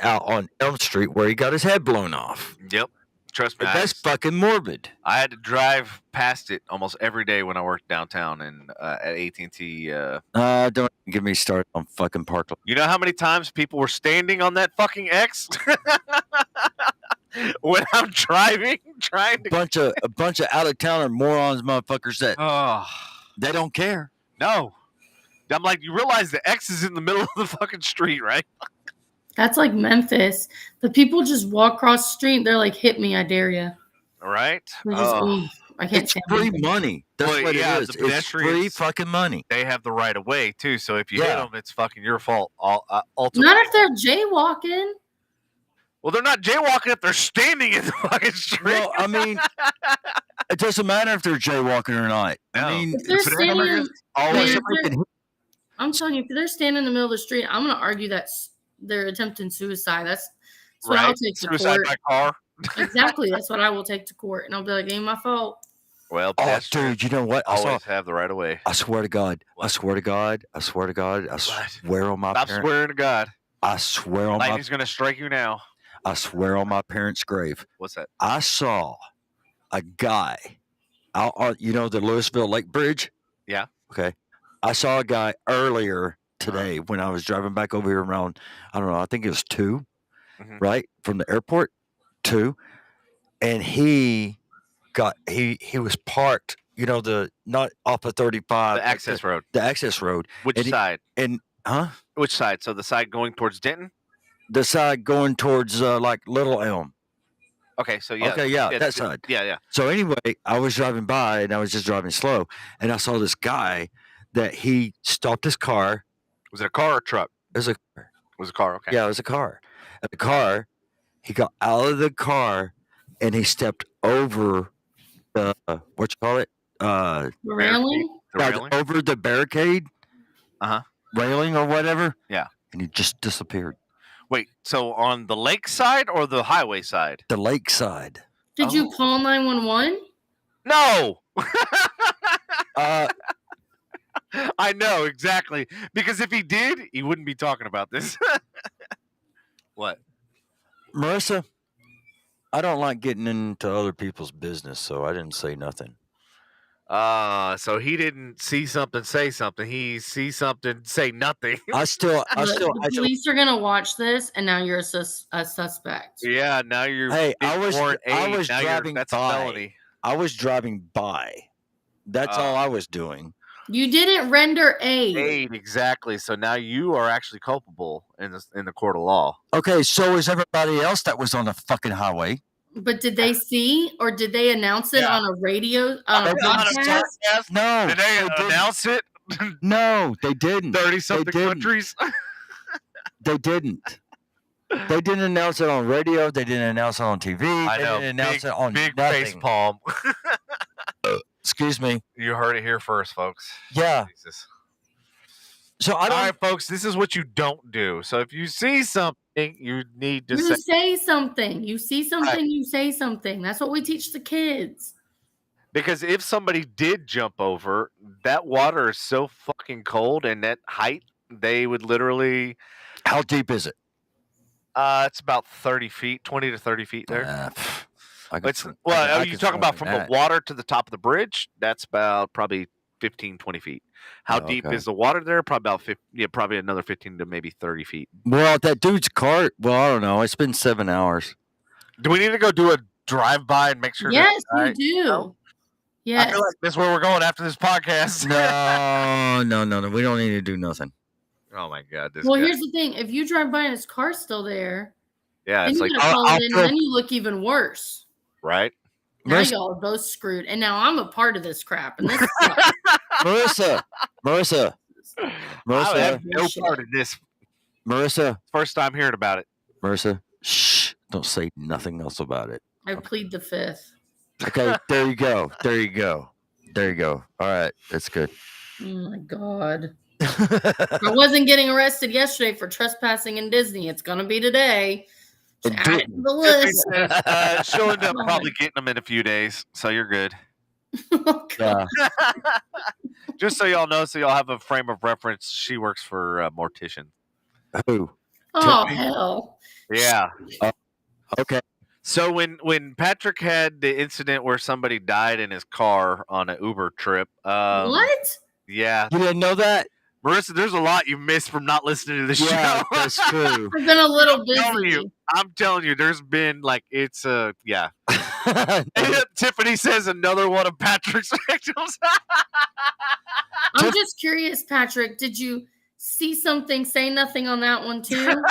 out on Elm Street where he got his head blown off. Yep. Trust me. That's fucking morbid. I had to drive past it almost every day when I worked downtown and at AT&T. Don't get me started on fucking Parkland. You know how many times people were standing on that fucking X when I'm driving, trying to a bunch of out of towner morons, motherfuckers that they don't care. No. I'm like, you realize the X is in the middle of the fucking street, right? That's like Memphis. The people just walk across the street. They're like, hit me, I dare you. Right? I can't It's free money. That's what it is. It's free fucking money. They have the right of way, too. So if you hit them, it's fucking your fault. Ultimately. Not if they're jaywalking. Well, they're not jaywalking if they're standing in the fucking street. Well, I mean, it doesn't matter if they're jaywalking or not. No. I mean, If they're standing, always. I'm telling you, if they're standing in the middle of the street, I'm going to argue that they're attempting suicide. That's what I'll take to suicide court. by car. Exactly. That's what I will take to court. And I'll be like, ain't my fault. Well, dude, you know what? Always have the right of way. I swear to God. What? I swear to God. I swear on my Stop parents. swearing to God. I swear on Lightning's going to strike you now. I swear on my parents' grave. What's that? I saw a guy out on, the Louisville Lake Bridge? Yeah. Okay. I saw a guy earlier today when I was driving back over here around, I don't know, I think it was 2, right? From the airport, 2. And he was parked, not off of 35. The access road. The access road. Which side? Huh? Which side? So the side going towards Denton? The side going towards like Little Elm. Okay, so yeah. Okay, yeah, that side. Yeah. So anyway, I was driving by and I was just driving slow, and I saw this guy that he stopped his car. Was it a car or a truck? It was a car. It was a car, okay. Yeah, it was a car. And the car, he got out of the car and he stepped over the what you call it? The railing? Over the barricade. Railing or whatever. Yeah. And he just disappeared. Wait, so on the lake side or the highway side? The lake side. Did you call 911? No. I know, exactly. Because if he did, he wouldn't be talking about this. What? Marissa, I don't like getting into other people's business, so I didn't say nothing. So he didn't see something, say something. He sees something, say nothing. The police are gonna watch this, and now you're a suspect. Yeah, now you're. Hey, I was now driving that's a by. felony. I was driving by. That's all I was doing. You didn't render aid. Exactly. So now you are actually culpable in the court of law. Okay, so is everybody else that was on the fucking highway. But did they see, or did they announce it on a radio podcast? No. Did they announce it? No, they didn't. 30-something countries? They didn't. They didn't announce it on radio. They didn't announce it on TV. I know. They didn't announce it on big nothing. face palm. Excuse me. You heard it here first, folks. Yeah. Jesus. So all right, folks, this is what you don't do. So if you see something, you need to say something. You see something, you say something. That's what we teach the kids. Because if somebody did jump over, that water is so fucking cold, and that height, they would literally. How deep is it? It's about 30 feet, 20 to 30 feet there. Are you talking about from the water to the top of the bridge? That's about probably 15, 20 feet. How deep is the water there? Probably about 50, probably another 15 to maybe 30 feet. Well, that dude's cart. Well, I don't know. It's been 7 hours. Do we need to go do a drive-by and make sure? Yes, you do. No? Yes. I feel like that's where we're going after this podcast. No. We don't need to do nothing. Oh my God. Here's the thing: if you drive by and his car's still there, yeah, it's like then you look even worse. Right. Now y'all are both screwed, and now I'm a part of this crap. And this Marissa, I have no part of this. Marissa, first time hearing about it. Marissa, shh! Don't say nothing else about it. I plead the fifth. Okay, there you go. All right, that's good. Oh my God. I wasn't getting arrested yesterday for trespassing in Disney. It's gonna be today. Add it to the list. She'll end up probably getting them in a few days, so you're good. Yeah. Just so y'all know, so y'all have a frame of reference. She works for Mortician. Who? Oh hell. Yeah. Okay. So when Patrick had the incident where somebody died in his car on an Uber trip, what? Yeah. You didn't know that? Marissa, there's a lot you missed from not listening to the show. That's true. I've been a little busy. I'm telling you, there's been yeah. Tiffany says another one of Patrick's victims. I'm just curious, Patrick, did you see something, say nothing on that one too?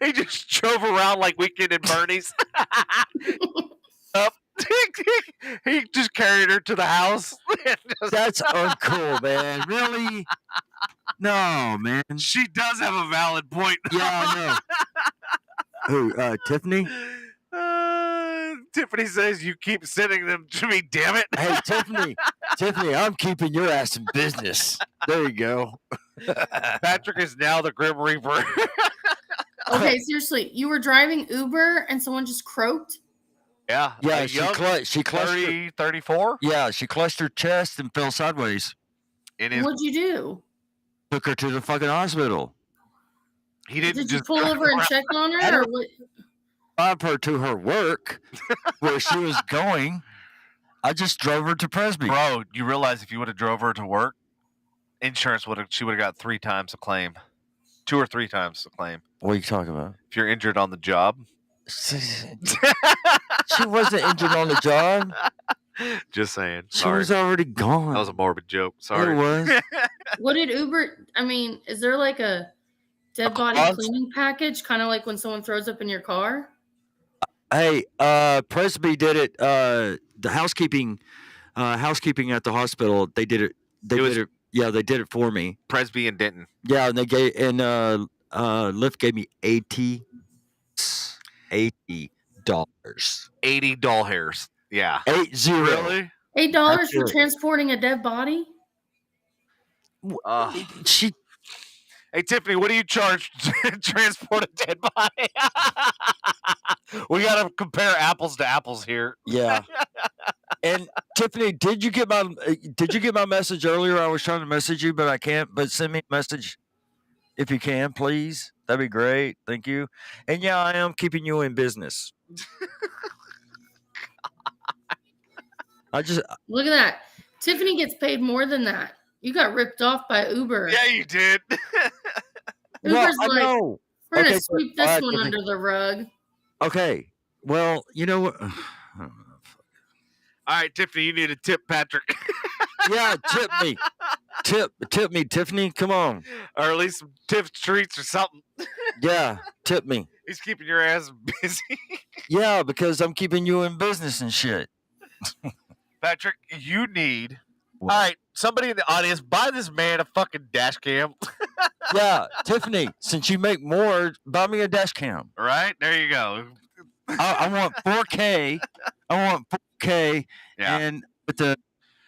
He just drove around like Weekend at Bernie's. Up. He just carried her to the house. That's uncool, man. Really? No, man. She does have a valid point. Yeah, I know. Who? Tiffany? Tiffany says you keep sending them to me, damn it. Hey, Tiffany, I'm keeping your ass in business. There you go. Patrick is now the Grim Reaper. Okay, seriously, you were driving Uber and someone just croaked? Yeah. Yeah, she clutched 34? Yeah, she clutched her chest and fell sideways. What'd you do? Took her to the fucking hospital. He didn't. Did you pull over and check on her, or what? Drive her to her work where she was going. I just drove her to Presby. Bro, you realize if you would have drove her to work, insurance she would have got 3 times the claim. 2 or 3 times the claim. What are you talking about? If you're injured on the job. She wasn't injured on the job. Just saying. She was already gone. That was a morbid joke. Sorry. It was. What did Uber? I mean, is there like a dead body cleaning package, kind of like when someone throws up in your car? Hey, Presby did it. The housekeeping at the hospital. They did it. Yeah, they did it for me. Presby and Denton. Yeah, and they gave Lyft gave me $80. $80 doll hairs. Yeah. 80. Really? $8 for transporting a dead body? Hey, Tiffany, what do you charge to transport a dead body? We got to compare apples to apples here. Yeah. And Tiffany, did you get my message earlier? I was trying to message you, but I can't. But send me a message if you can, please. That'd be great. Thank you. And yeah, I am keeping you in business. I just Look at that. Tiffany gets paid more than that. You got ripped off by Uber. Yeah, you did. Uber's I like, know. we're gonna Okay, sweep all this right, one Tiffany. under the rug. Okay. Well, you know what? I don't know. All right, Tiffany, you need to tip Patrick. Yeah, tip me. Tip me, Tiffany. Come on. Or at least some tip treats or something. Yeah, tip me. He's keeping your ass busy. Yeah, because I'm keeping you in business and shit. Patrick, you need. What? All right, somebody in the audience, buy this man a fucking dash cam. Yeah, Tiffany, since you make more, buy me a dash cam. Right? There you go. I want 4K. I want 4K. Yeah. And with the.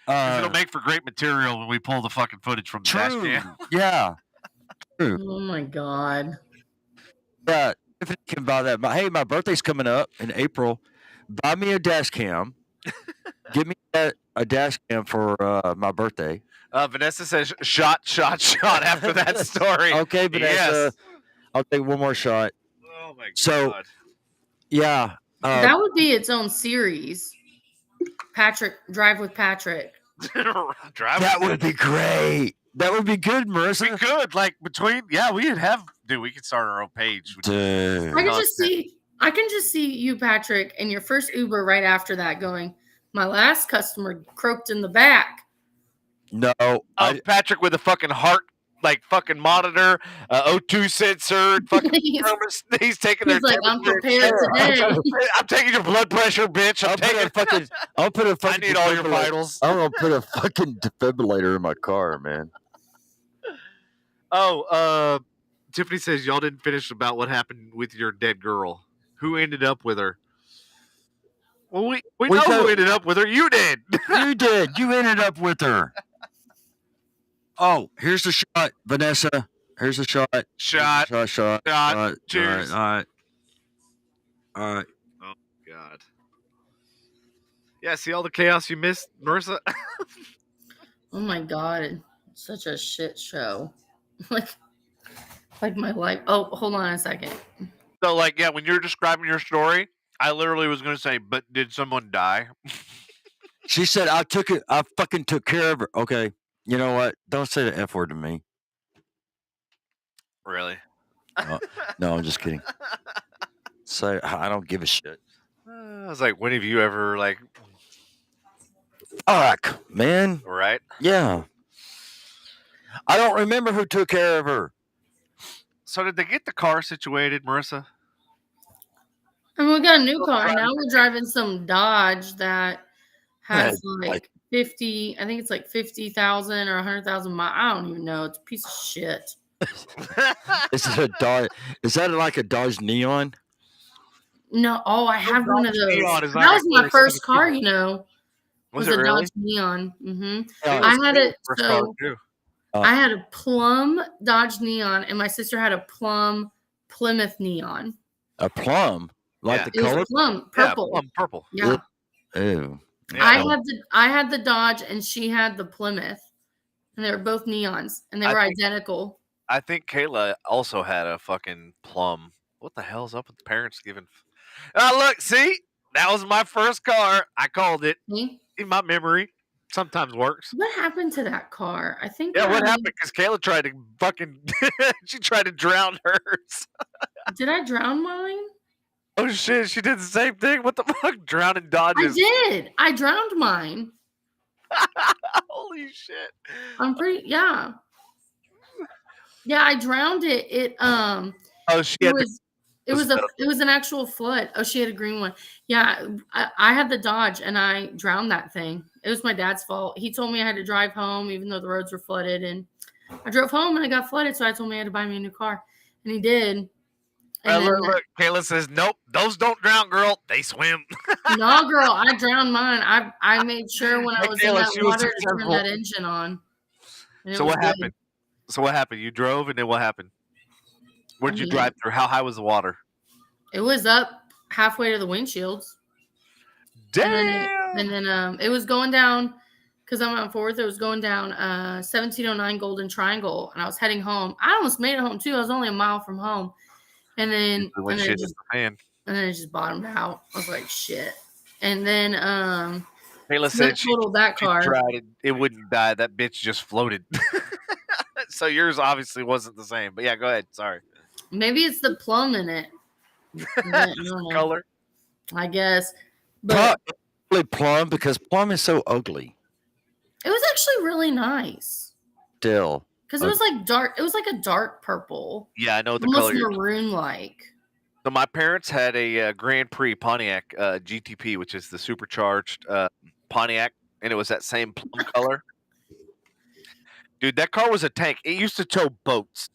'Cause it'll make for great material when we pull the fucking footage from the dash True. cam. Yeah. True. Oh my God. Yeah. Tiffany can buy that. Hey, my birthday's coming up in April. Buy me a dash cam. Give me a dash cam for my birthday. Vanessa says shot after that story. Okay, Vanessa. Yes. I'll take one more shot. Oh my God. So, yeah. That would be its own series. Patrick, Drive with Patrick. That would be great. That would be good, Marissa. We could, like, we could start our own page. Dude. I can just see you, Patrick, and your first Uber right after that going, my last customer croaked in the back. No. Patrick with a fucking heart, like, fucking monitor, O2 sensor, fucking he's taking their He's like, I'm prepared today. I'm taking your blood pressure, bitch. I'll put a fucking I need all your vitals. I'm gonna put a fucking defibrillator in my car, man. Oh, Tiffany says y'all didn't finish about what happened with your dead girl. Who ended up with her? Well, we know who ended up with her. You did. You did. You ended up with her. Oh, here's the shot, Vanessa. Here's the shot. Shot. Shot. Cheers. All right. Oh, God. Yeah, see all the chaos you missed, Marissa? Oh my God. Such a shit show. like my life. Oh, hold on a second. So, like, yeah, when you're describing your story, I literally was going to say, but did someone die? She said, I fucking took care of her. Okay. You know what? Don't say the F word to me. Really? No, I'm just kidding. So I don't give a shit. I was like, when have you ever, like... Fuck, man. Right? Yeah. I don't remember who took care of her. So did they get the car situated, Marissa? And we got a new car. Now we're driving some Dodge that has like 50, I think it's like 50,000 or 100,000 miles. I don't even know. It's a piece of shit. Is it a Dodge? Is that like a Dodge Neon? No. Oh, I have one of those. Neon is That was like my first car, you know. Was it it really? Dodge Neon. Mm-hmm. Yeah, I had it. first car, So too. I had a plum Dodge Neon, and my sister had a plum Plymouth Neon. A plum? Like the It was color? plum, purple. Yeah, plum purple. Yeah. Ew. Yeah. I had the Dodge, and she had the Plymouth, and they were both neons, and they were identical. I think Kayla also had a fucking plum. What the hell's up with the parents giving? Oh, look, see? That was my first car. I called it. See? In my memory. Sometimes works. What happened to that car? I think. Yeah, what happened? Because Kayla tried to fucking... she tried to drown hers. Did I drown mine? Oh, shit. She did the same thing. What the fuck? Drowning Dodges. I did. I drowned mine. Holy shit. I'm pretty... Yeah. Yeah, I drowned it. It she it had was it was an actual flood. Oh, she had a green one. Yeah, I had the Dodge and I drowned that thing. It was my dad's fault. He told me I had to drive home even though the roads were flooded, and I drove home and I got flooded, so I told me I had to buy me a new car, and he did. And look, Kayla says, nope, those don't drown, girl. They swim. No, girl, I drowned mine. I made sure when I was in that water to turn that engine on. So what happened? So what happened? You drove, and then what happened? Where did you drive through? How high was the water? It was up halfway to the windshields. Damn. And then it was going down because I'm on 4th. It was going down 1709 Golden Triangle, and I was heading home. I almost made it home too. I was only a mile from home, and then Shit hit the fan. and then it just bottomed out. I was like, shit. And then Kayla said she totaled that car. tried it wouldn't die. That bitch just floated. So yours obviously wasn't the same. But yeah, go ahead. Sorry. Maybe it's the plum in it. I don't know. Color. I guess. But Probably plum, because plum is so ugly. it was actually really nice. Still. Because it was like dark. It was like a dark purple. Yeah, I know what the Almost color. maroon-like. So my parents had a Grand Prix Pontiac GTP, which is the supercharged Pontiac, and it was that same plum color. Dude, that car was a tank. It used to tow boats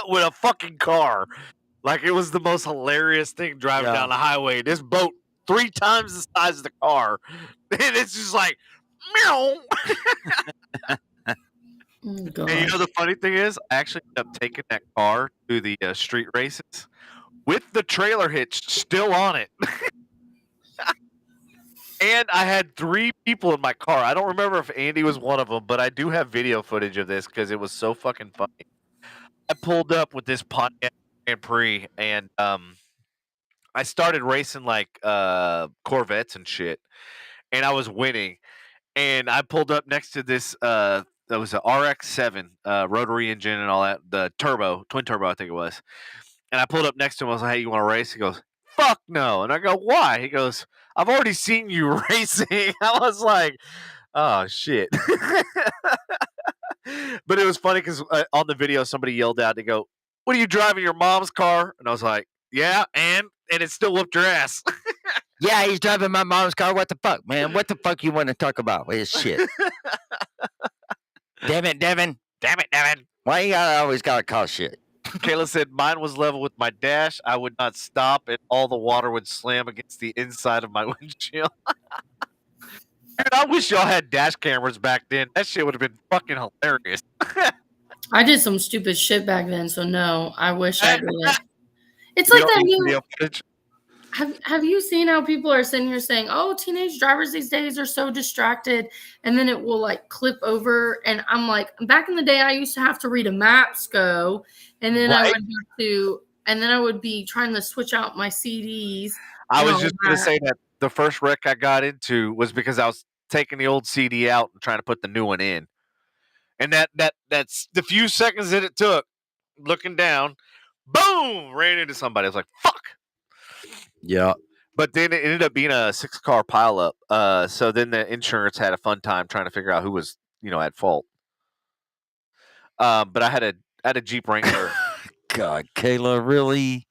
with a fucking car. Like, it was the most hilarious thing driving down the highway. This boat 3 times the size of the car, and it's just like, meow. And you know the funny thing is, I actually ended up taking that car to the street races with the trailer hitch still on it. And I had 3 people in my car. I don't remember if Andy was one of them, but I do have video footage of this because it was so fucking funny. I pulled up with this Pontiac Grand Prix, and I started racing like Corvettes and shit, and I was winning. And I pulled up next to this. That was a RX-7 rotary engine and all that, the turbo, twin turbo, I think it was. And I pulled up next to him. I was like, "Hey, you want to race?" He goes, "Fuck no!" And I go, "Why?" He goes, "I've already seen you racing." I was like, "Oh shit!" But it was funny because on the video, somebody yelled out, "They go, what are you driving, your mom's car?" And I was like, "Yeah, and it still whooped your ass." Yeah, he's driving my mom's car. What the fuck, man? What the fuck you want to talk about? It's shit. Damn it, Devin. Damn it, Devin. Why you always gotta call shit? Kayla said, "Mine was level with my dash. I would not stop, and all the water would slam against the inside of my windshield." Dude, I wish y'all had dash cameras back then. That shit would have been fucking hilarious. I did some stupid shit back then, so no, I wish I did it. It's like that new. Have you seen how people are sitting here saying, "Oh, teenage drivers these days are so distracted," and then it will like clip over, and I'm like, back in the day, I used to have to read a Mapsco, and then I would have to, and then I would be trying to switch out my CDs. I was just going to say that the first wreck I got into was because I was taking the old CD out and trying to put the new one in, and that's the few seconds that it took, looking down, boom, ran into somebody. I was like, "Fuck." Yeah. But then it ended up being a 6-car pileup. So then the insurance had a fun time trying to figure out who was, at fault. But I had a Jeep Wrangler. God, Kayla, really?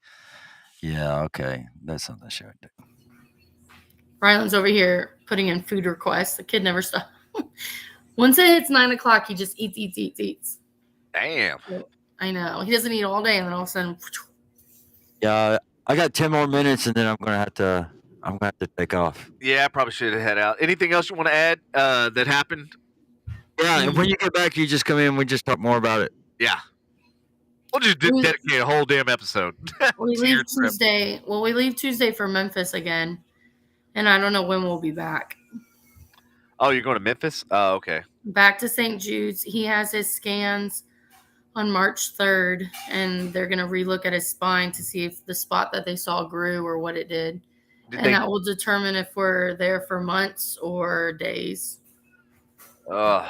Yeah, okay. That's something I should do. Ryland's over here putting in food requests. The kid never stops. Once it hits 9 o'clock, he just eats. Damn. I know. He doesn't eat all day, and then all of a sudden. Yeah, I got 10 more minutes, and then I'm gonna have to take off. Yeah, I probably should have head out. Anything else you want to add that happened? Yeah, and when you get back, you just come in and we just talk more about it. Yeah. We'll just dedicate a whole damn episode. We leave Tuesday. Well, we leave Tuesday for Memphis again, and I don't know when we'll be back. Oh, you're going to Memphis? Oh, okay. Back to St. Jude's. He has his scans on March 3rd, and they're going to relook at his spine to see if the spot that they saw grew or what it did. That will determine if we're there for months or days. So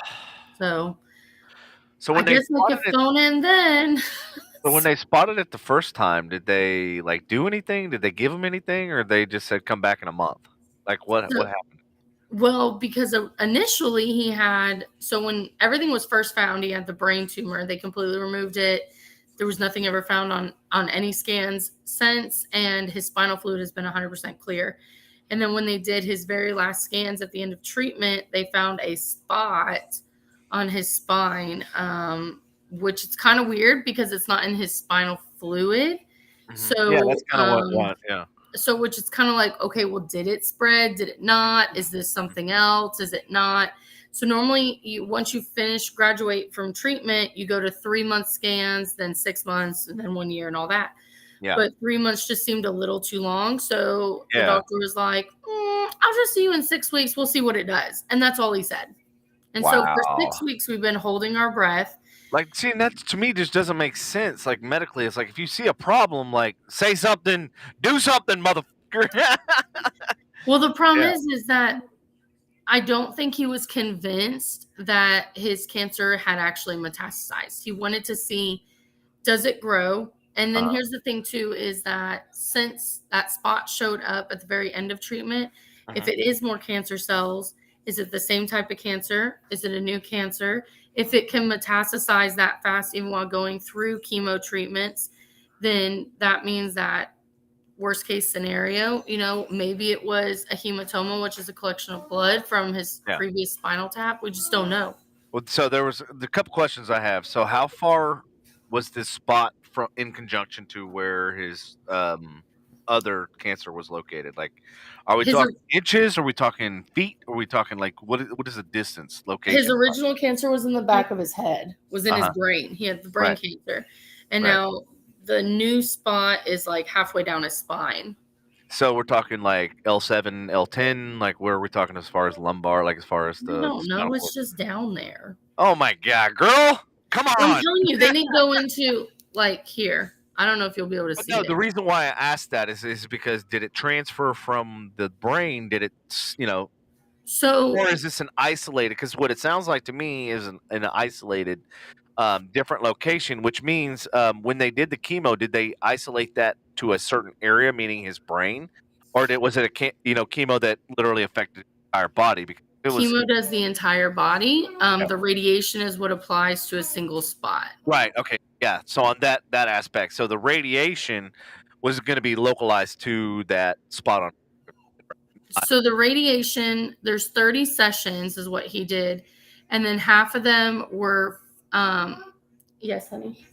when I guess we could phone in then. So when they spotted it the first time, did they do anything? Did they give him anything, or they just said come back in a month? What happened? Well, because initially he had, so when everything was first found, he had the brain tumor. They completely removed it. There was nothing ever found on any scans since, and his spinal fluid has been 100% clear. And then when they did his very last scans at the end of treatment, they found a spot on his spine, which is kind of weird because it's not in his spinal fluid. Mm-hmm. So yeah, that's kind of what I want. Yeah. So, which is kind of like, okay, well, did it spread? Did it not? Is this something else? Is it not? So normally once you graduate from treatment, you go to 3-month scans, then 6 months, and then 1 year and all that. Yeah. But 3 months just seemed a little too long. So the doctor was like, I'll just see you in 6 weeks. We'll see what it does. And that's all he said. And so for Wow. 6 weeks, we've been holding our breath. Like, see, that to me just doesn't make sense. Like medically, it's like if you see a problem, like say something, do something, motherfucker. Well, the problem Yeah. is that I don't think he was convinced that his cancer had actually metastasized. He wanted to see, does it grow? And then here's the thing too, is that since that spot showed up at the very end of treatment, if it is more cancer cells, is it the same type of cancer? Is it a new cancer? If it can metastasize that fast, even while going through chemo treatments, then that means that worst case scenario, maybe it was a hematoma, which is a collection of blood from his previous spinal tap. We just don't know. Well, so there was the couple questions I have. So how far was this spot from in conjunction to where his other cancer was located? Like, are we talking inches? Are we talking feet? Are we talking like what is the distance location? His original cancer was in the back of his head, was in his brain. He had the brain cancer. And now the new spot is like halfway down his spine. So we're talking like L7, L10, like where are we talking as far as lumbar, like as far as the... I don't know, it's just down there. Oh my God, girl, come on. I'm telling you, they need to go into like here. I don't know if you'll be able to see it. The reason why I asked that is because did it transfer from the brain? Did it, so, or is this an isolated? Because what it sounds like to me is an isolated different location, which means when they did the chemo, did they isolate that to a certain area, meaning his brain, or was it a chemo that literally affected the entire body? Because chemo does the entire body. The radiation is what applies to a single spot. Right. Okay. Yeah. So on that aspect, so the radiation was going to be localized to that spot on. So the radiation, there's 30 sessions, is what he did, and then half of them were. Yes, honey.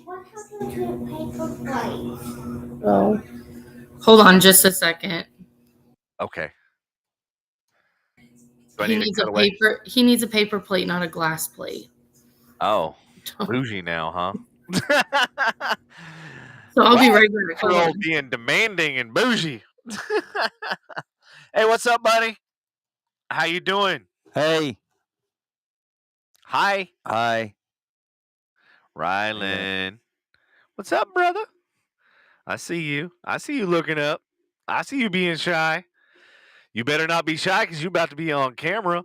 What happened to the paper plate? Oh, hold on just a second. Okay. He needs a paper. He needs a paper plate, not a glass plate. Oh, bougie now, huh? So I'll be right back. Hold on. Being demanding and bougie. Hey, what's up, buddy? How you doing? Hey. Hi. Hi. Rylan. What's up, brother? I see you. I see you looking up. I see you being shy. You better not be shy because you're about to be on camera.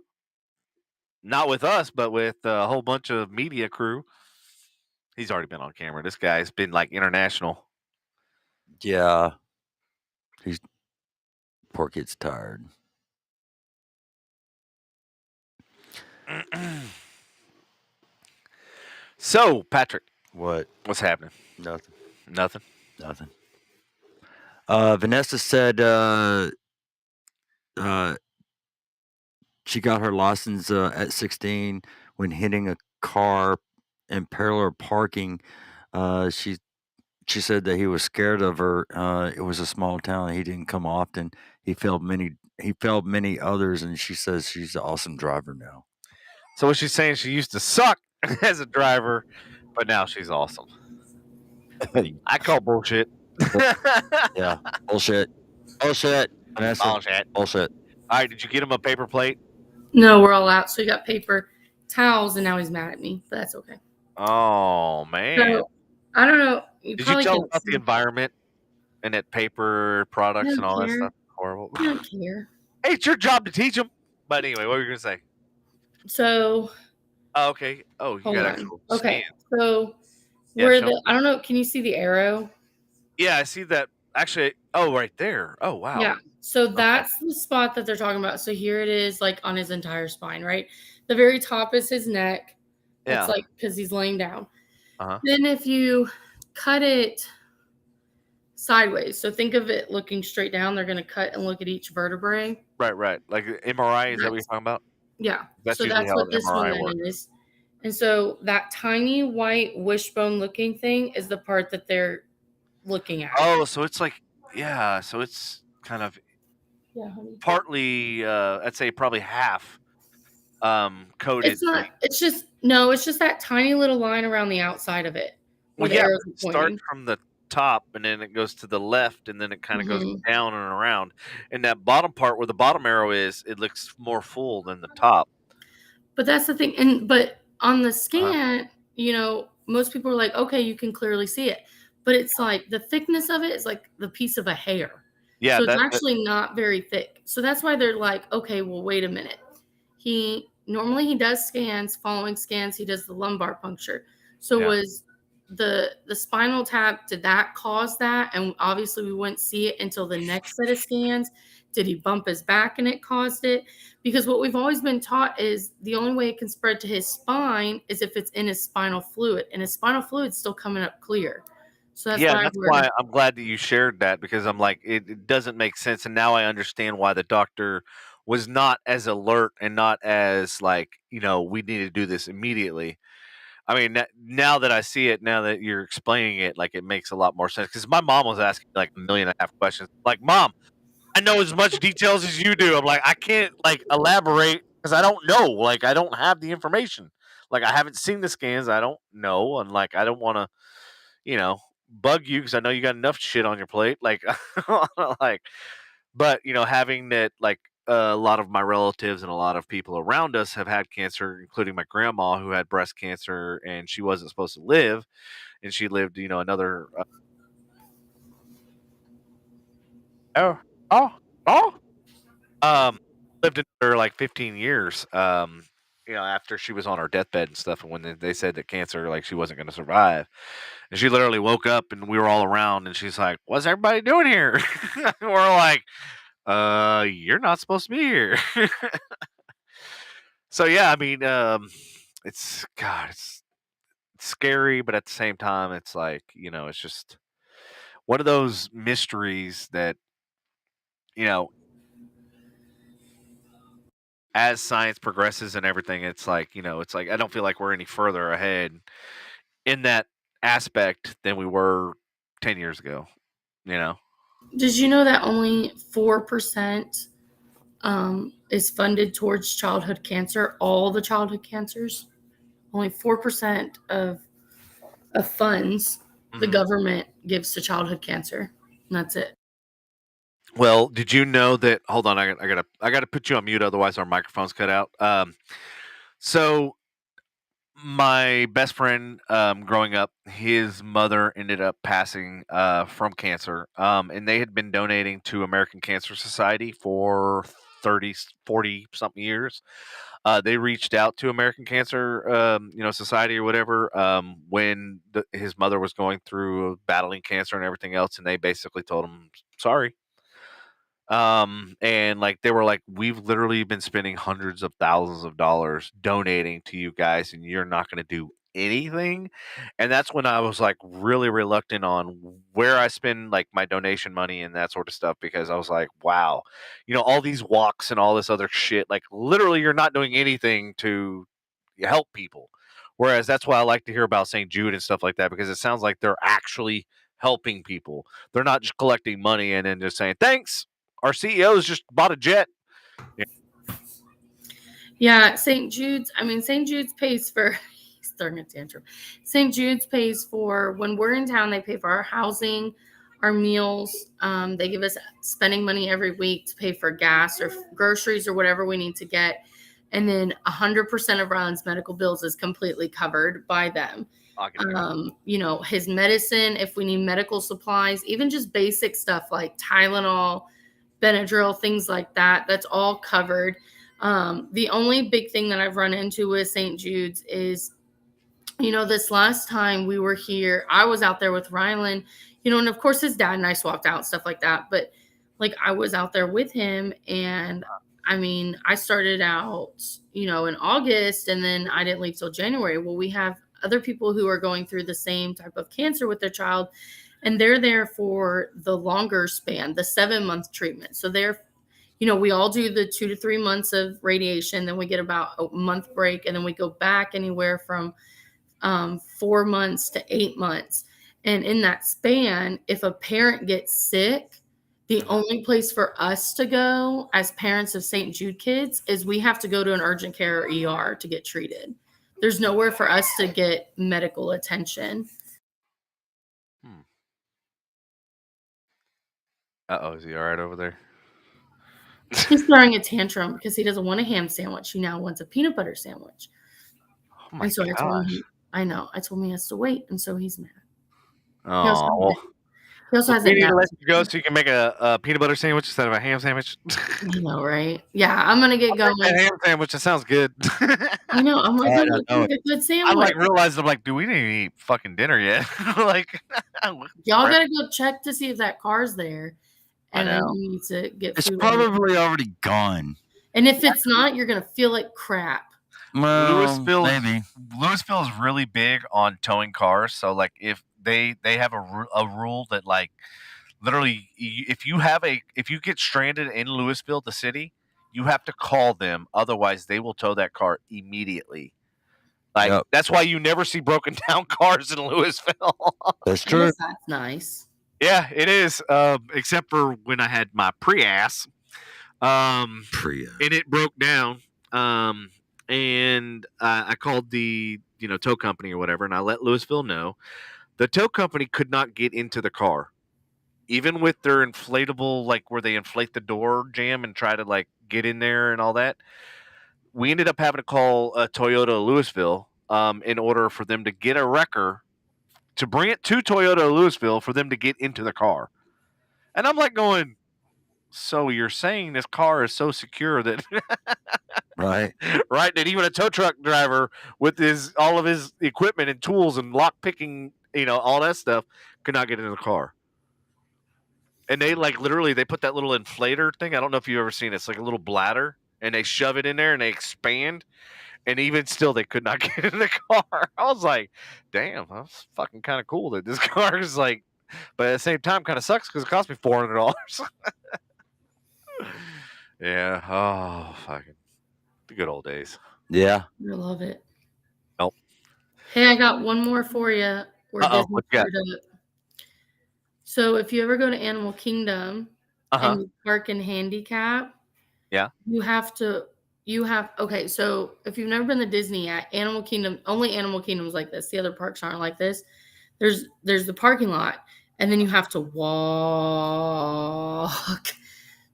Not with us, but with a whole bunch of media crew. He's already been on camera. This guy's been like international. Yeah. Poor kid's tired. So, Patrick. What's happening? Nothing. Nothing. Vanessa said she got her license at 16 when hitting a car in parallel parking. She said that he was scared of her. It was a small town. He didn't come often. He failed many others, and she says she's an awesome driver now. So what she's saying, she used to suck as a driver, but now she's awesome. I call bullshit. Yeah, bullshit. Vanessa, bullshit. All right, did you get him a paper plate? No, we're all out. So he got paper towels, and now he's mad at me, but that's okay. Oh, man. So, I don't know. Did you tell him about the environment and that paper products and all that stuff? Horrible. I don't care. Hey, it's your job to teach them. But anyway, what were you going to say? So. Oh, okay. Oh, you got actual okay. stand. So where I don't know. Can you see the arrow? Yeah, I see that. Actually, right there. Oh, wow. Yeah. So that's the spot that they're talking about. So here it is, like on his entire spine, right? The very top is his neck. It's like because he's laying down. Then if you cut it sideways, so think of it looking straight down, they're going to cut and look at each vertebrae. Right. Like MRI, is that what you're talking about? Yeah. That's so that's what this MRI one is. And so that tiny white wishbone looking thing is the part that they're looking at. Oh, so it's like, so it's kind of partly, I'd say probably half coated. It's not, it's just that tiny little line around the outside of it. Well, it starts from the top and then it goes to the left and then it kind of goes down and around. And that bottom part where the bottom arrow is, it looks more full than the top. But that's the thing. But on the scan, most people are like, okay, you can clearly see it. But it's like the thickness of it is like the piece of a hair. Yeah, So it's actually not very thick. So that's why they're like, okay, well, wait a minute. He does scans, following scans, he does the lumbar puncture. So was the spinal tap, did that cause that? And obviously we wouldn't see it until the next set of scans. Did he bump his back and it caused it? Because what we've always been taught is the only way it can spread to his spine is if it's in his spinal fluid, and his spinal fluid's still coming up clear. So that's why I'm glad that you shared that, because I'm like, it doesn't make sense. And now I understand why the doctor was not as alert and not as like, we need to do this immediately. I mean, now that I see it, now that you're explaining it, like it makes a lot more sense. Because my mom was asking like 1.5 million questions. Like, Mom, I know as much details as you do. I'm like, I can't like elaborate because I don't know. Like, I don't have the information. Like, I haven't seen the scans. I don't know, and like, I don't want to, bug you because I know you got enough shit on your plate. Like, like, but having that, like, a lot of my relatives and a lot of people around us have had cancer, including my grandma who had breast cancer, and she wasn't supposed to live, and she lived, another. Um, lived in her like 15 years. After she was on her deathbed and stuff, and when they said that cancer, like, she wasn't going to survive, and she literally woke up, and we were all around, and she's like, "What's everybody doing here?" We're like, "You're not supposed to be here." So yeah, I mean, it's scary, but at the same time, it's like, it's just one of those mysteries that, you know, as science progresses and everything, it's like, it's like I don't feel like we're any further ahead in that aspect than we were 10 years ago, you know? Did you know that only 4% is funded towards childhood cancer? All the childhood cancers? Only 4% of funds the government gives to childhood cancer. And that's it. Well, did you know that? Hold on, I gotta put you on mute, otherwise our microphone's cut out. So my best friend, growing up, his mother ended up passing from cancer, and they had been donating to American Cancer Society for 30, 40 something years. They reached out to American Cancer, Society or whatever, when his mother was going through battling cancer and everything else, and they basically told him, sorry. And like they were like, we've literally been spending hundreds of thousands of dollars donating to you guys, and you're not going to do anything. And that's when I was like really reluctant on where I spend like my donation money and that sort of stuff, because I was like, wow, all these walks and all this other shit, like literally you're not doing anything to help people. Whereas that's why I like to hear about St. Jude and stuff like that, because it sounds like they're actually helping people. They're not just collecting money and then just saying, thanks, our CEO's just bought a jet. Yeah, St. Jude's pays for, he's throwing a tantrum. St. Jude's pays for, when we're in town, they pay for our housing, our meals. They give us spending money every week to pay for gas or groceries or whatever we need to get. And then 100% of Ryland's medical bills is completely covered by them. His medicine, if we need medical supplies, even just basic stuff like Tylenol, Benadryl, things like that, that's all covered. The only big thing that I've run into with St. Jude's is, this last time we were here, I was out there with Ryland, and of course his dad and I swapped out, stuff like that. But like I was out there with him, and I mean, I started out, in August, and then I didn't leave till January. Well, we have other people who are going through the same type of cancer with their child, and they're there for the longer span, the 7-month treatment. So we all do the 2 to 3 months of radiation, then we get about a month break, and then we go back anywhere from 4 months to 8 months. And in that span, if a parent gets sick, the only place for us to go as parents of St. Jude kids is we have to go to an urgent care or ER to get treated. There's nowhere for us to get medical attention. Uh-oh, is he all right over there? He's throwing a tantrum because he doesn't want a ham sandwich. He now wants a peanut butter sandwich. Oh my And so I told gosh. him, I know. I told him he has to wait, and so he's mad. Oh, well, He also has we it need now. to let you go so you can make a peanut butter sandwich instead of a ham sandwich. I know, right? Yeah, I'm gonna get going. That ham sandwich, that sounds good. I know. I'm like, I "Good, know let's make a good sandwich." I'm like realizing I'm like, dude, we didn't even eat fucking dinner yet. Like, Y'all gotta go check to see if that car's there, I and then know. you need to get It's food. probably already gone. And if it's not, you're gonna feel like crap. Well, Louisville, maybe. Louisville is really big on towing cars. So like, if they have a rule that like, literally, if you get stranded in Louisville, the city, you have to call them. Otherwise, they will tow that car immediately. Like Yep. that's why you never see broken down cars in Louisville. That's I true. guess that's nice. Yeah, it is. Except for when I had my Prius, and it broke down. And I called the tow company or whatever, and I let Louisville know. The tow company could not get into the car, even with their inflatable, like where they inflate the door jam and try to like get in there and all that. We ended up having to call Toyota Louisville in order for them to get a wrecker to bring it to Toyota Louisville for them to get into the car. And I'm like going, so you're saying this car is so secure that Right. right, that even a tow truck driver with all of his equipment and tools and lock picking, all that stuff could not get into the car. And they like literally they put that little inflator thing. I don't know if you've ever seen it. It's like a little bladder, and they shove it in there and they expand. And even still, they could not get in the car. I was like, damn, that's fucking kind of cool that this car is like, but at the same time, kind of sucks because it cost me $400. Yeah. Oh, fucking the good old days. Yeah. I love it. Nope. Hey, I got one more for you. What you got? So if you ever go to Animal Kingdom Uh-huh. and you park in handicap, Yeah. Okay, so if you've never been to Disney at Animal Kingdom, only Animal Kingdom's like this. The other parks aren't like this. There's the parking lot, and then you have to walk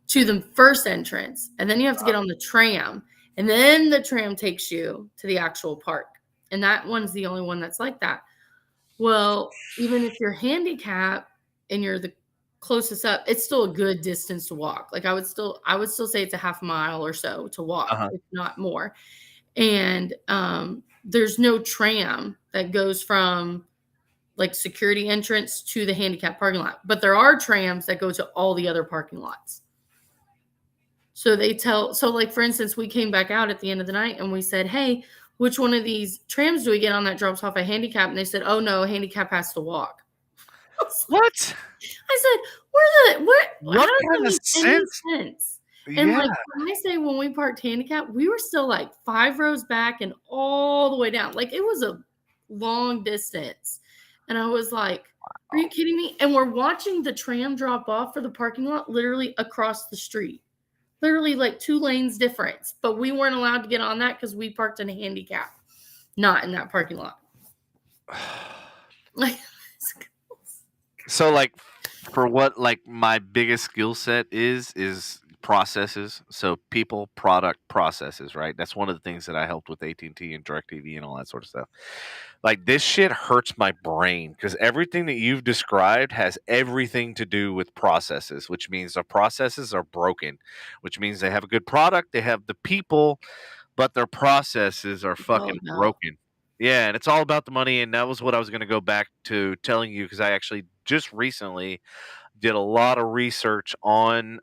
to the first entrance, and then you have to get on the tram, and then the tram takes you to the actual park. And that one's the only one that's like that. Well, even if you're handicapped and you're the closest up, it's still a good distance to walk. Like I would still say it's a half mile or so to walk, if not more. And there's no tram that goes from like security entrance to the handicap parking lot, but there are trams that go to all the other parking lots. So like for instance, we came back out at the end of the night and we said, hey, which one of these trams do we get on that drops off a handicap? And they said, oh no, handicap has to walk. What? I said, what kind of sense? And like when I say when we parked handicap, we were still like 5 rows back and all the way down. Like it was a long distance. And I was like, are you kidding me? And we're watching the tram drop off for the parking lot literally across the street. Literally like 2 lanes difference. But we weren't allowed to get on that because we parked in a handicap, not in that parking lot. Like so like for what like my biggest skill set is processes. So people, product, processes, right? That's one of the things that I helped with AT&T and DirecTV and all that sort of stuff. Like this shit hurts my brain because everything that you've described has everything to do with processes, which means the processes are broken, which means they have a good product, they have the people, but their processes are fucking broken. Yeah, and it's all about the money, and that was what I was going to go back to telling you because I actually just recently did a lot of research on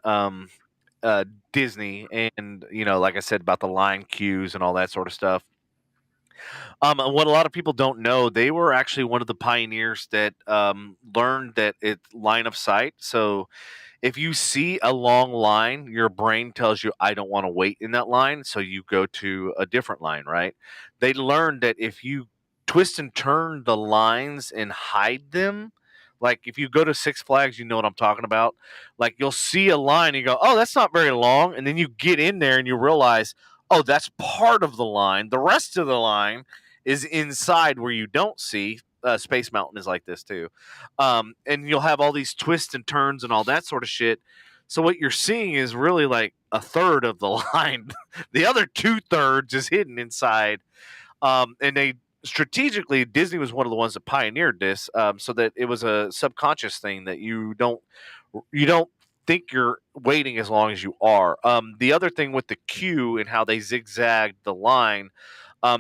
Disney and, like I said, about the line queues and all that sort of stuff. And what a lot of people don't know, they were actually one of the pioneers that learned that it's line of sight. So if you see a long line, your brain tells you, I don't want to wait in that line. So you go to a different line, right? They learned that if you twist and turn the lines and hide them, like if you go to Six Flags, you know what I'm talking about. Like you'll see a line and you go, oh, that's not very long. And then you get in there and you realize, oh, that's part of the line. The rest of the line is inside where you don't see. Space Mountain is like this too. And you'll have all these twists and turns and all that sort of shit. So what you're seeing is really like a third of the line. The other 2/3 is hidden inside. And they strategically, Disney was one of the ones that pioneered this, so that it was a subconscious thing that you don't think you're waiting as long as you are. The other thing with the queue and how they zigzagged the line,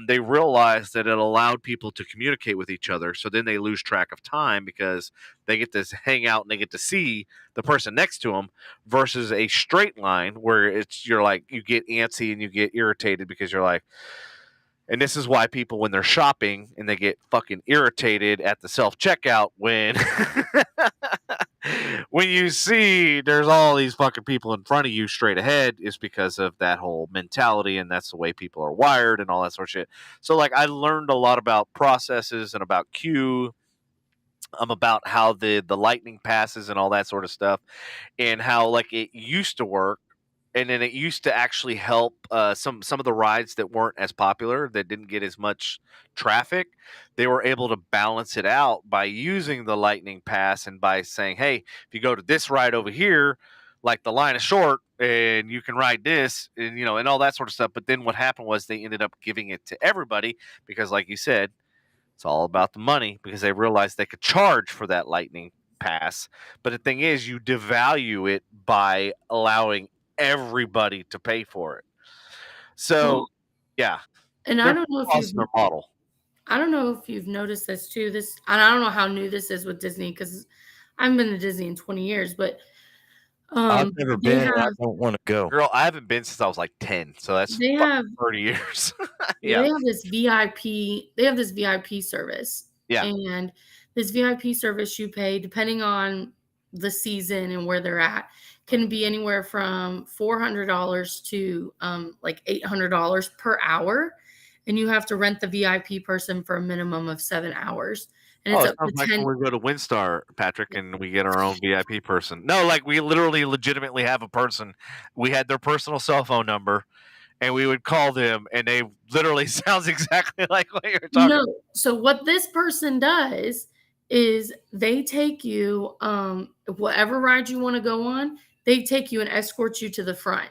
they realized that it allowed people to communicate with each other. So then they lose track of time because they get to hang out and they get to see the person next to them versus a straight line where you're like, you get antsy and you get irritated because you're like, and this is why people, when they're shopping and they get fucking irritated at the self checkout when when you see there's all these fucking people in front of you straight ahead, is because of that whole mentality, and that's the way people are wired and all that sort of shit. So like I learned a lot about processes and about queue, about how the lightning passes and all that sort of stuff, and how like it used to work. And then it used to actually help some of the rides that weren't as popular, that didn't get as much traffic. They were able to balance it out by using the lightning pass and by saying, hey, if you go to this ride over here, like the line is short and you can ride this, and and all that sort of stuff. But then what happened was they ended up giving it to everybody because, like you said, it's all about the money, because they realized they could charge for that lightning pass. But the thing is, you devalue it by allowing everybody to pay for it. So, yeah. And I don't know if you've model. I don't know if you've noticed this too. I don't know how new this is with Disney, because I haven't been to Disney in 20 years, but I've never been. I don't want to go. Girl, I haven't been since I was like 10, so that's 30 years. Yeah. They have this VIP service. Yeah. And this VIP service you pay, depending on the season and where they're at, can be anywhere from $400 to like $800 per hour. And you have to rent the VIP person for a minimum of 7 hours. And it sounds like when we go to WinStar, Patrick, and we get our own VIP person. No, like we legitimately have a person. We had their personal cell phone number, and we would call them, and they literally sounds exactly like what you're talking about. So what this person does is they take you, whatever ride you want to go on, they take you and escort you to the front.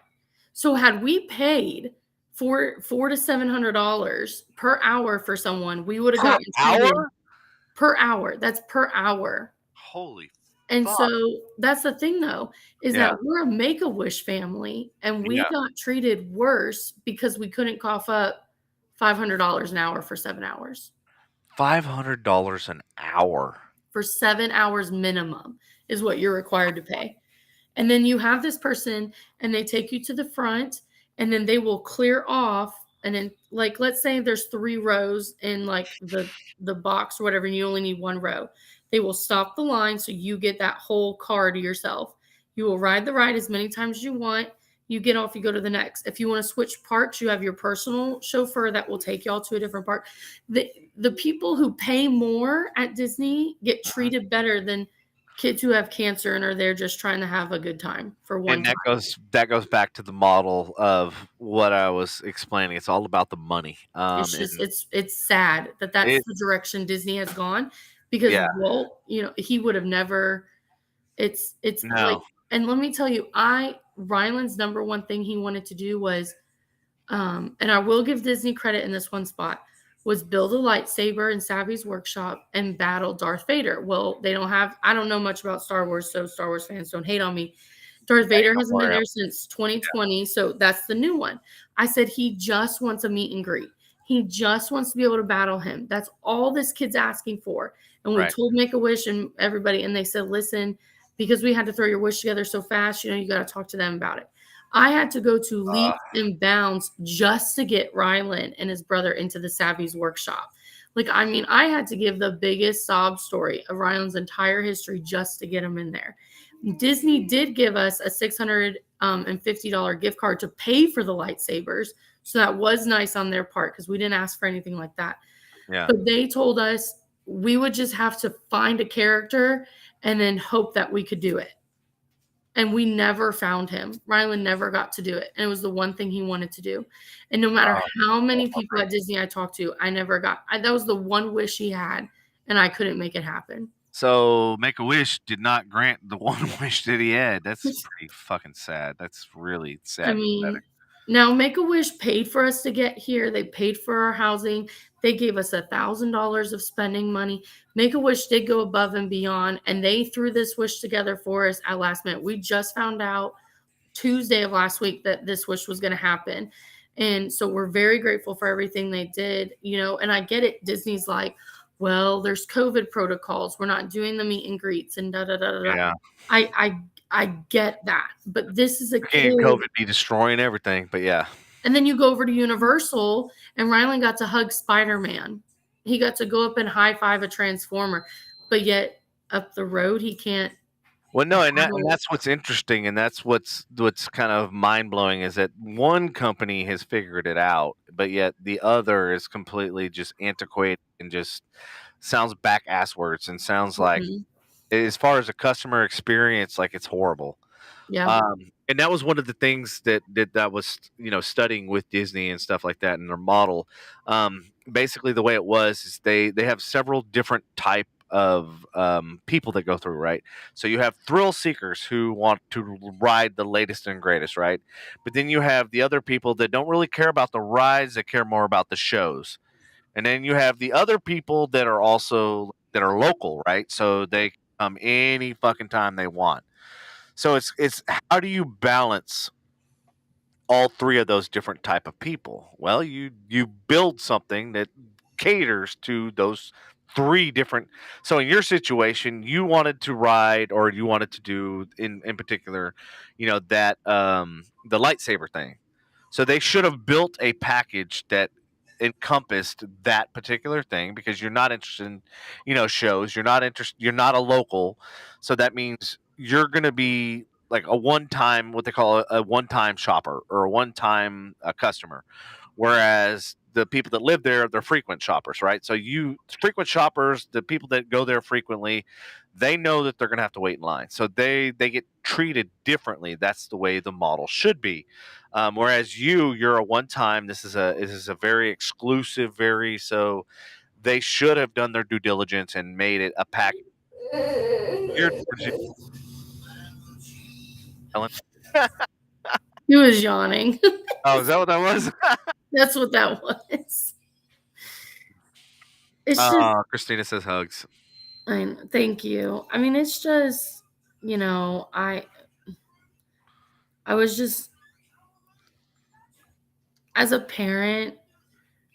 So had we paid $400 to $700 per hour for someone, we would have gotten per hour. That's per hour. Holy And fuck. So that's the thing, though, is that we're a Make-A-Wish family, and we got treated worse because we couldn't cough up $500 an hour for 7 hours. $500 an hour for 7 hours minimum is what you're required to pay. And then you have this person, and they take you to the front, and then they will clear off. And then, like, let's say there's 3 rows in like the box or whatever, and you only need 1 row. They will stop the line, so you get that whole car to yourself. You will ride the ride as many times as you want. You get off, you go to the next. If you want to switch parks, you have your personal chauffeur that will take y'all to a different park. The people who pay more at Disney get treated better than kids who have cancer and are there just trying to have a good time for one and time. that goes back to the model of what I was explaining. It's all about the money. It's sad that that's the direction Disney has gone, because Walt, he would have never. It's no. like, and let me tell you, Ryland's number one thing he wanted to do was, and I will give Disney credit in this one spot, was build a lightsaber in Savvy's workshop and battle Darth Vader. Well, I don't know much about Star Wars, so Star Wars fans don't hate on me. Darth Vader hasn't been there since 2020, so that's the new one. I said he just wants a meet and greet. He just wants to be able to battle him. That's all this kid's asking for. And we told Make-A-Wish and everybody, and they said, listen, because we had to throw your wish together so fast, you got to talk to them about it. I had to go to leaps and bounds just to get Ryland and his brother into the Savvy's workshop. Like, I mean, I had to give the biggest sob story of Ryland's entire history just to get him in there. Disney did give us a $650 gift card to pay for the lightsabers. So that was nice on their part, because we didn't ask for anything like that. Yeah. But they told us we would just have to find a character and then hope that we could do it. And we never found him. Ryland never got to do it. And it was the one thing he wanted to do. And no matter how many people at Disney I talked to, I never got. That was the one wish he had, and I couldn't make it happen. So Make-A-Wish did not grant the one wish that he had. That's pretty fucking sad. That's really sad. I and mean, pathetic. now Make-A-Wish paid for us to get here. They paid for our housing. They gave us $1,000 of spending money. Make-A-Wish did go above and beyond, and they threw this wish together for us at last minute. We just found out Tuesday of last week that this wish was going to happen. And so we're very grateful for everything they did, you know, and I get it. Disney's like, well, there's COVID protocols. We're not doing the meet and greets and da da da da. Yeah. I get that, but this is a kid. Can't COVID be destroying everything? But yeah. And then you go over to Universal, and Rylan got to hug Spider-Man. He got to go up and high five a Transformer, but yet up the road he can't. Well, no, and that's what's interesting, and that's what's kind of mind blowing is that one company has figured it out, but yet the other is completely just antiquated and just sounds back ass words and sounds like, as far as a customer experience, like it's horrible. Yeah. And that was one of the things that was, you know, studying with Disney and stuff like that in their model. Basically, the way it was is they have several different type of people that go through, right? So you have thrill seekers who want to ride the latest and greatest, right? But then you have the other people that don't really care about the rides, they care more about the shows. And then you have the other people that are local, right? So they come any fucking time they want. So it's how do you balance all three of those different type of people? Well, you build something that caters to those three different. So in your situation, you wanted to ride, or you wanted to do in particular, you know, that the lightsaber thing. So they should have built a package that encompassed that particular thing, because you're not interested in, you know, shows. You're not a local, so that means you're going to be like a one-time, what they call a one-time shopper, or a one-time customer, whereas the people that live there, they're frequent shoppers, right? So frequent shoppers, the people that go there frequently, they know that they're going to have to wait in line, so they get treated differently. That's the way the model should be. Whereas you're a one-time. This is a very exclusive, so they should have done their due diligence and made it a package. Ellen? He was yawning. Oh, is that what that was? That's what that was. It's just, Christina says hugs. Thank you. I mean, it's just, you know, I was just, as a parent,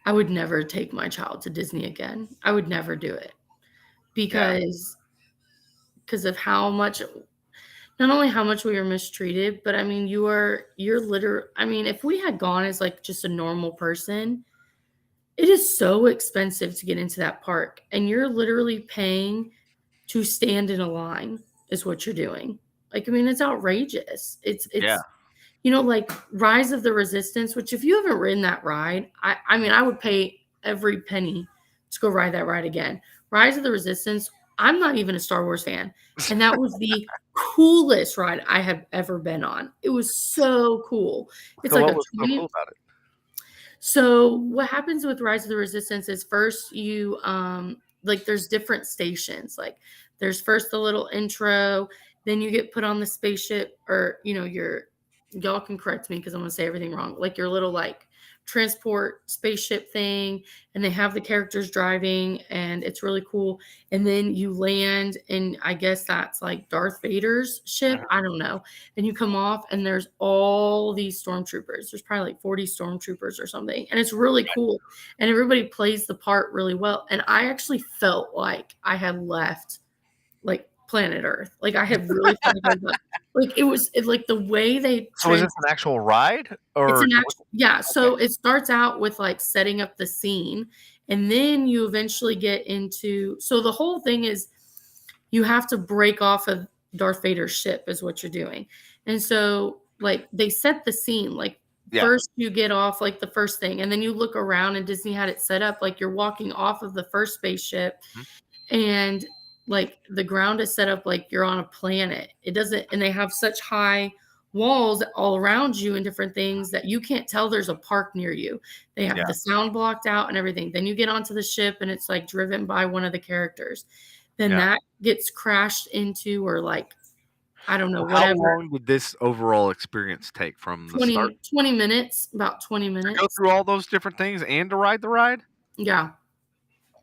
I would never take my child to Disney again. I would never do it because of how much, not only how much we were mistreated, but I mean, you're literally, I mean, if we had gone as like just a normal person, it is so expensive to get into that park, and you're literally paying to stand in a line is what you're doing. Like, I mean, it's outrageous. It's you know, like Rise of the Resistance, which if you haven't ridden that ride, I mean, I would pay every penny to go ride that ride again. Rise of the Resistance, I'm not even a Star Wars fan, and that was the coolest ride I have ever been on. It was so cool. It's So like what was so cool about it? So what happens with Rise of the Resistance is first you like there's different stations. Like there's first the little intro, then you get put on the spaceship, or you know, y'all can correct me because I'm gonna say everything wrong. Like your little like transport spaceship thing, and they have the characters driving, and it's really cool. And then you land, and I guess that's like Darth Vader's ship. I don't know. And you come off, and there's all these stormtroopers. There's probably like 40 stormtroopers or something, and it's really cool. And everybody plays the part really well. And I actually felt like I had left like planet Earth. Like I had really felt like like the way they. So is this an actual ride, or it's an actual, yeah. So it starts out with like setting up the scene, and then you eventually get into. So the whole thing is, you have to break off of Darth Vader's ship, is what you're doing, and so like they set the scene. Like first you get off like the first thing, and then you look around, and Disney had it set up like you're walking off of the first spaceship, and like the ground is set up like you're on a planet. It doesn't, and they have such high walls all around you and different things that you can't tell there's a park near you. They have the sound blocked out and everything. Then you get onto the ship, and it's like driven by one of the characters. then Yeah. that gets crashed into, or like, I don't know, Well, how whatever. long did this overall experience take from the start 20 minutes, about 20 to go minutes. through all those different things and to ride the ride? Yeah.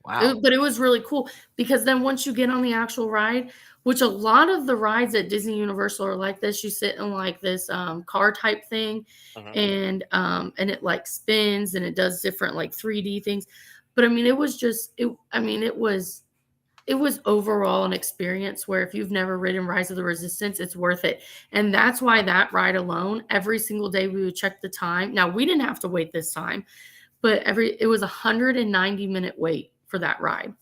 Wow. But it was really cool because then once you get on the actual ride, which a lot of the rides at Disney Universal are like this, you sit in like this car type thing, and it like spins and it does different like 3D things. But I mean, it was just it. I mean, it was overall an experience where if you've never ridden Rise of the Resistance, it's worth it. And that's why that ride alone, every single day we would check the time. Now we didn't have to wait this time, but it was 190-minute wait for that ride.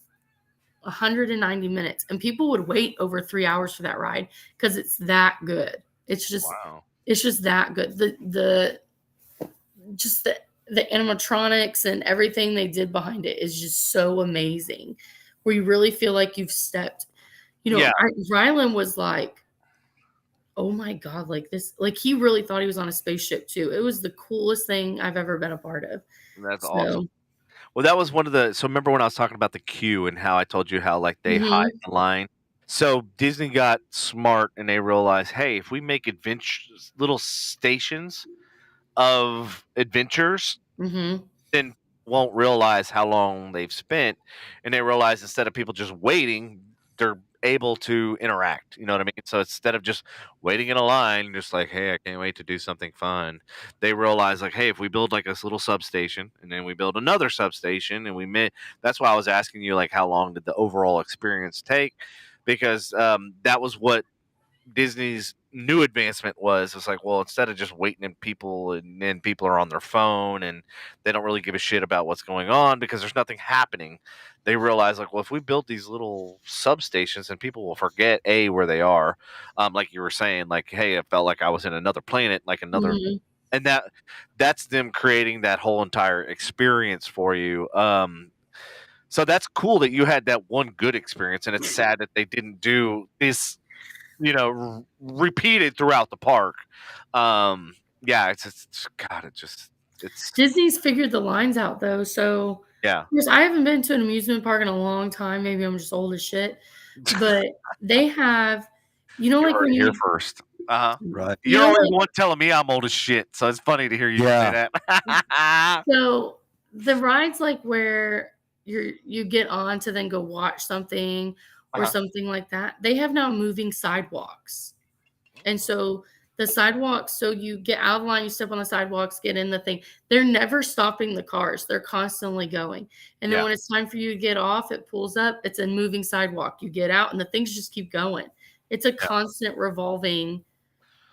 190 minutes. And people would wait over 3 hours for that ride because it's that good. It's just that good. The animatronics and everything they did behind it is just so amazing, where you really feel like you've stepped, Rylan was like, oh my God, like this, like he really thought he was on a spaceship too. It was the coolest thing I've ever been a part of. That's awesome. Well, that was one of the. So remember when I was talking about the queue and how I told you how like they hide the line. So Disney got smart and they realized, hey, if we make little stations of adventures, then won't realize how long they've spent, and they realize instead of people just waiting, they're able to interact. You know what I mean? So instead of just waiting in a line, just like, hey, I can't wait to do something fun, they realize like, hey, if we build like this little substation and then we build another substation and that's why I was asking you like how long did the overall experience take, because that was what Disney's new advancement was. It's like, well, instead of just waiting and then people are on their phone and they don't really give a shit about what's going on because there's nothing happening. They realize like, well, if we build these little substations and people will forget where they are, like you were saying, like, hey, it felt like I was in another planet, like another, and that's them creating that whole entire experience for you. So that's cool that you had that one good experience, and it's sad that they didn't do this, repeated throughout the park. It's Disney's figured the lines out though. So because I haven't been to an amusement park in a long time, maybe I'm just old as shit, but they have, like when you're first. Right. You're always one telling me I'm old as shit, so it's funny to hear you say that. So the rides like where you get on to then go watch something or something like that, they have now moving sidewalks. And so the sidewalks, so you get out of the line, you step on the sidewalks, get in the thing. They're never stopping the cars. They're constantly going. And then when it's time for you to get off, it pulls up. It's a moving sidewalk. You get out and the things just keep going. It's a constant revolving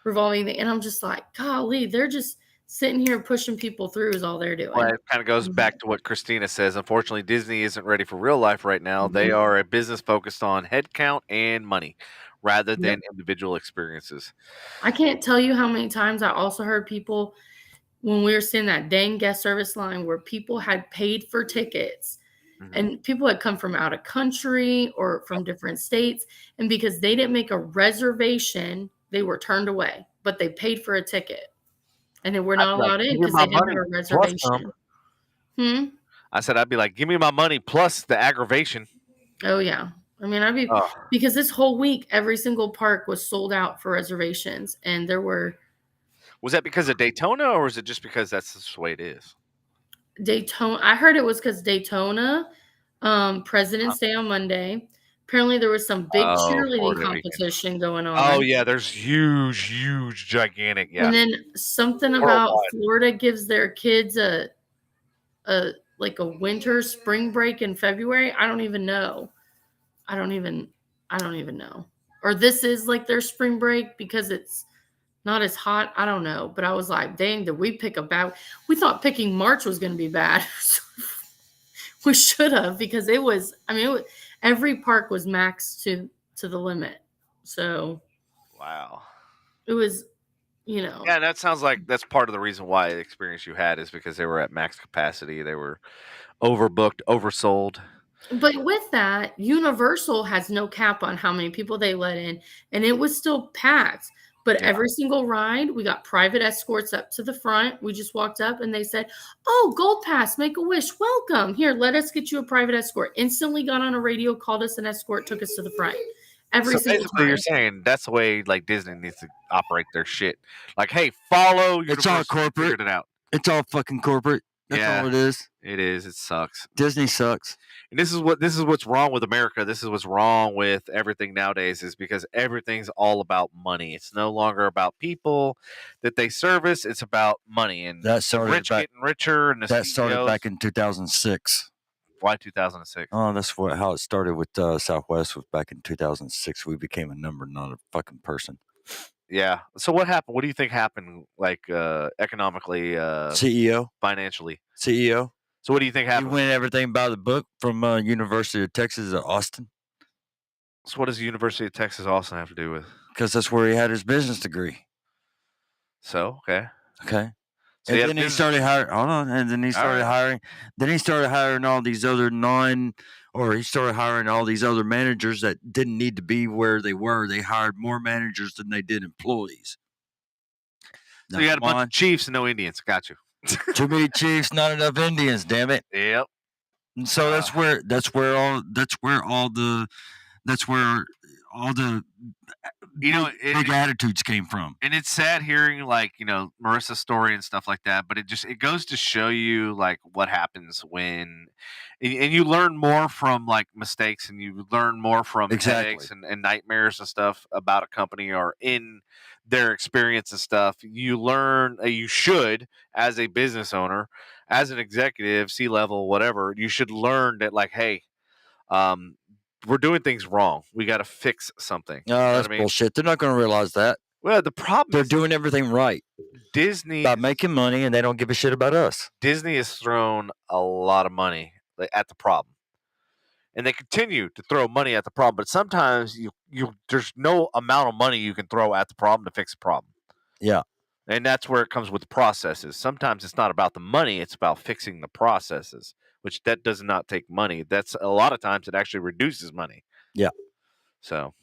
thing. And I'm just like, golly, they're just sitting here pushing people through is all they're doing. Well, it kind of goes back to what Christina says. Unfortunately, Disney isn't ready for real life right now. They are a business focused on headcount and money rather than individual experiences. I can't tell you how many times I also heard people when we were seeing that dang guest service line where people had paid for tickets and people had come from out of country or from different states. And because they didn't make a reservation, they were turned away, but they paid for a ticket. And they were not allowed in because they didn't have a reservation. I said, I'd be like, give me my money plus the aggravation. Oh, yeah. I mean, because this whole week, every single park was sold out for reservations. And there were. Was that because of Daytona or was it just because that's just the way it is? Daytona. I heard it was because Daytona, President's Day on Monday. Apparently, there was some big cheerleading competition going on. Oh, yeah. There's huge, gigantic. Yeah. And then something about Florida gives their kids a winter spring break in February. I don't even know. I don't even know. Or this is like their spring break because it's not as hot. I don't know. But I was like, dang, did we pick a bad? We thought picking March was going to be bad. We should have, because it was, every park was maxed to the limit. So. Wow. It was, Yeah, that sounds like that's part of the reason why the experience you had is because they were at max capacity. They were overbooked, oversold. But with that, Universal has no cap on how many people they let in, and it was still packed. But Yeah. every single ride, we got private escorts up to the front. We just walked up and they said, "Oh, Gold Pass, Make-A-Wish, welcome. Here, let us get you a private escort." Instantly got on a radio, called us an escort, took us to the front. Every So single basically, you're time. saying that's the way like Disney needs to operate their shit. Like, hey, follow It's all Universal. corporate. Figured it out. It's all fucking corporate. That's all it is. It is. It sucks. Disney sucks. And this is what's wrong with America. This is what's wrong with everything nowadays, is because everything's all about money. It's no longer about people that they service. It's about money, and That the started rich back. getting richer, and the That started CEOs. back in 2006. Why 2006? Oh, that's how it started with Southwest. Was back in 2006. We became a number, not a fucking person. Yeah. So what happened? What do you think happened, like economically, CEO, financially? CEO. So what do you think He happened? went everything by the book from University of Texas at Austin, So what does the University of Texas Austin have to do with? because that's where he had his business degree. So okay. Okay. So And then he started hiring. Hold on. And then he started hiring. Then he started hiring all these other he started hiring all these other managers that didn't need to be where they were. They hired more managers than they did employees. So you had a bunch of chiefs and no Indians. Got you. Too many chiefs, not enough Indians. Damn it. Yep. And so that's where all the big attitudes came from. And it's sad hearing like, Marissa's story and stuff like that, but it goes to show you like what happens when, and you learn more from like mistakes, and you learn more from headaches and nightmares and stuff about a company or in their experience and stuff. You learn, you should, as a business owner, as an executive, C-level, whatever, you should learn that like, hey, we're doing things wrong. We got to fix something. No, that's bullshit. They're not going to realize that. Well, the problem they're doing everything right. Disney by making money, and they don't give a shit about us. Disney has thrown a lot of money at the problem, and they continue to throw money at the problem. But sometimes there's no amount of money you can throw at the problem to fix the problem. Yeah. And that's where it comes with the processes. Sometimes it's not about the money, it's about fixing the processes, which that does not take money. That's a lot of times it actually reduces money. Yeah. So,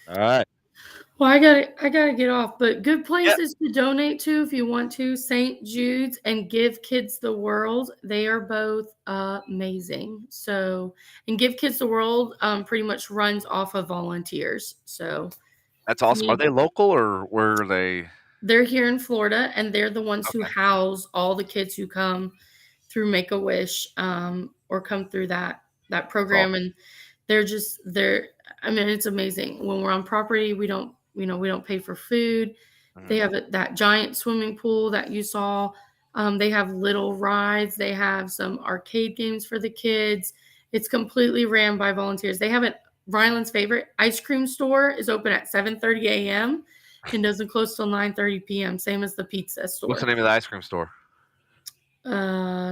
all right. Well, I gotta get off, but good places to donate to if you want to. St. Jude's and Give Kids the World. They are both amazing. So, and Give Kids the World pretty much runs off of volunteers. So that's awesome. Are they local or where are they? They're here in Florida, and they're the ones who house all the kids who come through Make-A-Wish or come through that program. And I mean, it's amazing. When we're on property, we don't pay for food. Mm-hmm. They have that giant swimming pool that you saw. They have little rides. They have some arcade games for the kids. It's completely ran by volunteers. They have Ryland's favorite ice cream store is open at 7:30 a.m. and doesn't close till 9:30 p.m. Same as the pizza store. What's the name of the ice cream store?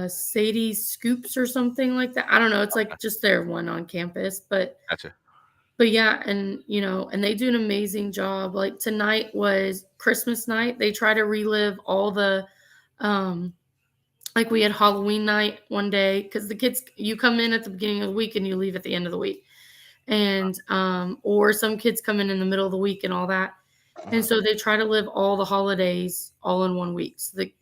Sadie's Scoops or something like that. I don't know. It's like just their one on campus, but gotcha. But yeah, and and they do an amazing job. Like tonight was Christmas night. They try to relive all the, like we had Halloween night one day because the kids, you come in at the beginning of the week and you leave at the end of the week, and or some kids come in the middle of the week and all that, and so they try to live all the holidays all in 1 week. So the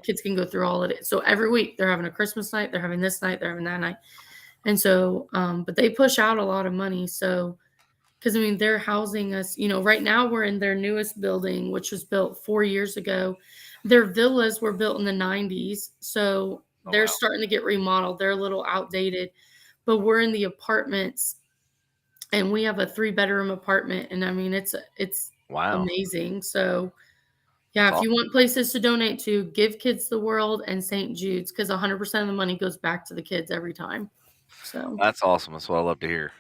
kids can go through all of it. So every week they're having a Christmas night, they're having this night, they're having that night. And so, but they push out a lot of money. So, because I mean, they're housing us, right now we're in their newest building, which was built 4 years ago. Their villas were built in the 90s. So they're starting to get remodeled. They're a little outdated, but we're in the apartments and we have a 3-bedroom apartment. And I mean, it's amazing. So yeah, if you want places to donate to, Give Kids the World and St. Jude's, because 100% of the money goes back to the kids every time. So that's awesome. That's what I love to hear.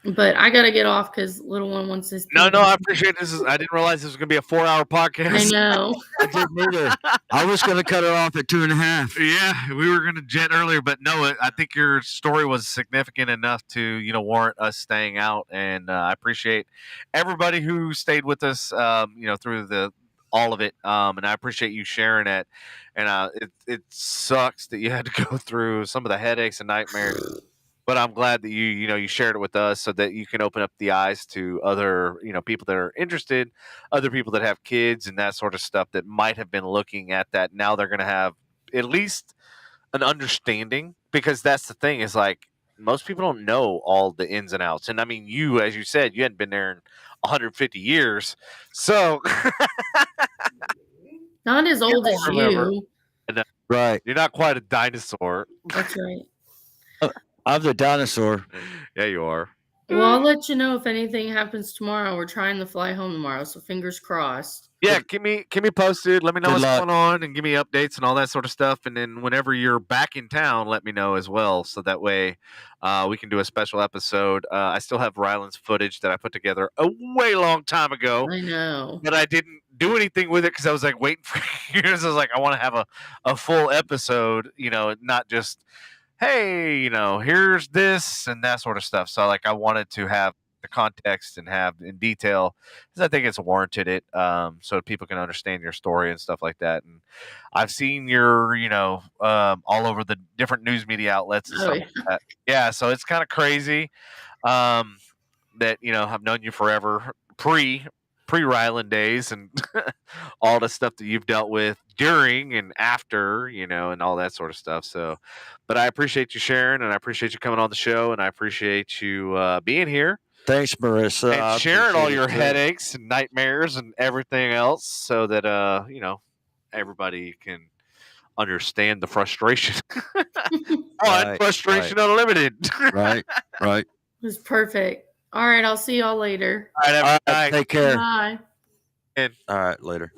But I gotta get off because little one wants this. No, I appreciate this. I didn't realize this was gonna be a 4-hour podcast. I know. I didn't either. I was gonna cut it off at 2.5. Yeah, we were gonna jet earlier, but no, I think your story was significant enough to warrant us staying out, and I appreciate everybody who stayed with us. Through all of it, and I appreciate you sharing it. And it sucks that you had to go through some of the headaches and nightmares But I'm glad that you shared it with us so that you can open up the eyes to other, people that are interested, other people that have kids and that sort of stuff that might have been looking at that. Now they're going to have at least an understanding, because that's the thing is like most people don't know all the ins and outs. And I mean, you, as you said, you hadn't been there in 150 years. So Not as old as remember. you. Right. You're not quite a dinosaur. That's right. I'm the dinosaur. Yeah, you are. Well, I'll let you know if anything happens tomorrow. We're trying to fly home tomorrow, so fingers crossed. Yeah, keep me posted. Let me know Good what's luck. going on and give me updates and all that sort of stuff. And then whenever you're back in town, let me know as well, so that way we can do a special episode. I still have Ryland's footage that I put together a way long time ago, I know. but I didn't do anything with it because I was like waiting for years. I was like, I want to have a full episode, not just, hey, here's this and that sort of stuff. So like I wanted to have the context and have in detail, because I think it's warranted it, so people can understand your story and stuff like that. And I've seen your, all over the different news media outlets and stuff like that. Yeah, so it's kind of crazy that I've known you forever, pre Ryland days, and all the stuff that you've dealt with during and after, and all that sort of stuff. So, but I appreciate you sharing, and I appreciate you coming on the show, and I appreciate you being here. Thanks, Marissa. And sharing all your headaches and nightmares and everything else, so that everybody can understand the frustration. Right, Frustration Unlimited. Right. It was perfect. All right, I'll see y'all later. All right, Take care. Bye. All right, later.